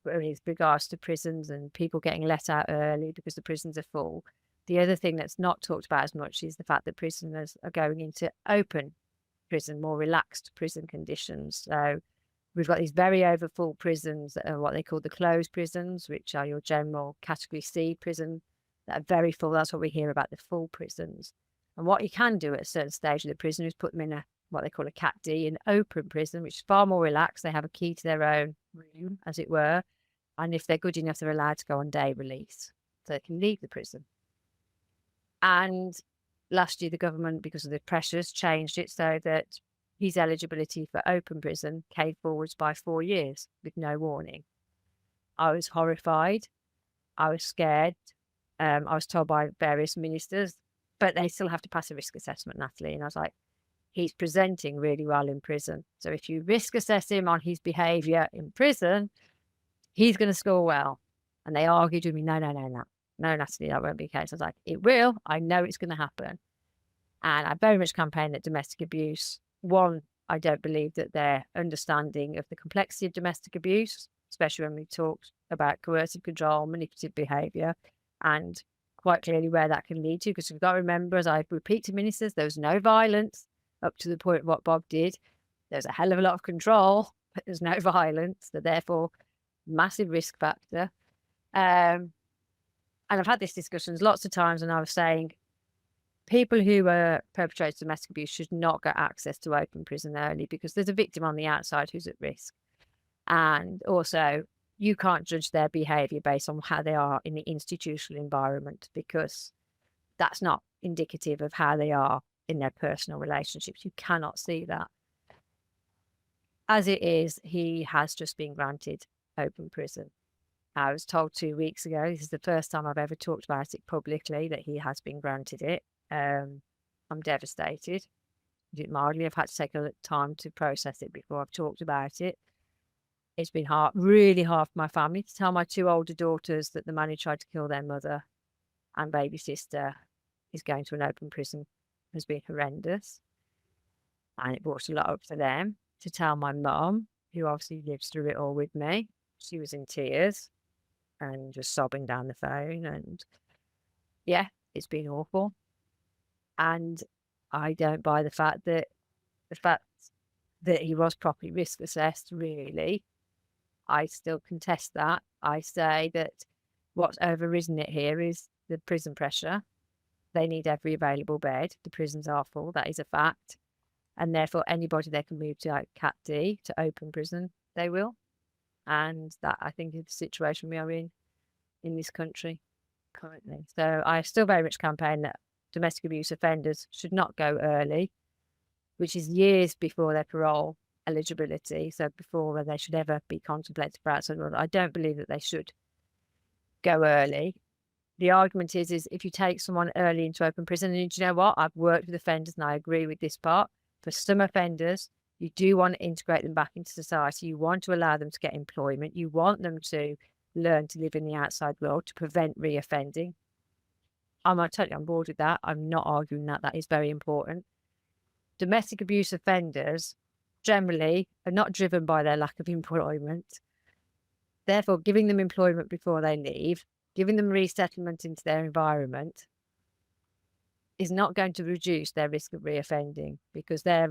with regards to prisons and people getting let out early because the prisons are full, the other thing that's not talked about as much is the fact that prisoners are going into open prison, more relaxed prison conditions. So we've got these very overfull prisons that are what they call the closed prisons, which are your general category C prison that are very full. That's what we hear about, the full prisons. And what you can do at a certain stage of the prison is put them in a what they call a Cat D, an open prison, which is far more relaxed. They have a key to their own room, as it were. And if they're good enough, they're allowed to go on day release. So they can leave the prison. And last year, the government, because of the pressures, changed it so that his eligibility for open prison came forwards by 4 years with no warning. I was horrified. I was scared. I was told by various ministers, but they still have to pass a risk assessment, Natalie. And I was like, he's presenting really well in prison. So if you risk assess him on his behaviour in prison, he's going to score well. And they argued with me, no, Natalie, that won't be the case. I was like, it will. I know it's going to happen. And I very much campaign that domestic abuse, one, I don't believe that their understanding of the complexity of domestic abuse, especially when we talked about coercive control, manipulative behaviour, and quite clearly where that can lead to, because we've got to remember, as I repeat to ministers, there was no violence up to the point of what Bob did. There's a hell of a lot of control, but there's no violence. So therefore, massive risk factor. And I've had these discussions lots of times, and I was saying people who are perpetrators of domestic abuse should not get access to open prison early, because there's a victim on the outside who's at risk. And also, you can't judge their behaviour based on how they are in the institutional environment, because that's not indicative of how they are in their personal relationships. You cannot see that. As it is, he has just been granted open prison. I was told 2 weeks ago, this is the first time I've ever talked about it publicly, that he has been granted it. I'm devastated. Mildly, I've had to take a little time to process it before I've talked about it. It's been hard, really hard for my family to tell my 2 older daughters that the man who tried to kill their mother and baby sister is going to an open prison has been horrendous. And it brought a lot up for them to tell my mum, who obviously lives through it all with me, she was in tears and just sobbing down the phone. And yeah, it's been awful. And I don't buy the fact that he was properly risk assessed, really. I still contest that. I say that what's overridden it here is the prison pressure. They need every available bed. The prisons are full. That is a fact. And therefore, anybody they can move to like Cat D, to open prison, they will. And that, I think, is the situation we are in this country currently. So I still very much campaign that domestic abuse offenders should not go early, which is years before their parole eligibility. So before they should ever be contemplated for outside world. I don't believe that they should go early. The argument is if you take someone early into open prison, and do you know what? I've worked with offenders and I agree with this part. For some offenders, you do want to integrate them back into society. You want to allow them to get employment. You want them to learn to live in the outside world to prevent reoffending. I'm totally on board with that. I'm not arguing that. That is very important. Domestic abuse offenders generally are not driven by their lack of employment. Therefore, giving them employment before they leave, giving them resettlement into their environment is not going to reduce their risk of reoffending, because their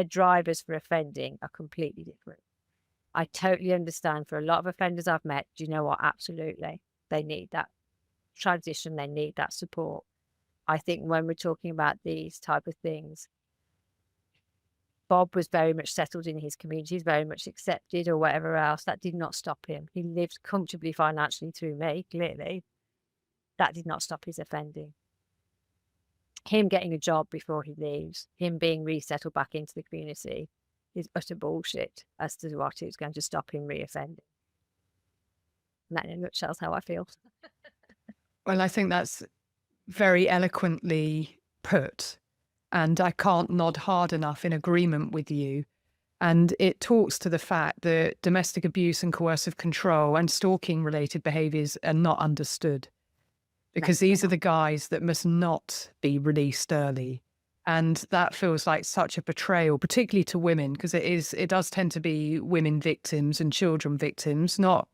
drivers for offending are completely different. I totally understand for a lot of offenders I've met, do you know what? Absolutely. They need that transition. They need that support. I think when we're talking about these type of things, Bob was very much settled in his community, he's very much accepted or whatever else. That did not stop him. He lived comfortably financially through me, clearly. That did not stop his offending. Him getting a job before he leaves, him being resettled back into the community is utter bullshit as to what is going to stop him reoffending. And that in a nutshell is how I feel. Well, I think that's very eloquently put. And I can't nod hard enough in agreement with you. And it talks to the fact that domestic abuse and coercive control and stalking related behaviours are not understood. Because these are the guys that must not be released early. And that feels like such a betrayal, particularly to women, because it does tend to be women victims and children victims, not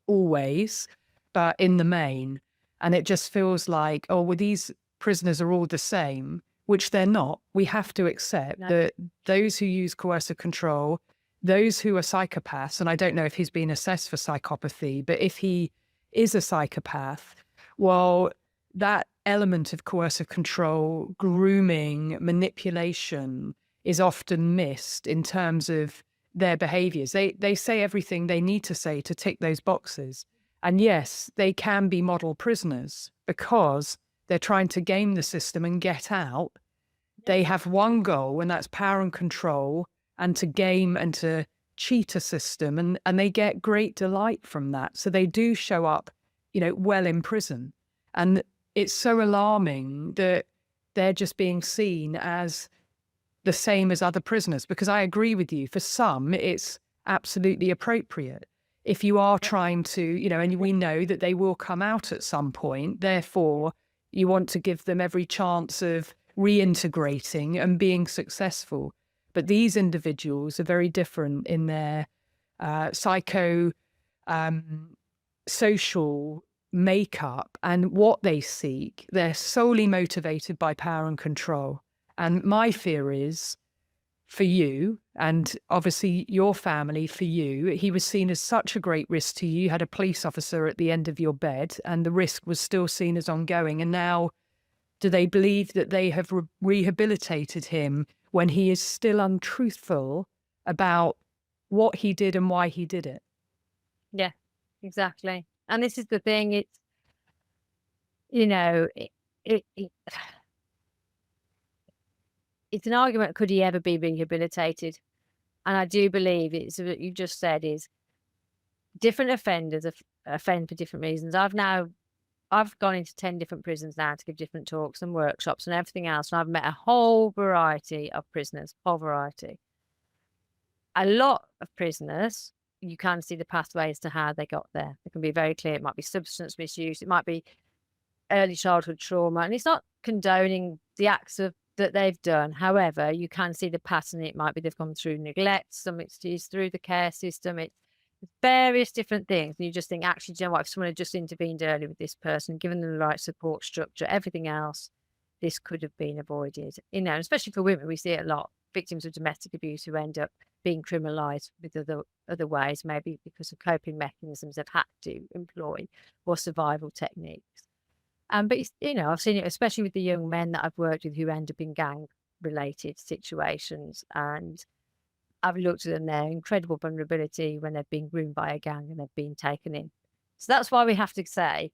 always, but in the main. And it just feels like, oh, well, these prisoners are all the same, which they're not. We have to accept that those who use coercive control, those who are psychopaths, and I don't know if he's been assessed for psychopathy, but if he is a psychopath, well, that element of coercive control, grooming, manipulation is often missed in terms of their behaviours. They say everything they need to say to tick those boxes. And yes, they can be model prisoners because they're trying to game the system and get out. They have one goal, and that's power and control, and to game and to cheat a system. And they get great delight from that. So they do show up, well in prison. And it's so alarming that they're just being seen as the same as other prisoners, because I agree with you. For some, it's absolutely appropriate. If you are trying to, and we know that they will come out at some point, therefore, you want to give them every chance of reintegrating and being successful. But these individuals are very different in their social makeup and what they seek. They're solely motivated by power and control. And my fear is, for you, and obviously your family, for you, he was seen as such a great risk to you. You had a police officer at the end of your bed, and the risk was still seen as ongoing. And now, do they believe that they have rehabilitated him when he is still untruthful about what he did and why he did it? Yeah, exactly. And this is the thing, it's, it's an argument, could he ever be rehabilitated? And I do believe it's what you just said is different offenders offend for different reasons. I've gone into 10 different prisons now to give different talks and workshops and everything else. And I've met a whole variety of prisoners, whole variety. A lot of prisoners, you can see the pathways to how they got there. It can be very clear. It might be substance misuse. It might be early childhood trauma. And it's not condoning the acts that they've done. However, you can see the pattern. It might be they've gone through neglect. Some it's through the care system. It's various different things. And you just think, actually, do you know what? If someone had just intervened early with this person, given them the right support structure, everything else, this could have been avoided. You know, and especially for women, we see it a lot. Victims of domestic abuse who end up being criminalised with other ways, maybe because of coping mechanisms they've had to employ or survival techniques. But you know, I've seen it especially with the young men that I've worked with who end up in gang-related situations, and I've looked at them, their incredible vulnerability when they've been groomed by a gang and they've been taken in. So that's why we have to say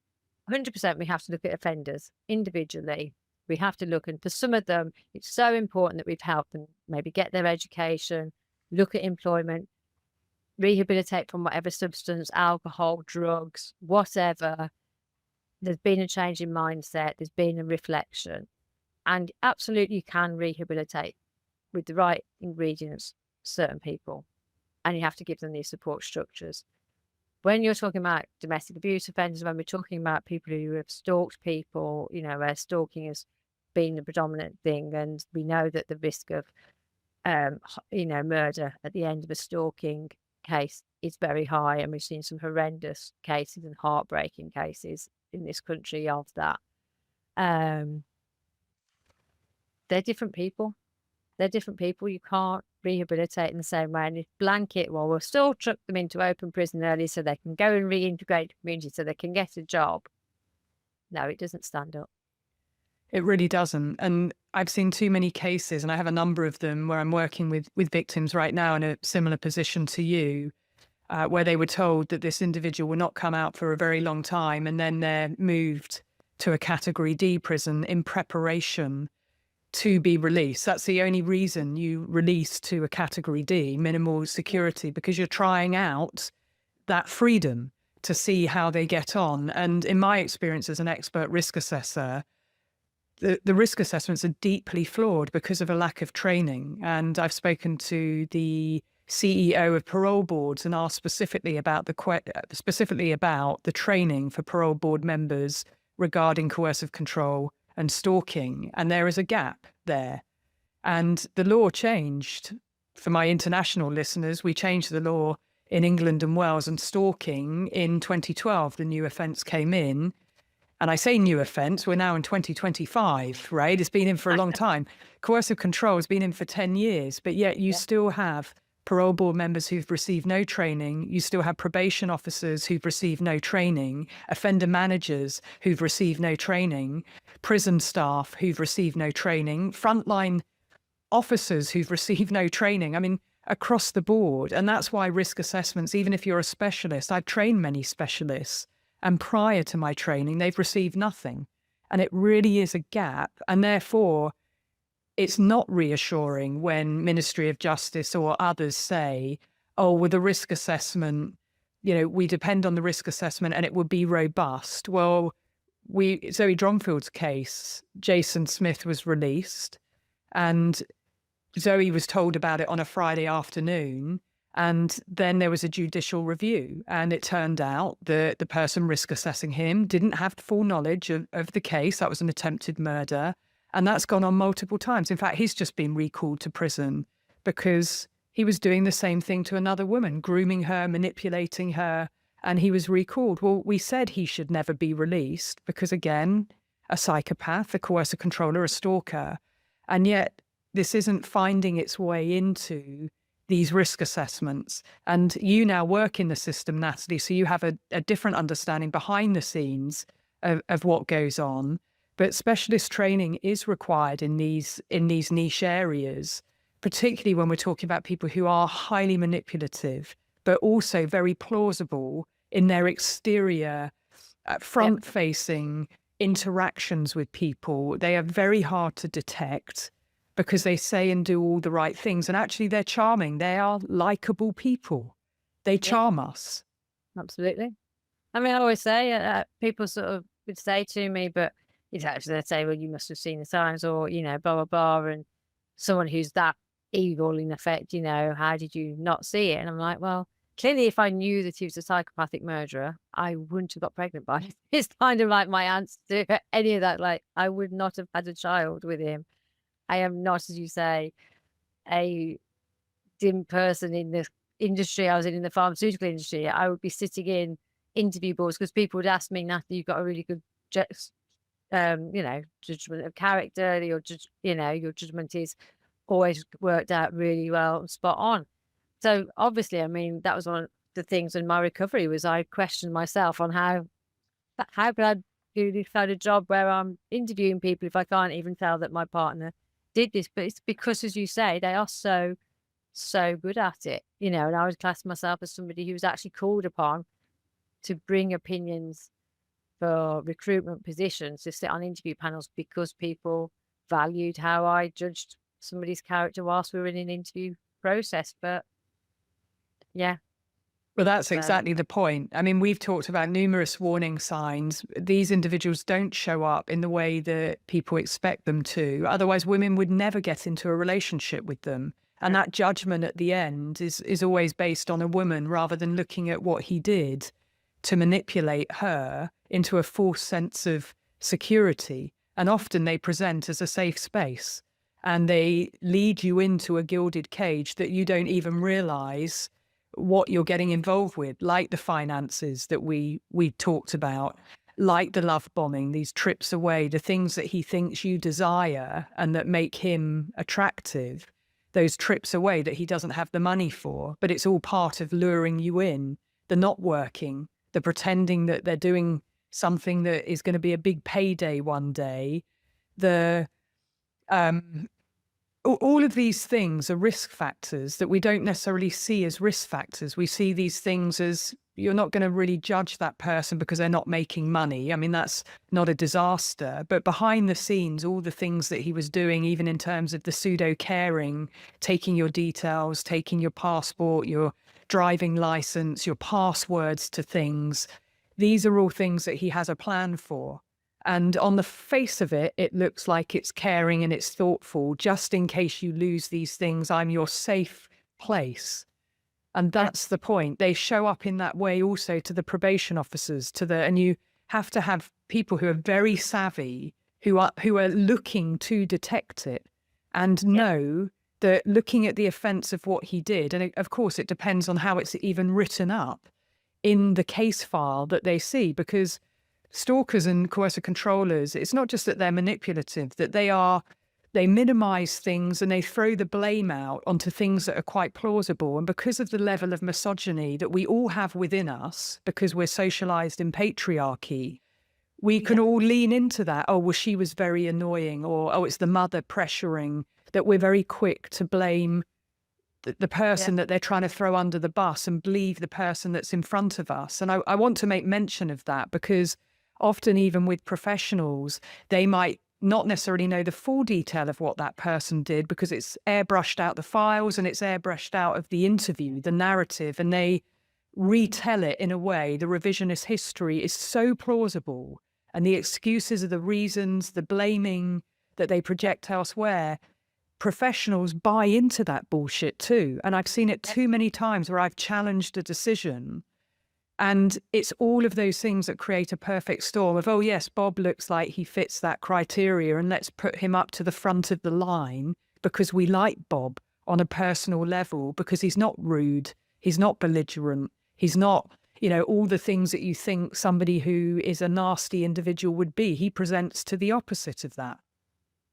100% we have to look at offenders individually. We have to look, and for some of them, it's so important that we've helped them maybe get their education, look at employment, rehabilitate from whatever substance, alcohol, drugs, whatever. There's been a change in mindset, there's been a reflection, and absolutely you can rehabilitate with the right ingredients certain people, and you have to give them these support structures. When you're talking about domestic abuse offenders, when we're talking about people who have stalked people, you know, where stalking has been the predominant thing, and we know that the risk of, you know, murder at the end of a stalking case is very high, and we've seen some horrendous cases and heartbreaking cases in this country of that. They're different people. They're different people. You can't rehabilitate in the same way. And if blanket, well, we'll still chuck them into open prison early so they can go and reintegrate the community so they can get a job. No, it doesn't stand up. It really doesn't. And I've seen too many cases, and I have a number of them where I'm working with victims right now in a similar position to you, where they were told that this individual will not come out for a very long time, and then they're moved to a Category D prison in preparation to be released. That's the only reason you release to a Category D, minimal security, because you're trying out that freedom to see how they get on. And in my experience as an expert risk assessor, the risk assessments are deeply flawed because of a lack of training. And I've spoken to the CEO of parole boards and asked specifically about the training for parole board members regarding coercive control and stalking, and there is a gap there. And the law changed. For my international listeners, we changed the law in England and Wales on stalking in 2012. The new offence came in. And I say new offence, we're now in 2025, right? It's been in for a long time. Coercive control has been in for 10 years, but yet you still have parole board members who've received no training. You still have probation officers who've received no training, offender managers who've received no training, prison staff who've received no training, frontline officers who've received no training. I mean, across the board. And that's why risk assessments, even if you're a specialist, I've trained many specialists, and prior to my training, they've received nothing. And it really is a gap. And therefore, it's not reassuring when Ministry of Justice or others say, oh, with the risk assessment, you know, we depend on the risk assessment and it would be robust. Well, Zoe Dronfield's case, Jason Smith was released, and Zoe was told about it on a Friday afternoon. And then there was a judicial review, and it turned out that the person risk assessing him didn't have full knowledge of the case. That was an attempted murder. And that's gone on multiple times. In fact, he's just been recalled to prison because he was doing the same thing to another woman, grooming her, manipulating her, and he was recalled. Well, we said he should never be released because, again, a psychopath, a coercive controller, a stalker. And yet this isn't finding its way into these risk assessments. And you now work in the system, Natalie, so you have a different understanding behind the scenes of what goes on. But specialist training is required in these niche areas, particularly when we're talking about people who are highly manipulative, but also very plausible in their exterior, front-facing interactions with people. They are very hard to detect because they say and do all the right things. And actually, they're charming. They are likable people. They charm us. Absolutely. I mean, I always say, people sort of would say to me, but it's actually, they'd say, well, you must have seen the signs, or, you know, blah, blah, blah. And someone who's that evil in effect, you know, how did you not see it? And I'm like, well, clearly, if I knew that he was a psychopathic murderer, I wouldn't have got pregnant by him. It's kind of like my answer to any of that. Like, I would not have had a child with him. I am not, as you say, a dim person in industry I was in the pharmaceutical industry, I would be sitting in interview boards because people would ask me, Natalie, you've got a really good, judgment of character. Your judgment is always worked out really well, spot on. So obviously, I mean, that was one of the things in my recovery was I questioned myself on how could I do this kind of job where I'm interviewing people if I can't even tell that my partner did this? But it's because, as you say, they are so good at it, and I would class myself as somebody who was actually called upon to bring opinions for recruitment positions, to sit on interview panels because people valued how I judged somebody's character whilst we were in an interview process. But yeah. Well, that's exactly the point. I mean, we've talked about numerous warning signs. These individuals don't show up in the way that people expect them to. Otherwise, women would never get into a relationship with them. And that judgment at the end is always based on a woman rather than looking at what he did to manipulate her into a false sense of security. And often they present as a safe space and they lead you into a gilded cage that you don't even realize what you're getting involved with, like the finances that we talked about, like the love bombing, these trips away, the things that he thinks you desire and that make him attractive, those trips away that he doesn't have the money for, but it's all part of luring you in, the not working, the pretending that they're doing something that is going to be a big payday one day, all of these things are risk factors that we don't necessarily see as risk factors. We see these things as you're not going to really judge that person because they're not making money. I mean, that's not a disaster. But behind the scenes, all the things that he was doing, even in terms of the pseudo caring, taking your details, taking your passport, your driving license, your passwords to things, these are all things that he has a plan for. And on the face of it, it looks like it's caring and it's thoughtful. Just in case you lose these things, I'm your safe place. And that's the point. They show up in that way also to the probation officers, and you have to have people who are very savvy, who are looking to detect it and know that looking at the offence of what he did, and of course it depends on how it's even written up in the case file that they see, because stalkers and coercive controllers, it's not just that they're manipulative, that they minimize things and they throw the blame out onto things that are quite plausible. And because of the level of misogyny that we all have within us, because we're socialized in patriarchy, we can all lean into that. Oh, well, she was very annoying, or, oh, it's the mother pressuring, that we're very quick to blame the person that they're trying to throw under the bus and believe the person that's in front of us. And I want to make mention of that because often even with professionals, they might not necessarily know the full detail of what that person did because it's airbrushed out the files and it's airbrushed out of the interview, the narrative, and they retell it in a way. The revisionist history is so plausible and the excuses are the reasons, the blaming that they project elsewhere. Professionals buy into that bullshit too. And I've seen it too many times where I've challenged a decision. And it's all of those things that create a perfect storm of, oh, yes, Bob looks like he fits that criteria and let's put him up to the front of the line because we like Bob on a personal level because he's not rude, he's not belligerent, he's not, all the things that you think somebody who is a nasty individual would be. He presents to the opposite of that.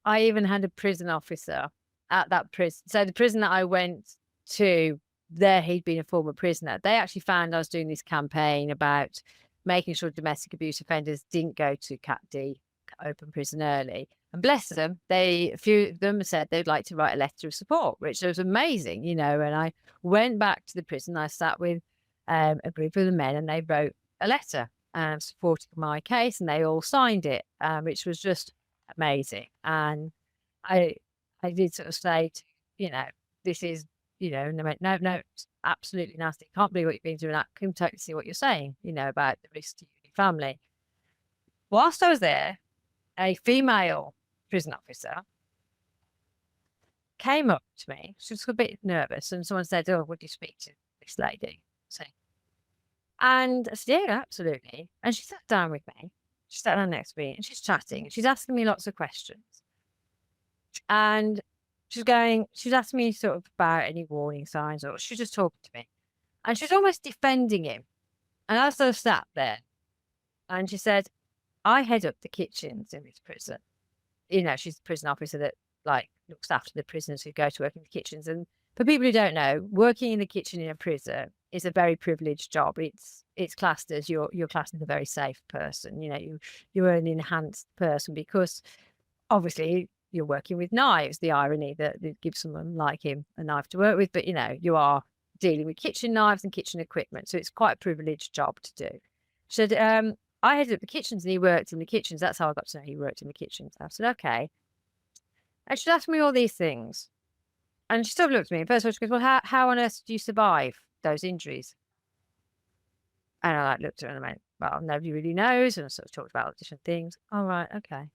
I even had a prison officer at that prison. So the prison that I went to, there he'd been a former prisoner. They actually found I was doing this campaign about making sure domestic abuse offenders didn't go to Cat D, open prison early. And bless them, a few of them said they'd like to write a letter of support, which was amazing, and I went back to the prison. I sat with a group of the men and they wrote a letter supporting my case and they all signed it, which was just amazing. And I did sort of say, this is, and they went, no, it's absolutely nasty. Can't believe what you've been through. And I can totally see what you're saying, about the risk to your family. Whilst I was there, a female prison officer came up to me. She was a bit nervous. And someone said, oh, would you speak to this lady? And I said, yeah, absolutely. And she sat down with me. She sat down next to me and she's chatting. And she's asking me lots of questions. And she's asking me sort of about any warning signs, or she's just talking to me. And she was almost defending him. And I sort of sat there and she said, I head up the kitchens in this prison. You know, she's the prison officer that like looks after the prisoners who go to work in the kitchens. And for people who don't know, working in the kitchen in a prison is a very privileged job. It's classed as you're classed as a very safe person. You know, you're an enhanced person because obviously you're working with knives. The irony that it gives someone like him a knife to work with, but you know, you are dealing with kitchen knives and kitchen equipment. So it's quite a privileged job to do. She said, I headed up the kitchens and he worked in the kitchens. That's how I got to know he worked in the kitchens. I said, okay. And she'd ask me all these things. And she sort of looked at me. And first of all, she goes, well, how on earth did you survive those injuries? And I like looked at her and I went, well, nobody really knows. And I sort of talked about different things. All right, okay.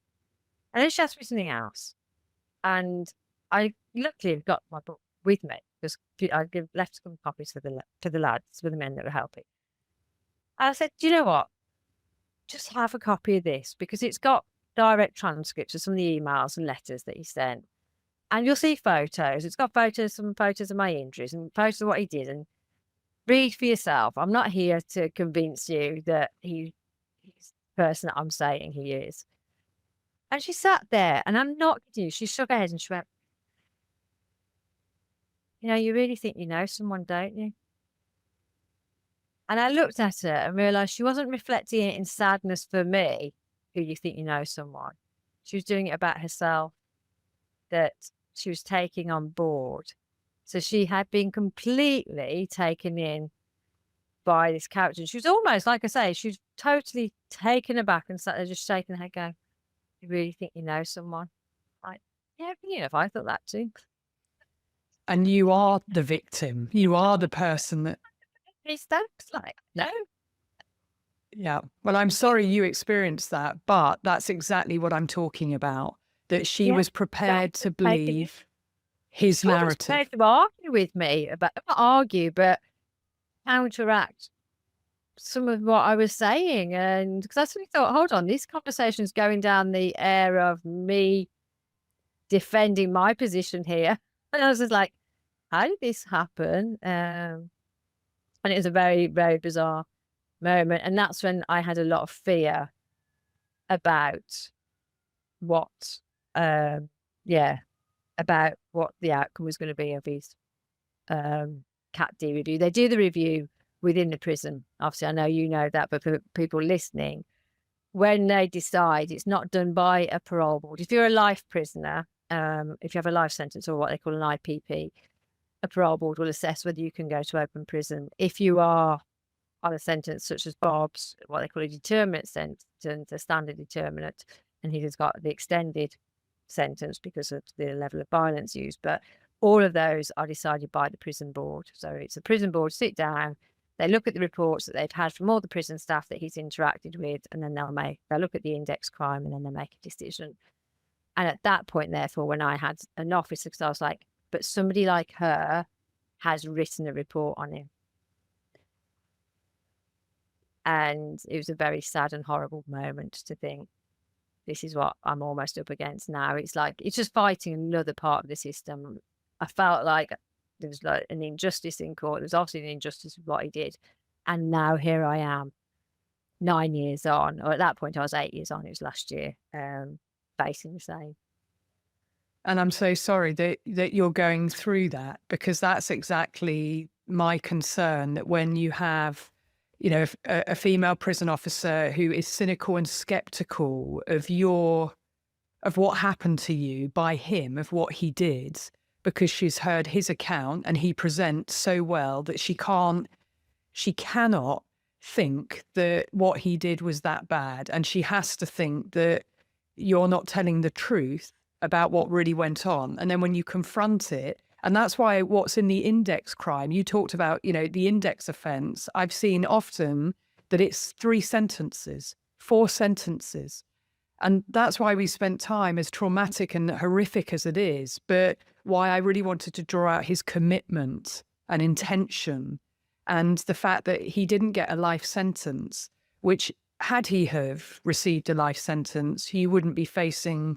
And then she asked me something else. And I luckily got my book with me because I left some copies for the lads, for the men that were helping. And I said, do you know what? Just have a copy of this because it's got direct transcripts of some of the emails and letters that he sent. And you'll see photos. It's got some photos of my injuries and photos of what he did. And read for yourself. I'm not here to convince you that he's the person that I'm saying he is. And she sat there, and I'm not kidding you. She shook her head and she went, you know, you really think you know someone, don't you? And I looked at her and realised she wasn't reflecting it in sadness for me, who you think you know someone. She was doing it about herself, that she was taking on board. So she had been completely taken in by this character. And she was almost, like I say, she was totally taken aback and sat there just shaking her head going, you really think you know someone? Like, yeah, you know, if I thought that too. And you are the victim. You are the person that... He steps like, no. Yeah. Well, I'm sorry you experienced that, but that's exactly what I'm talking about. That she was prepared to believe his narrative. She was prepared to argue with me about, not argue, but counteract some of what I was saying. And because I suddenly thought, hold on, this conversation is going down the air of me defending my position here. And I was just like, how did this happen? And it was a very, very bizarre moment. And that's when I had a lot of fear about what, about what the outcome was going to be of his CAT D review. They do the review within the prison. Obviously, I know you know that, but for people listening, when they decide, it's not done by a parole board. If you're a life prisoner, if you have a life sentence or what they call an IPP, a parole board will assess whether you can go to open prison. If you are on a sentence such as Bob's, what they call a determinate sentence, a standard determinate, and he has got the extended sentence because of the level of violence used. But all of those are decided by the prison board. So it's a prison board sit down, they look at the reports that they've had from all the prison staff that he's interacted with, and then they'll look at the index crime and then they'll make a decision. And at that point, therefore, when I had an officer, because I was like, but somebody like her has written a report on him. And it was a very sad and horrible moment to think, this is what I'm almost up against now. It's like, it's just fighting another part of the system. I felt like there was like an injustice in court. There was obviously an injustice with what he did. And now here I am, 9 years on, or at that point I was 8 years on, it was last year, facing the same. And I'm so sorry that you're going through that, because that's exactly my concern, that when you have, you know, a female prison officer who is cynical and skeptical of what happened to you by him, of what he did, because she's heard his account and he presents so well that she cannot think that what he did was that bad. And she has to think that you're not telling the truth about what really went on. And then when you confront it, and that's why what's in the index crime, you talked about, you know, the index offence, I've seen often that it's 3 sentences, 4 sentences. And that's why we spent time, as traumatic and horrific as it is, but why I really wanted to draw out his commitment and intention, and the fact that he didn't get a life sentence, which had he have received a life sentence, he wouldn't be facing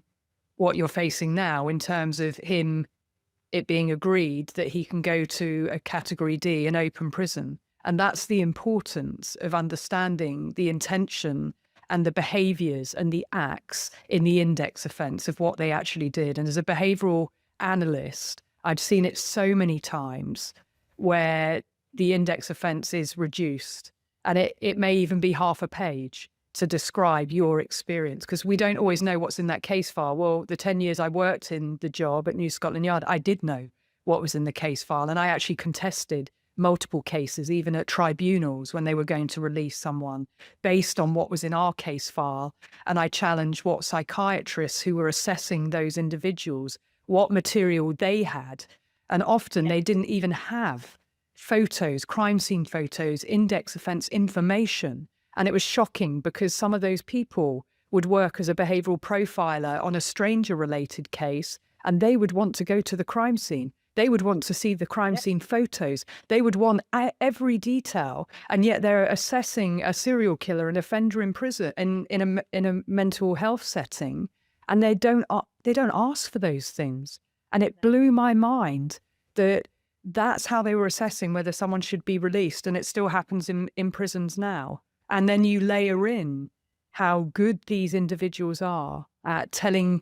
what you're facing now in terms of it being agreed that he can go to a category D, an open prison. And that's the importance of understanding the intention and the behaviours and the acts in the index offence of what they actually did. And as a behavioural analyst, I've seen it so many times where the index offence is reduced, and it may even be half a page to describe your experience, because we don't always know what's in that case file. Well, the 10 years I worked in the job at New Scotland Yard, I did know what was in the case file, and I actually contested multiple cases, even at tribunals when they were going to release someone based on what was in our case file. And I challenged what psychiatrists who were assessing those individuals, what material they had. And often they didn't even have photos, crime scene photos, index offence information. And it was shocking because some of those people would work as a behavioural profiler on a stranger-related case, and they would want to go to the crime scene. They would want to see the crime scene photos. They would want every detail, and yet they're assessing a serial killer, an offender in prison, in a mental health setting, and they don't ask for those things. And it blew my mind that that's how they were assessing whether someone should be released, and it still happens in prisons now. And then you layer in how good these individuals are at telling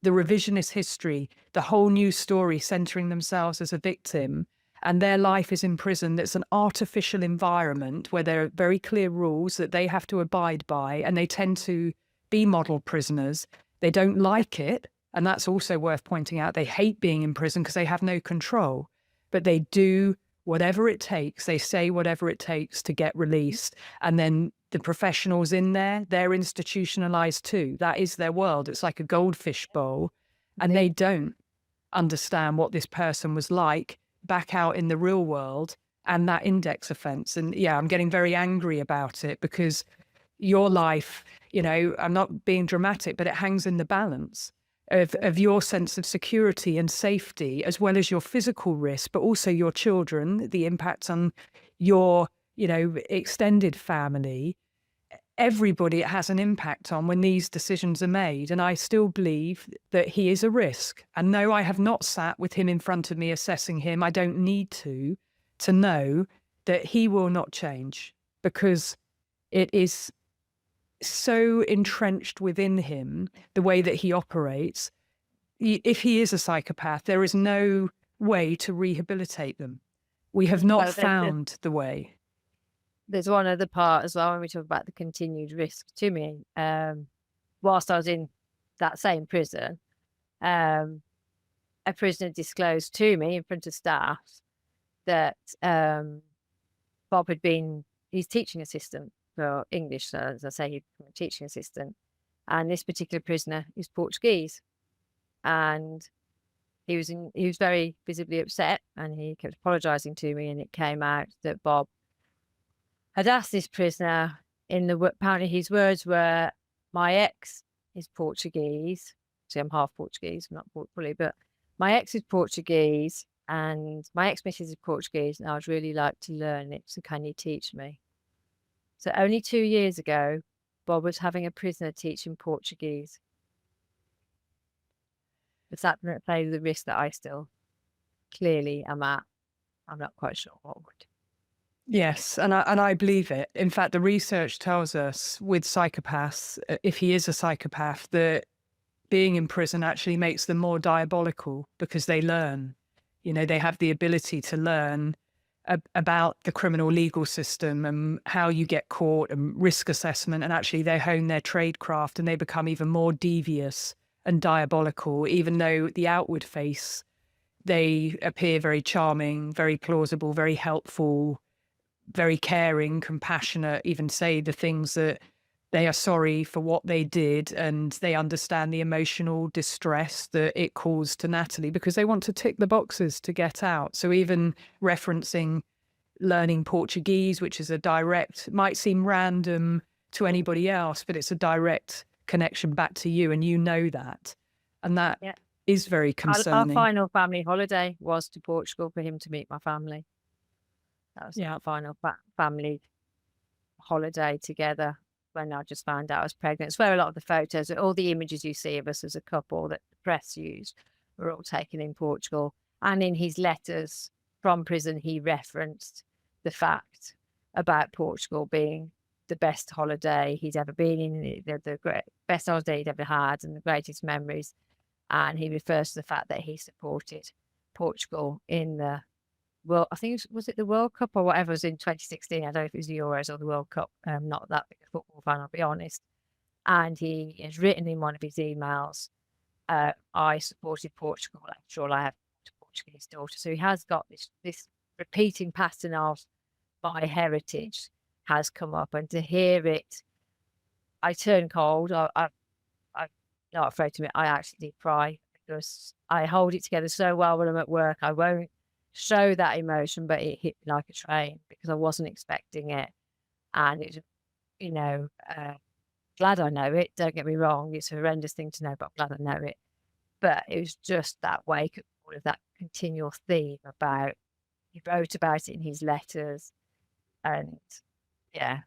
the revisionist history, the whole new story, centering themselves as a victim, and their life is in prison. That's an artificial environment where there are very clear rules that they have to abide by, and they tend to be model prisoners. They don't like it, and that's also worth pointing out. They hate being in prison because they have no control, but they do whatever it takes. They say whatever it takes to get released. And then the professionals in there, they're institutionalized too. That is their world. It's like a goldfish bowl. And they don't understand what this person was like back out in the real world and that index offence. And yeah, I'm getting very angry about it because your life, you know, I'm not being dramatic, but it hangs in the balance of your sense of security and safety, as well as your physical risk, but also your children, the impact on your, you know, extended family. Everybody it has an impact on when these decisions are made. And I still believe that he is a risk. And no, I have not sat with him in front of me assessing him. I don't need to know that he will not change, because it is so entrenched within him, the way that he operates. If he is a psychopath, there is no way to rehabilitate them. We have not found the way. There's one other part as well when we talk about the continued risk to me. Whilst I was in that same prison, a prisoner disclosed to me in front of staff that Bob had been his teaching assistant for English. So as I say, he's a teaching assistant. And this particular prisoner is Portuguese. And he was very visibly upset, and he kept apologising to me, and it came out that Bob had asked this prisoner apparently his words were, my ex is Portuguese. See, I'm half Portuguese, I'm not fully, but my ex is Portuguese and my ex-missus is Portuguese, and I'd really like to learn it. So can you teach me? So only 2 years ago, Bob was having a prisoner teach him Portuguese. Does that play the risk that I still clearly am at? I'm not quite sure what would. Yes, and I believe it. In fact, the research tells us with psychopaths, if he is a psychopath, that being in prison actually makes them more diabolical, because they learn. You know, they have the ability to learn about the criminal legal system and how you get caught and risk assessment, and actually they hone their tradecraft and they become even more devious and diabolical, even though the outward face, they appear very charming, very plausible, very helpful, very caring, compassionate, even say the things that they are sorry for what they did, and they understand the emotional distress that it caused to Natalie, because they want to tick the boxes to get out. So even referencing learning Portuguese, which is a direct, might seem random to anybody else, but it's a direct connection back to you, and you know that. And that is very concerning. Our final family holiday was to Portugal for him to meet my family. That was our final family holiday together when I just found out I was pregnant. It's where a lot of the photos, all the images you see of us as a couple that the press used, were all taken in Portugal. And in his letters from prison, he referenced the fact about Portugal being the best holiday he's ever been in, the best holiday he'd ever had, and the greatest memories. And he refers to the fact that he supported Portugal in the I think was it the World Cup or whatever was in 2016. I don't know if it was the Euros or the World Cup. I'm not that big a football fan, I'll be honest. And he has written in one of his emails, I supported Portugal after all I have to Portuguese daughter. So he has got this repeating pattern of my heritage has come up, and to hear it, I turn cold. I'm not afraid to admit I actually did cry, because I hold it together so well when I'm at work. I won't show that emotion, but it hit me like a train because I wasn't expecting it. And it's, glad I know it. Don't get me wrong. It's a horrendous thing to know, but I'm glad I know it. But it was just that wake up call of that continual theme about, he wrote about it in his letters. And yeah,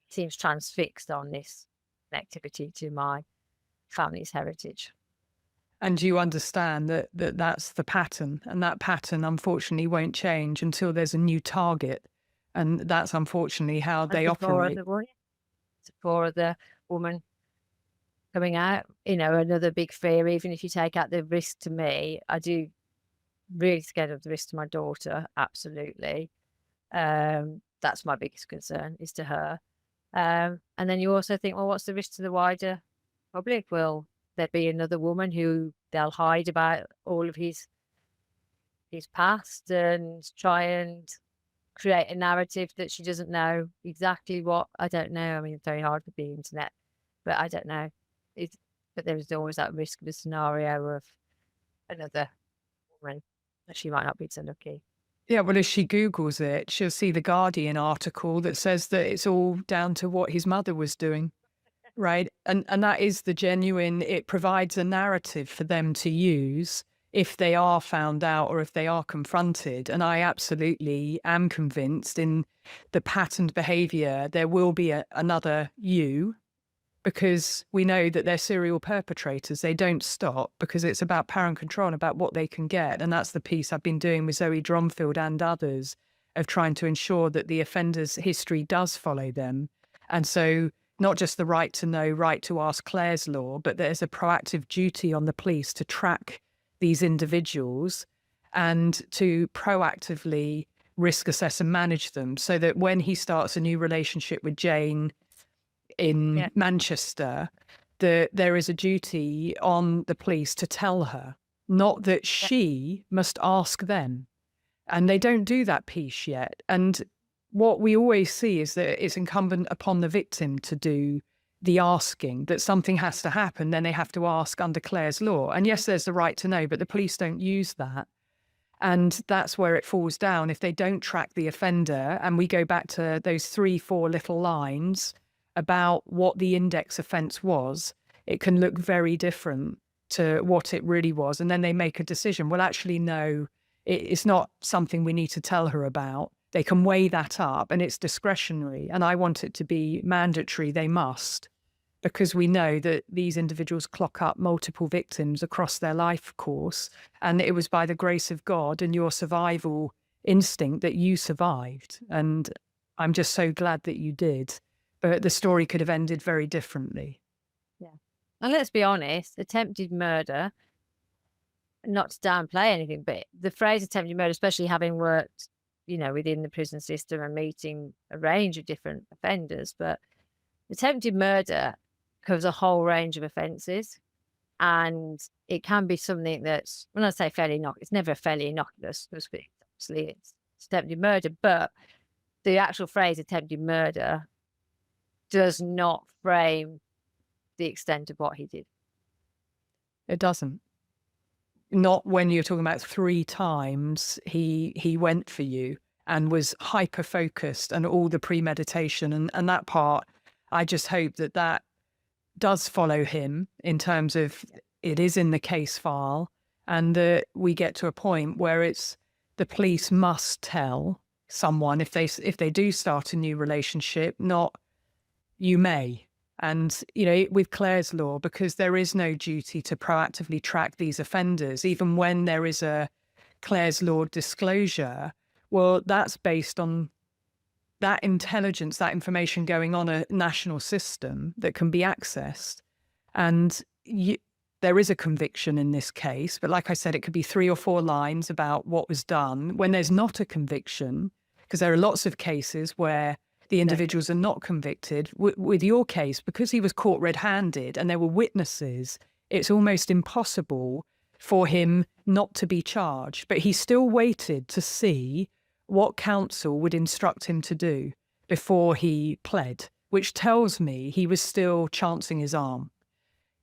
he seems transfixed on this connectivity to my family's heritage. And you understand that that's the pattern, and that pattern unfortunately won't change until there's a new target, and that's unfortunately how they operate. For the woman coming out, another big fear. Even if you take out the risk to me, I do really scared of the risk to my daughter. Absolutely, that's my biggest concern, is to her. And then you also think, well, what's the risk to the wider public? Will there be another woman who they'll hide about all of his past and try and create a narrative that she doesn't know exactly what? I don't know. I mean, it's very hard with the internet, but I don't know. But there's always that risk of a scenario of another woman that she might not be so lucky. Yeah, well, if she Googles it, she'll see the Guardian article that says that it's all down to what his mother was doing. Right. And that is the genuine, it provides a narrative for them to use if they are found out or if they are confronted. And I absolutely am convinced in the patterned behaviour, there will be another you, because we know that they're serial perpetrators. They don't stop because it's about power and control, about what they can get. And that's the piece I've been doing with Zoe Dromfield and others, of trying to ensure that the offender's history does follow them. And so not just the right to know, right to ask Clare's law, but there's a proactive duty on the police to track these individuals and to proactively risk assess and manage them, so that when he starts a new relationship with Jane in Manchester, there is a duty on the police to tell her, not that she must ask them. And they don't do that piece yet. And what we always see is that it's incumbent upon the victim to do the asking, that something has to happen, then they have to ask under Clare's law. And yes, there's the right to know, but the police don't use that. And that's where it falls down. If they don't track the offender, and we go back to those 3-4 little lines about what the index offence was, it can look very different to what it really was. And then they make a decision. Well, actually, no, it's not something we need to tell her about. They can weigh that up, and it's discretionary. And I want it to be mandatory. They must, because we know that these individuals clock up multiple victims across their life course. And it was by the grace of God and your survival instinct that you survived. And I'm just so glad that you did. But the story could have ended very differently. Yeah. And let's be honest, attempted murder, not to downplay anything, but the phrase attempted murder, especially having worked within the prison system and meeting a range of different offenders, but attempted murder covers a whole range of offences, and it can be something that's, when I say fairly innocuous, it's never fairly innocuous, because obviously it's attempted murder, but the actual phrase attempted murder does not frame the extent of what he did. It doesn't. Not when you're talking about 3 times he went for you and was hyper focused, and all the premeditation and that part. I just hope that does follow him in terms of it is in the case file, and that we get to a point where it's the police must tell someone if they do start a new relationship, not you may. And, with Clare's law, because there is no duty to proactively track these offenders, even when there is a Clare's law disclosure, well, that's based on that intelligence, that information going on a national system that can be accessed. And there is a conviction in this case, but like I said, it could be 3 or 4 lines about what was done. When there's not a conviction, because there are lots of cases where the individuals are not convicted. With your case, because he was caught red-handed and there were witnesses, it's almost impossible for him not to be charged. But he still waited to see what counsel would instruct him to do before he pled, which tells me he was still chancing his arm.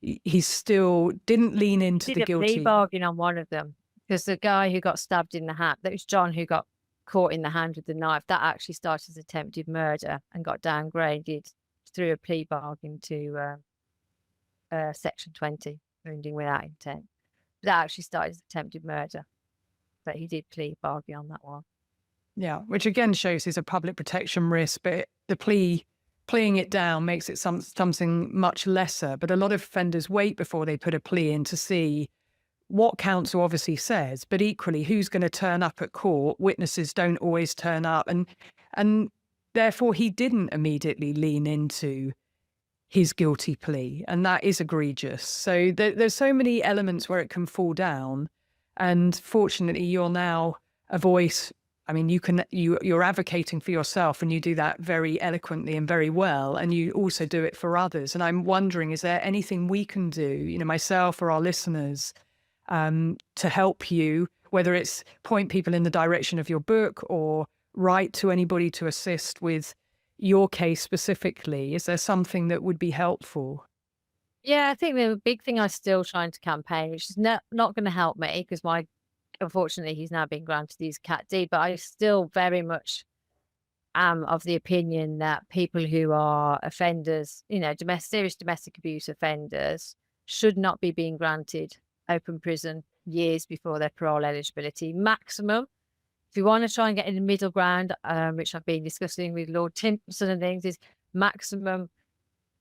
He still didn't lean into the guilty. Plea bargain on one of them, because the guy who got stabbed in the hand, that was John, who got caught in the hand with the knife, that actually started as attempted murder and got downgraded through a plea bargain to section 20, wounding without intent. That actually started as attempted murder, but he did plea bargain on that one. Yeah, which again shows he's a public protection risk, but the pleaing it down makes it something much lesser. But a lot of offenders wait before they put a plea in to see what counsel obviously says, but equally who's going to turn up at court. Witnesses don't always turn up, and therefore he didn't immediately lean into his guilty plea, and that is egregious. So there's so many elements where it can fall down, and fortunately you're now a voice. I mean, you're advocating for yourself, and you do that very eloquently and very well, and you also do it for others. And I'm wondering, is there anything we can do, myself or our listeners, to help you, whether it's point people in the direction of your book or write to anybody to assist with your case specifically? Is there something that would be helpful? Yeah, I think the big thing I'm still trying to campaign, which is not going to help me, because unfortunately he's now been granted his Cat D, but I still very much am of the opinion that people who are offenders, serious domestic abuse offenders, should not be being granted open prison years before their parole eligibility. Maximum, if you want to try and get in the middle ground, which I've been discussing with Lord Timpson and things, is maximum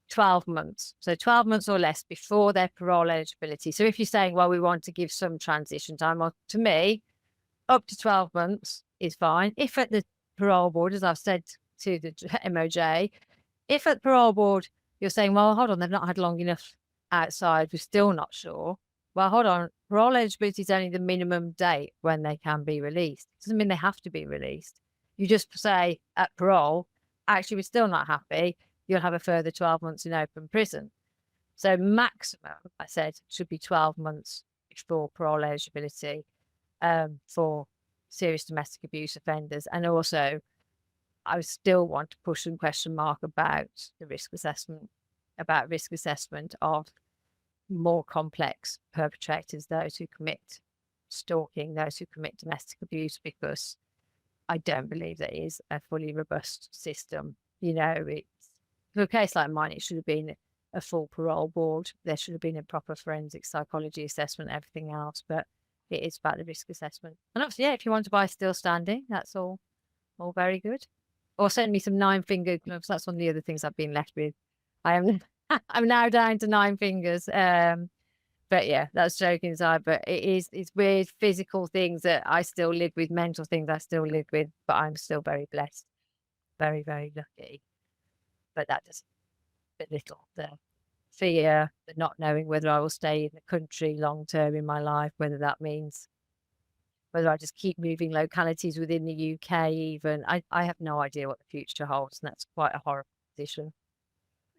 12 months. So 12 months or less before their parole eligibility. So if you're saying, well, we want to give some transition time, well, to me, up to 12 months is fine. If at the parole board, as I've said to the MOJ, if at the parole board you're saying, well, hold on, they've not had long enough outside, we're still not sure. Well, hold on, parole eligibility is only the minimum date when they can be released. It doesn't mean they have to be released. You just say at parole, actually, we're still not happy, you'll have a further 12 months in open prison. So maximum, I said, should be 12 months before parole eligibility for serious domestic abuse offenders. And also, I still want to push some question mark about the risk assessment of more complex perpetrators, those who commit stalking, those who commit domestic abuse, because I don't believe there is a fully robust system. For a case like mine, it should have been a full parole board. There should have been a proper forensic psychology assessment, everything else, but it is about the risk assessment. And obviously, yeah, if you want to buy still standing, that's all very good. Or send me some 9-finger gloves. That's one of the other things I've been left with. I'm now down to 9 fingers. But yeah, that's joking aside. But it's weird physical things that I still live with, mental things I still live with, but I'm still very blessed. Very, very lucky. But that doesn't belittle the fear, the not knowing whether I will stay in the country long term in my life, whether that means whether I just keep moving localities within the UK even. I have no idea what the future holds, and that's quite a horrible position.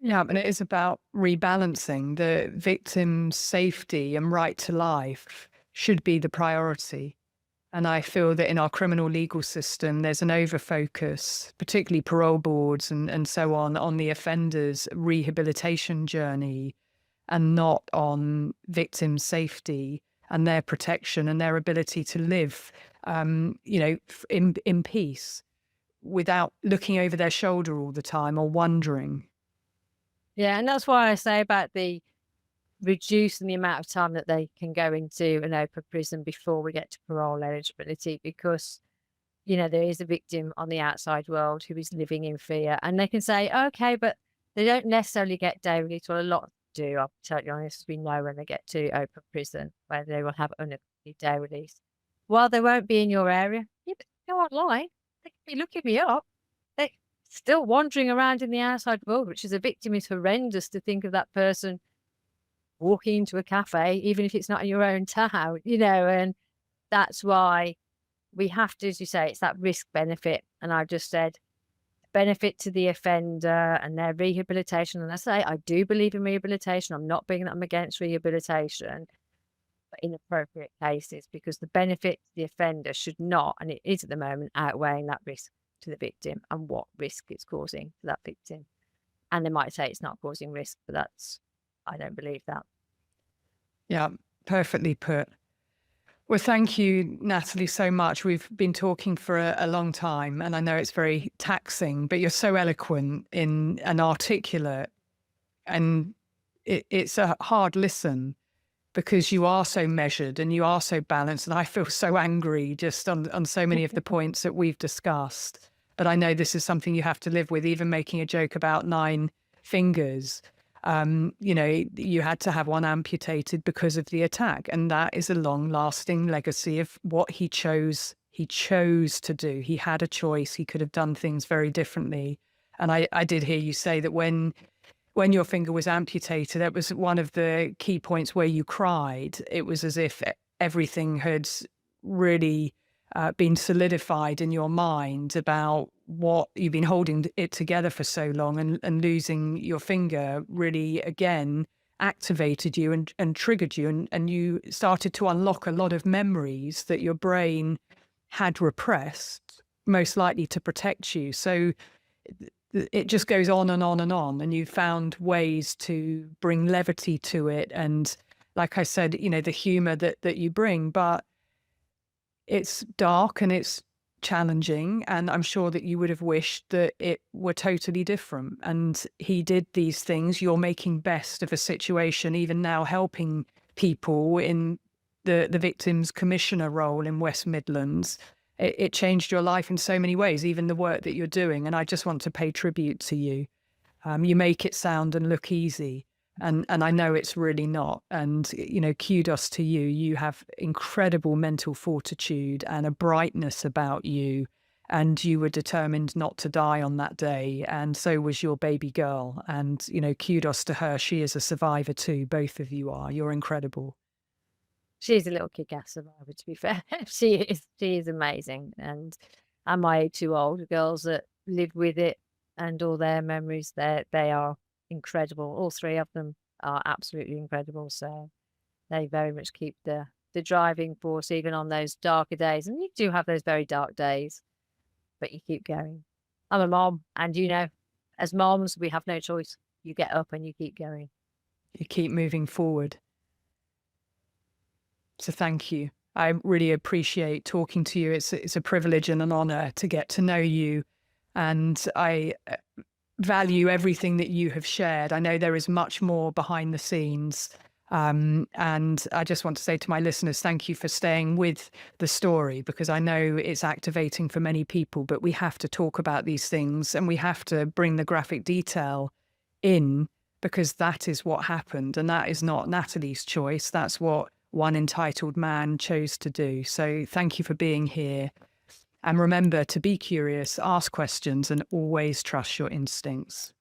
Yeah, and it is about rebalancing. The victim's safety and right to life should be the priority. And I feel that in our criminal legal system, there's an overfocus, particularly parole boards and so on the offender's rehabilitation journey, and not on victims' safety and their protection and their ability to live, in peace without looking over their shoulder all the time or wondering. Yeah, and that's why I say about the reducing the amount of time that they can go into an open prison before we get to parole eligibility, because there is a victim on the outside world who is living in fear, and they can say, okay, but they don't necessarily get day release. Well, a lot do, I'll be totally honest, as we know, when they get to open prison, where they will have unaccompanied day release. While they won't be in your area, yeah, but go online, they can be looking me up. still wandering around in the outside world, which as a victim is horrendous to think of that person walking into a cafe, even if it's not in your own town, and that's why we have to, as you say, it's that risk benefit. And I just said, benefit to the offender and their rehabilitation. And I say, I do believe in rehabilitation. I'm not being that I'm against rehabilitation, but in appropriate cases, because the benefit to the offender should not, and it is at the moment, outweighing that risk to the victim and what risk it's causing to that victim. And they might say it's not causing risk, but I don't believe that. Yeah, perfectly put. Well, thank you, Natalie, so much. We've been talking for a long time, and I know it's very taxing, but you're so eloquent and articulate, and it's a hard listen because you are so measured and you are so balanced, and I feel so angry just on so many of the points that we've discussed. But I know this is something you have to live with, even making a joke about 9 fingers. You had to have one amputated because of the attack. And that is a long lasting legacy of what he chose to do. He had a choice. He could have done things very differently. And I did hear you say that when your finger was amputated, that was one of the key points where you cried. It was as if everything had really been solidified in your mind about what you've been holding it together for so long, and losing your finger really again activated you and triggered you, and you started to unlock a lot of memories that your brain had repressed, most likely to protect you. So it just goes on and on and on, and you found ways to bring levity to it, and like I said, the humor that you bring. But it's dark and it's challenging, and I'm sure that you would have wished that it were totally different. And he did these things. You're making best of a situation, even now helping people in the victims commissioner role in West Midlands. It changed your life in so many ways, even the work that you're doing. And I just want to pay tribute to you. You make it sound and look easy. And I know it's really not. And, kudos to you. You have incredible mental fortitude and a brightness about you. And you were determined not to die on that day. And so was your baby girl. And, kudos to her. She is a survivor too. Both of you are. You're incredible. She's a little kick-ass survivor, to be fair. She is amazing. And my 2 older girls that live with it and all their memories, they are incredible. All 3 of them are absolutely incredible. So they very much keep the driving force, even on those darker days. And you do have those very dark days, but you keep going. I'm a mom, and as moms, we have no choice. You get up and you keep going. You keep moving forward. So thank you. I really appreciate talking to you. It's a privilege and an honor to get to know you. And I value everything that you have shared. I know there is much more behind the scenes. And I just want to say to my listeners, thank you for staying with the story, because I know it's activating for many people, but we have to talk about these things, and we have to bring the graphic detail in, because that is what happened. And that is not Natalie's choice. That's what one entitled man chose to do. So thank you for being here. And remember to be curious, ask questions, and always trust your instincts.